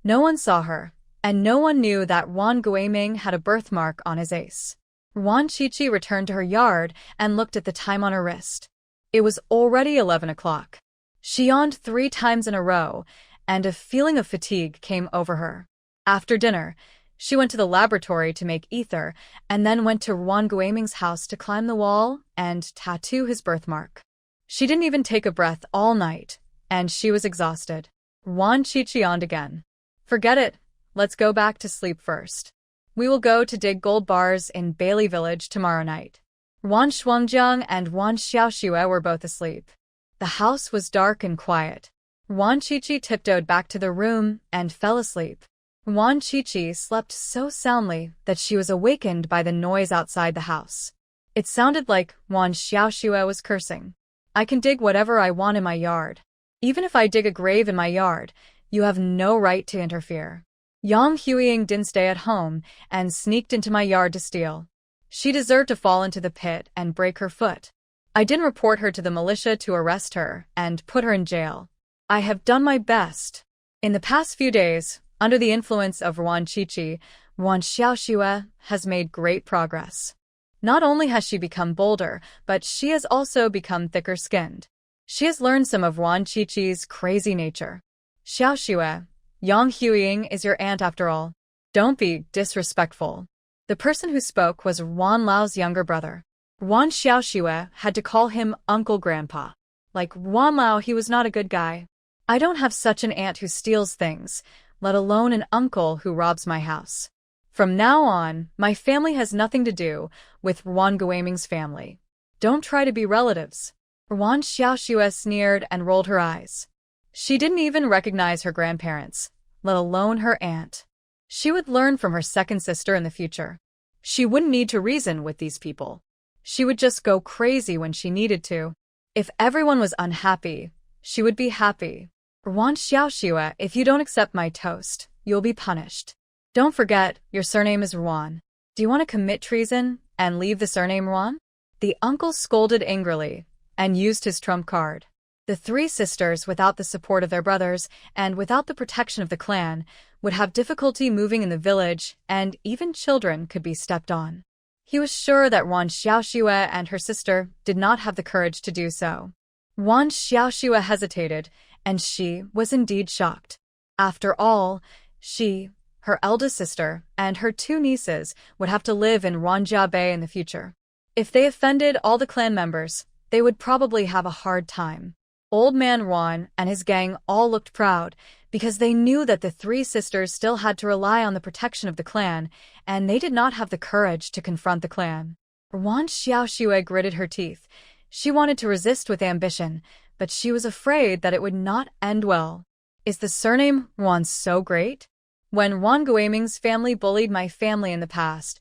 no one saw her, and no one knew that Wan Guiming had a birthmark on his ace. Wan Qiqi returned to her yard and looked at the time on her wrist. It was already 11 o'clock. She yawned 3 times in a row, and a feeling of fatigue came over her. After dinner, she went to the laboratory to make ether, and then went to Wan Guiming's house to climb the wall and tattoo his birthmark. She didn't even take a breath all night, and she was exhausted. Wan Qiqi yawned again. Forget it. Let's go back to sleep first. We will go to dig gold bars in Bailey Village tomorrow night. Wan Shuangjiang and Wan Xiaoxue were both asleep. The house was dark and quiet. Wan Qiqi tiptoed back to the room and fell asleep. Wan Qiqi slept so soundly that she was awakened by the noise outside the house. It sounded like Wan Xiaoxue was cursing. I can dig whatever I want in my yard. Even if I dig a grave in my yard, you have no right to interfere. Yang Huiying didn't stay at home and sneaked into my yard to steal. She deserved to fall into the pit and break her foot. I didn't report her to the militia to arrest her and put her in jail. I have done my best. In the past few days, under the influence of Wan Qiqi, Wan Xiaoxue has made great progress. Not only has she become bolder, but she has also become thicker-skinned. She has learned some of Wan Qiqi's crazy nature. Xiaoxue, Yang Huiying is your aunt after all. Don't be disrespectful. The person who spoke was Wan Lao's younger brother. Wan Xiaoxue had to call him Uncle Grandpa. Like Wan Lao, he was not a good guy. I don't have such an aunt who steals things, let alone an uncle who robs my house. From now on, my family has nothing to do with Wan Guiming's family. Don't try to be relatives. Wan Xiaoxue sneered and rolled her eyes. She didn't even recognize her grandparents, let alone her aunt. She would learn from her second sister in the future. She wouldn't need to reason with these people. She would just go crazy when she needed to. If everyone was unhappy, she would be happy. Wan Xiaoxue, if you don't accept my toast, you'll be punished. Don't forget, your surname is Ruan. Do you want to commit treason and leave the surname Ruan? The uncle scolded angrily and used his trump card. The three sisters, without the support of their brothers and without the protection of the clan, would have difficulty moving in the village, and even children could be stepped on. He was sure that Wan Xiaoxue and her sister did not have the courage to do so. Wan Xiaoxue hesitated, and she was indeed shocked. After all, she, her eldest sister, and her two nieces would have to live in Wanjia Bay in the future. If they offended all the clan members, they would probably have a hard time. Old Man Ruan and his gang all looked proud because they knew that the three sisters still had to rely on the protection of the clan, and they did not have the courage to confront the clan. Wan Xiaoxue gritted her teeth. She wanted to resist with ambition, but she was afraid that it would not end well. Is the surname Ruan so great? When Wan Guiming's family bullied my family in the past,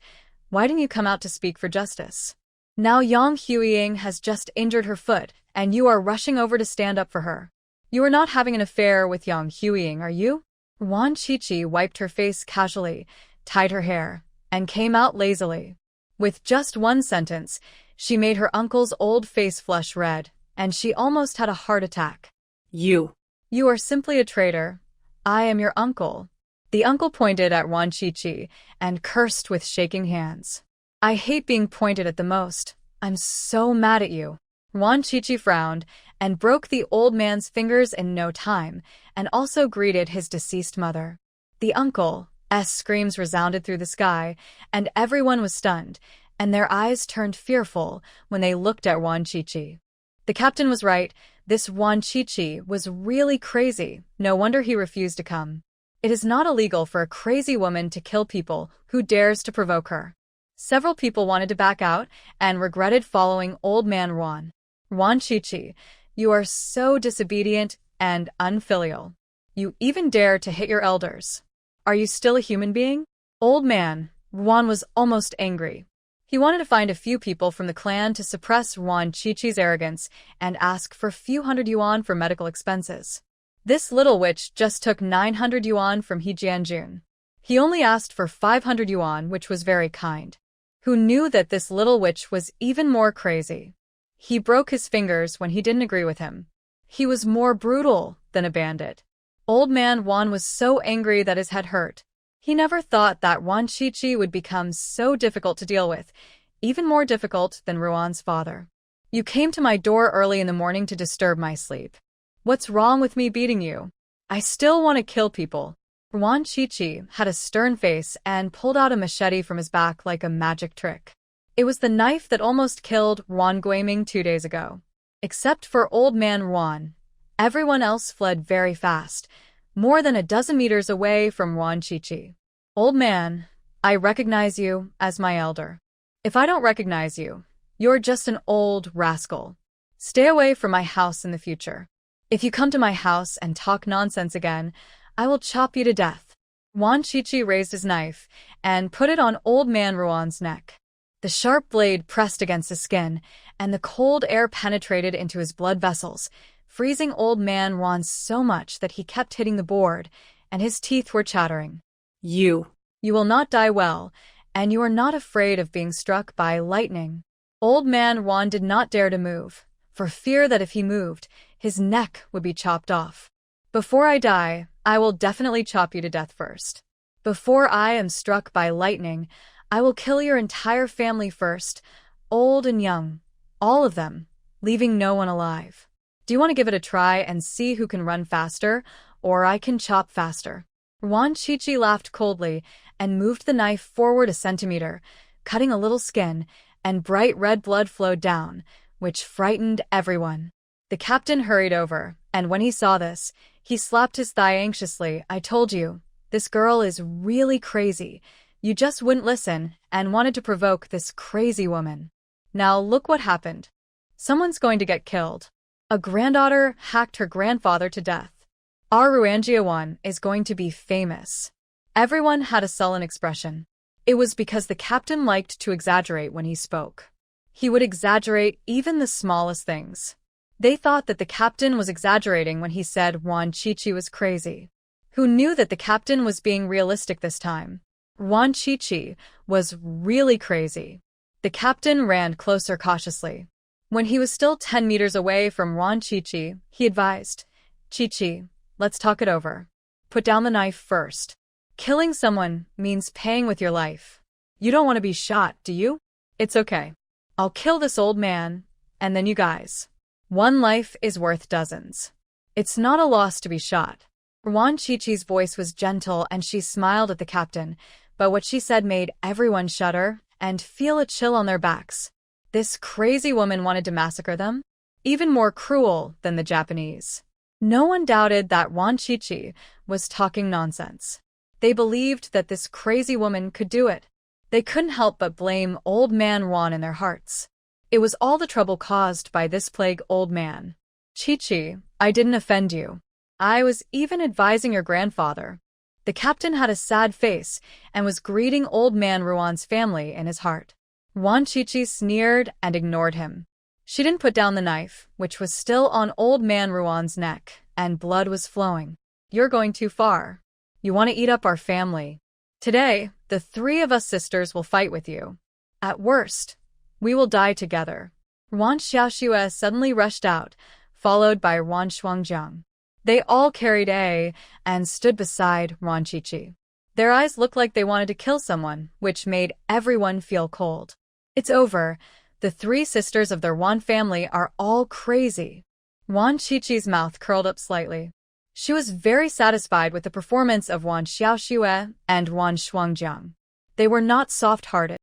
why didn't you come out to speak for justice? Now Yang Huiying has just injured her foot, and you are rushing over to stand up for her. You are not having an affair with Yang Huiying, are you? Wan Qiqi wiped her face casually, tied her hair, and came out lazily. With just one sentence, she made her uncle's old face flush red, and she almost had a heart attack. You are simply a traitor. I am your uncle. The uncle pointed at Wan Qiqi and cursed with shaking hands. I hate being pointed at the most. I'm so mad at you. Wan Qiqi frowned and broke the old man's fingers in no time, and also greeted his deceased mother. The uncle's screams resounded through the sky, and everyone was stunned, and their eyes turned fearful when they looked at Wan Qiqi. The captain was right. This Wan Qiqi was really crazy. No wonder he refused to come. It is not illegal for a crazy woman to kill people who dares to provoke her. Several people wanted to back out and regretted following Old Man Ruan. Wan Qiqi, you are so disobedient and unfilial. You even dare to hit your elders. Are you still a human being? Old Man Ruan was almost angry. He wanted to find a few people from the clan to suppress Wan Qiqi's arrogance and ask for a few hundred yuan for medical expenses. This little witch just took 900 yuan from He Jianjun. He only asked for 500 yuan, which was very kind. Who knew that this little witch was even more crazy? He broke his fingers when he didn't agree with him. He was more brutal than a bandit. Old Man Wan was so angry that his head hurt. He never thought that Wan Qiqi would become so difficult to deal with, even more difficult than Ruan's father. You came to my door early in the morning to disturb my sleep. What's wrong with me beating you? I still want to kill people. Wan Qiqi had a stern face and pulled out a machete from his back like a magic trick. It was the knife that almost killed Wan Guiming 2 days ago. Except for Old Man Ruan, everyone else fled very fast, more than a dozen meters away from Wan Qiqi. Old man, I recognize you as my elder. If I don't recognize you, you're just an old rascal. Stay away from my house in the future. If you come to my house and talk nonsense again, I will chop you to death. Wan Qiqi raised his knife and put it on Old Man Ruan's neck. The sharp blade pressed against his skin, and the cold air penetrated into his blood vessels, freezing Old Man Ruan so much that he kept hitting the board, and his teeth were chattering. You will not die well, and you are not afraid of being struck by lightning. Old Man Ruan did not dare to move, for fear that if he moved, his neck would be chopped off. Before I die, I will definitely chop you to death first. Before I am struck by lightning, I will kill your entire family first, old and young, all of them, leaving no one alive. Do you want to give it a try and see who can run faster, or I can chop faster? Wan Qiqi laughed coldly and moved the knife forward a centimeter, cutting a little skin, and bright red blood flowed down, which frightened everyone. The captain hurried over, and when he saw this, he slapped his thigh anxiously. I told you, this girl is really crazy. You just wouldn't listen and wanted to provoke this crazy woman. Now look what happened. Someone's going to get killed. A granddaughter hacked her grandfather to death. Our Ruanjia one is going to be famous. Everyone had a sullen expression. It was because the captain liked to exaggerate when he spoke. He would exaggerate even the smallest things. They thought that the captain was exaggerating when he said Wan Qiqi was crazy. Who knew that the captain was being realistic this time? Wan Qiqi was really crazy. The captain ran closer cautiously. When he was still 10 meters away from Wan Chichi, he advised, Chichi, let's talk it over. Put down the knife first. Killing someone means paying with your life. You don't want to be shot, do you? It's okay. I'll kill this old man, and then you guys. One life is worth dozens. It's not a loss to be shot. Wan Chichi's voice was gentle and she smiled at the captain, but what she said made everyone shudder and feel a chill on their backs. This crazy woman wanted to massacre them? Even more cruel than the Japanese. No one doubted that Wan Chichi was talking nonsense. They believed that this crazy woman could do it. They couldn't help but blame Old Man Wan in their hearts. It was all the trouble caused by this plague old man. Chichi, I didn't offend you. I was even advising your grandfather. The captain had a sad face and was greeting Old Man Ruan's family in his heart. Wan Chichi sneered and ignored him. She didn't put down the knife, which was still on Old Man Ruan's neck, and blood was flowing. You're going too far. You want to eat up our family. Today, the three of us sisters will fight with you. At worst, we will die together. Wan Xiaoxue suddenly rushed out, followed by Wan Shuangjiang. They all carried and stood beside Wan Chichi. Their eyes looked like they wanted to kill someone, which made everyone feel cold. It's over. The three sisters of their Wan family are all crazy. Wan Chichi's mouth curled up slightly. She was very satisfied with the performance of Wan Xiaoxue and Wan Shuangjiang. They were not soft-hearted.